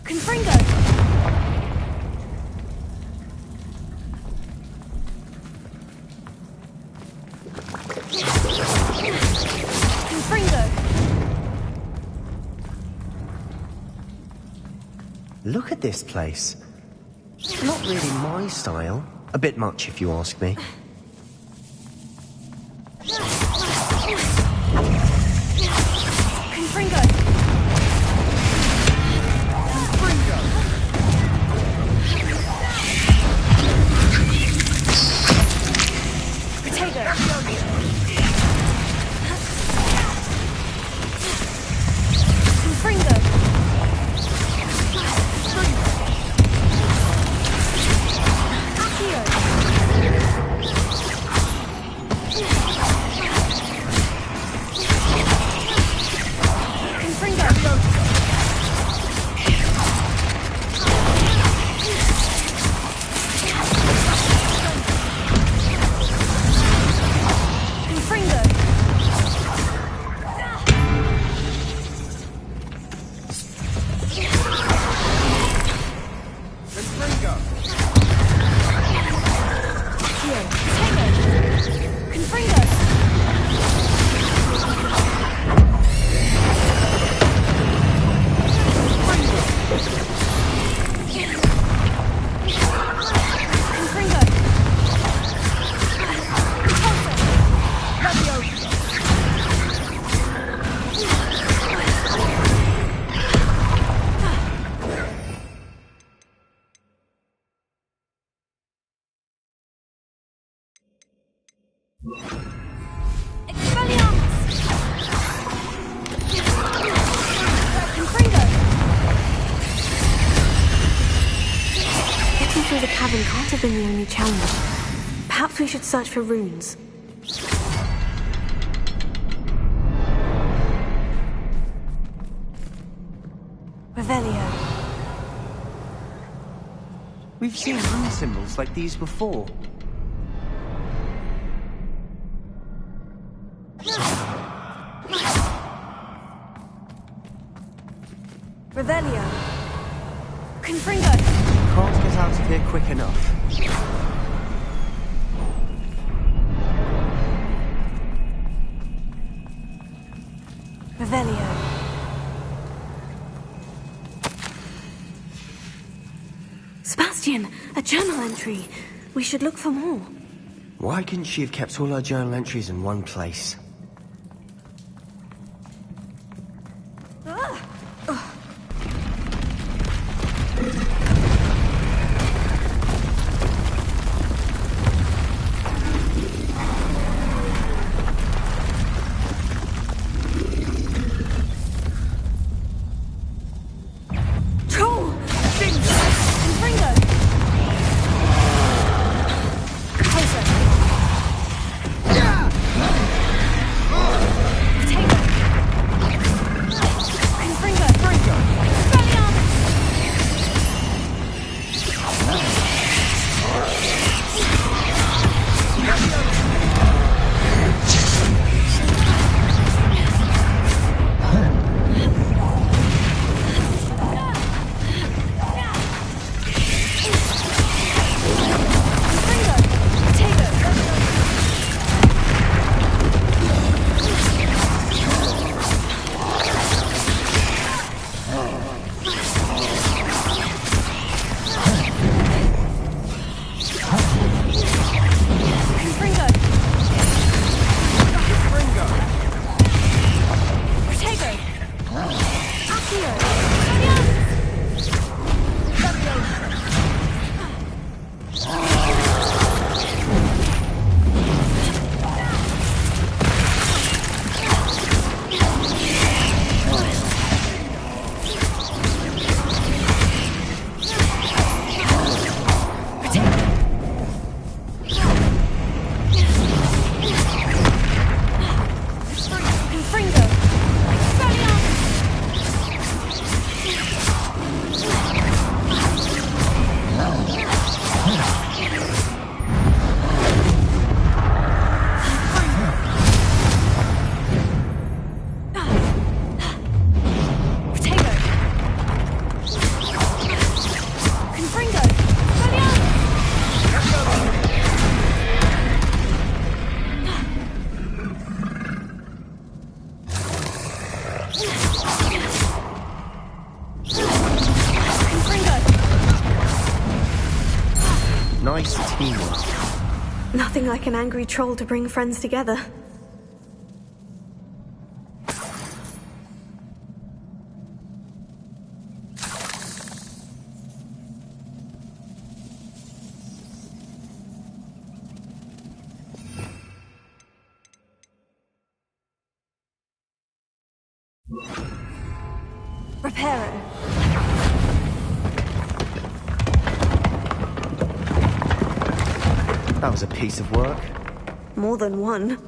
Confringo! Confringo! Look at this place. Not really my style. A bit much, if you ask me. Confringo! Potato! the cavern can't have been the only challenge. Perhaps we should search for runes. Revelio. We've seen rune symbols like these before. Revelio. Confringo. Can't get out of here quick enough. Revelio. Sebastian, a journal entry. We should look for more. Why couldn't she have kept all her journal entries in one place? Nice teamwork. Nothing like an angry troll to bring friends together. Reparo. That was a piece of work. More than one.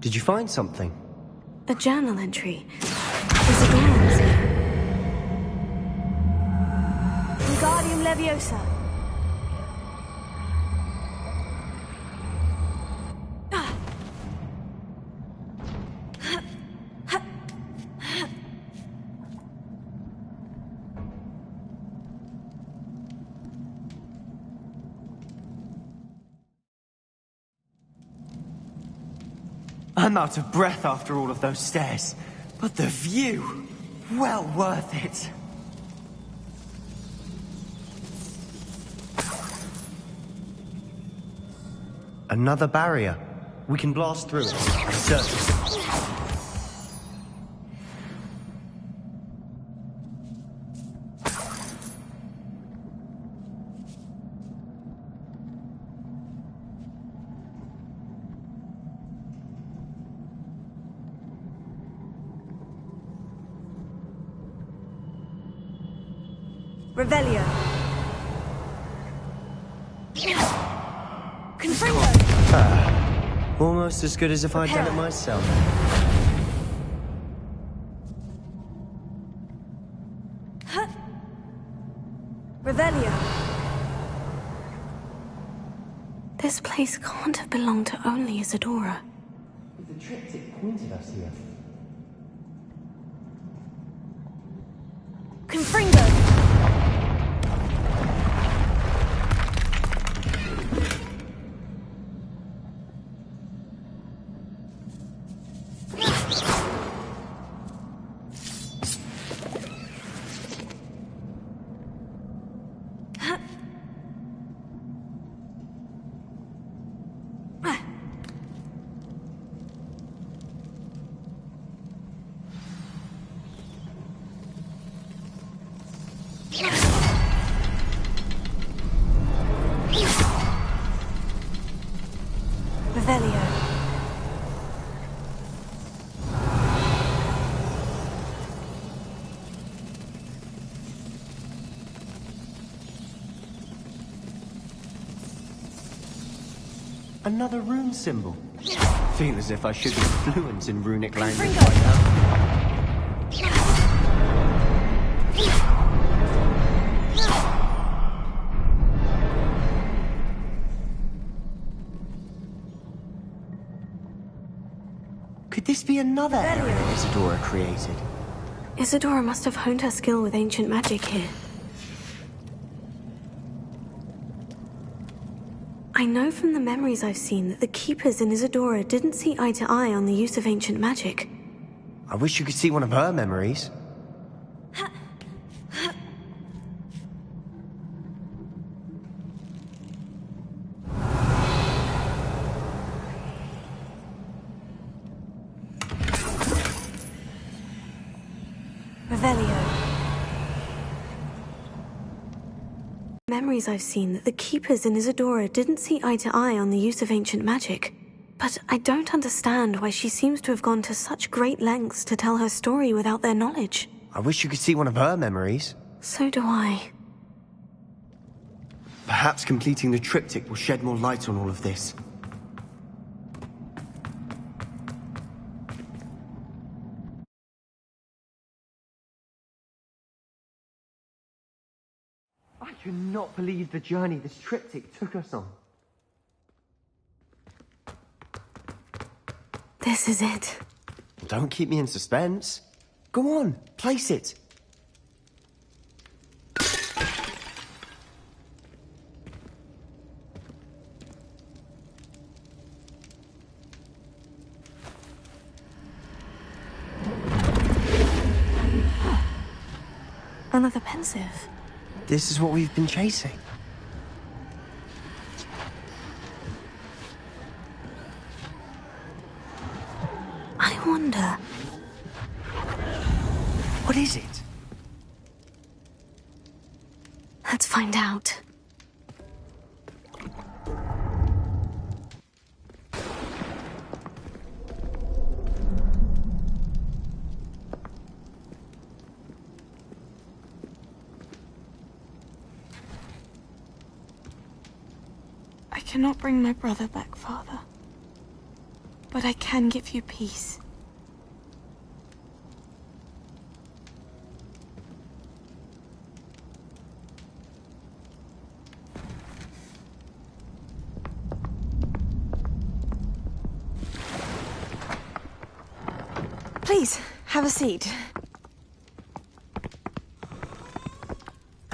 Did you find something? A journal entry. There's Wingardium Leviosa. I'm out of breath after all of those stairs. But the view, well worth it. Another barrier. We can blast through it. Certainly. Revelio. Confringo. Almost as good as if I'd done it myself. Revelio. This place can't have belonged to only Isadora. The triptych pointed us here. Confringo. Another rune symbol. Feel as if I should be fluent in runic language by now. Could this be another area Isadora created? Isadora must have honed her skill with ancient magic here. I know from the memories I've seen that the Keepers in Isadora didn't see eye to eye on the use of ancient magic. I wish you could see one of her memories. Revelio. Memories I've seen that the Keepers in Isadora didn't see eye to eye on the use of ancient magic. But I don't understand why she seems to have gone to such great lengths to tell her story without their knowledge. I wish you could see one of her memories. So do I. Perhaps completing the triptych will shed more light on all of this. I cannot believe the journey this triptych took us on. This is it. Don't keep me in suspense. Go on, place it. Another pensive. This is what we've been chasing. I wonder... What is it? Let's find out. I cannot bring my brother back, Father. But I can give you peace. Please, have a seat.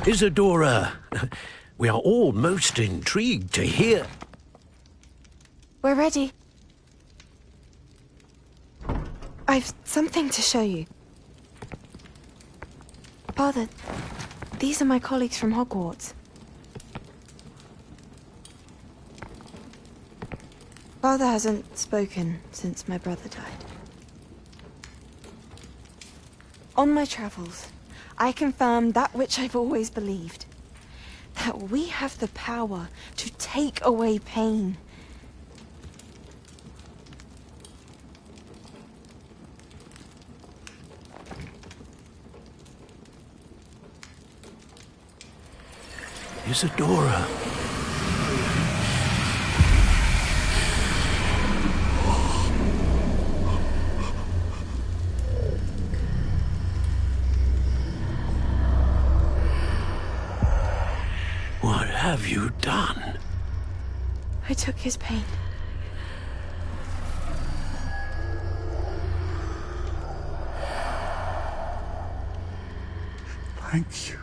Isadora, we are all most intrigued to hear. We're ready. I've something to show you. Father, these are my colleagues from Hogwarts. Father hasn't spoken since my brother died. On my travels, I confirmed that which I've always believed. That we have the power to take away pain. Isadora. What have you done? I took his pain. Thank you.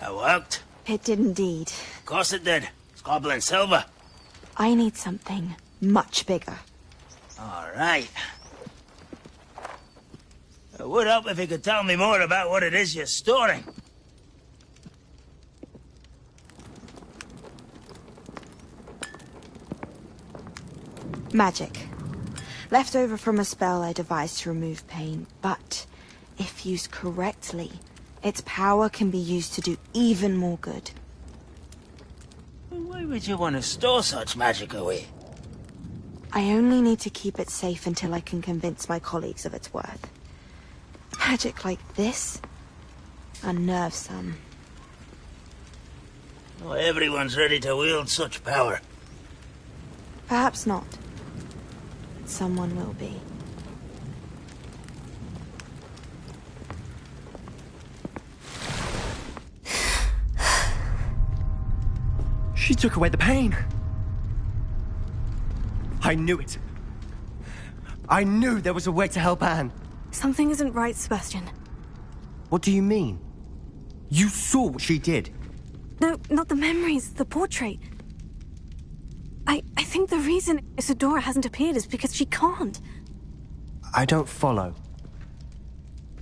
That worked? It did indeed. Of course it did. It's goblin silver. I need something much bigger. All right. It would help if you could tell me more about what it is you're storing. Magic. Left over from a spell I devised to remove pain, but if used correctly, its power can be used to do even more good. Why would you want to store such magic away? I only need to keep it safe until I can convince my colleagues of its worth. Magic like this unnerves some. Not everyone's ready to wield such power. Perhaps not. Someone will be. She took away the pain. I knew it. I knew there was a way to help Anne. Something isn't right, Sebastian. What do you mean? You saw what she did. No, not the memories, the portrait. I think the reason Isadora hasn't appeared is because she can't. I don't follow.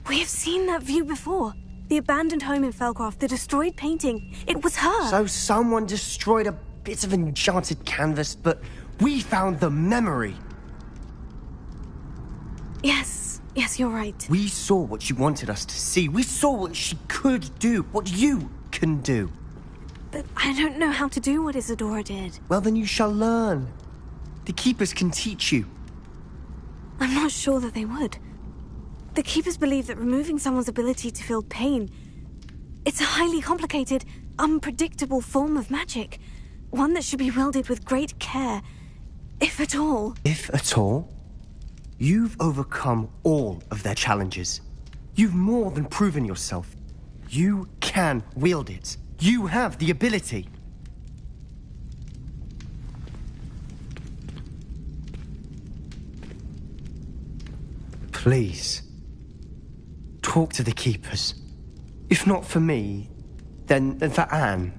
We have seen that view before. The abandoned home in Felcroft, the destroyed painting. It was her. So someone destroyed a bit of enchanted canvas, but we found the memory. Yes, you're right. We saw what she wanted us to see. We saw what she could do, what you can do. But I don't know how to do what Isadora did. Well, then you shall learn. The Keepers can teach you. I'm not sure that they would. The Keepers believe that removing someone's ability to feel pain, it's a highly complicated, unpredictable form of magic. One that should be wielded with great care, if at all. If at all? You've overcome all of their challenges. You've more than proven yourself. You can wield it. You have the ability. Please, talk to the Keepers. If not for me, then for Anne.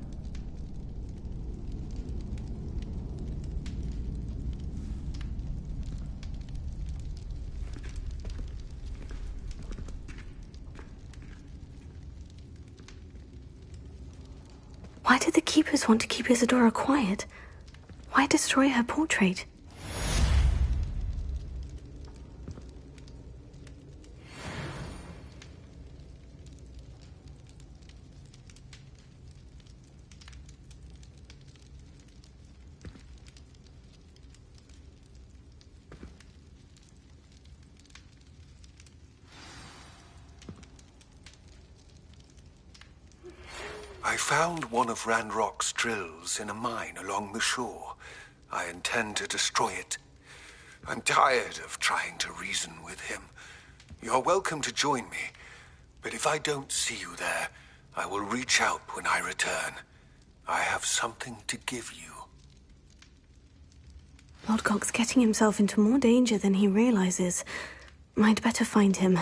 Why did the Keepers want to keep Isadora quiet? Why destroy her portrait? I found one of Ranrock's drills in a mine along the shore. I intend to destroy it. I'm tired of trying to reason with him. You're welcome to join me, but if I don't see you there, I will reach out when I return. I have something to give you. Lodgok's getting himself into more danger than he realizes. Might better find him.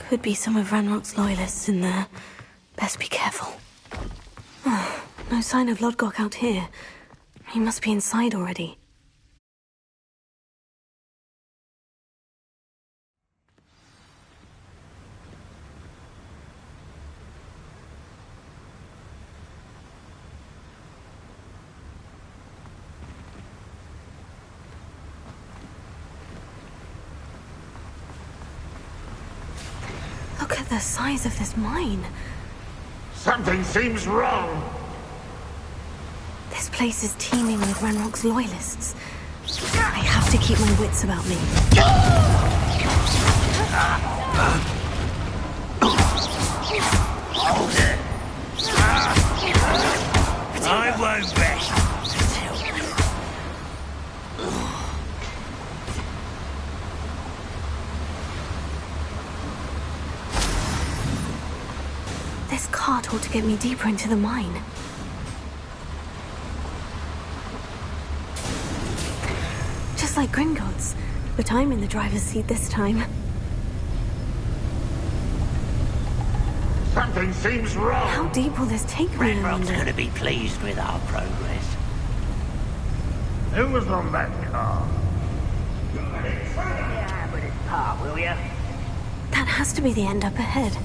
Could be some of Ranrock's loyalists in there. Best be careful. No sign of Lodgok out here. He must be inside already. Look at the size of this mine. Something seems wrong. This place is teeming with Ranrock's loyalists. I have to keep my wits about me. I won't rest. This cart ought to get me deeper into the mine. Just like Gringotts, but I'm in the driver's seat this time. Something seems wrong. How deep will this take me? Ranrock's going to be pleased with our progress. Who was on that car? Yeah, but it's part, will ya? That has to be the end up ahead.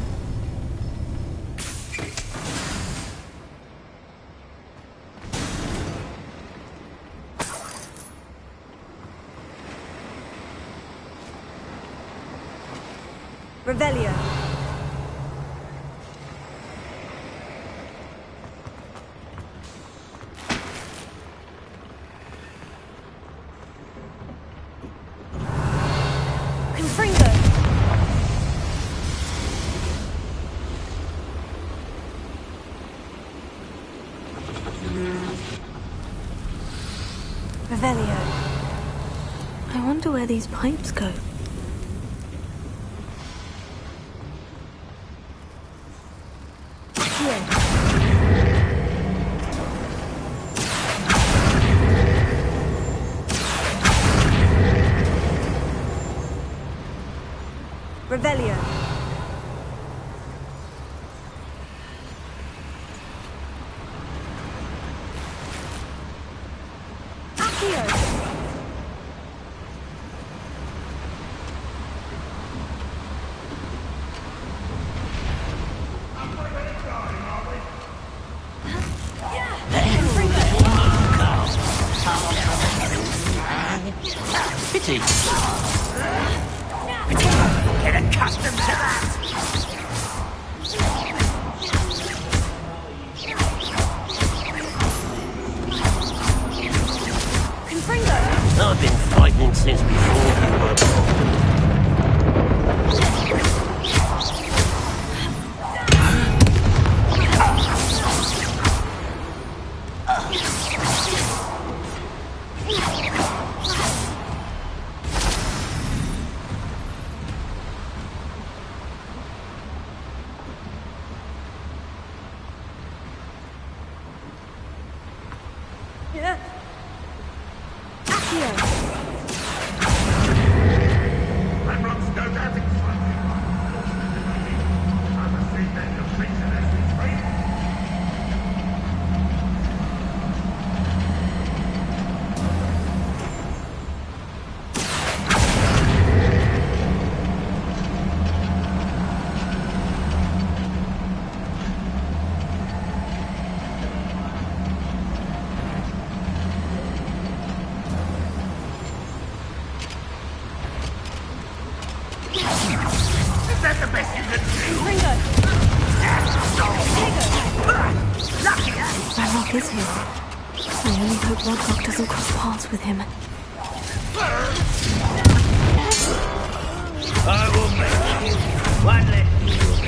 Revelio. Confringo. Revelio. I wonder where these pipes go. Revelio. Accio. Pity. Get accustomed to that. Confringo. I've been fighting since before you were born. Yeah. Accio. Ranrock's no doubt excited. I'm afraid that your treason has betrayed me. Is that the best you can do? Ringo. Ranrock is here. I only hope Lodgok doesn't cross paths with him. I will make you one less.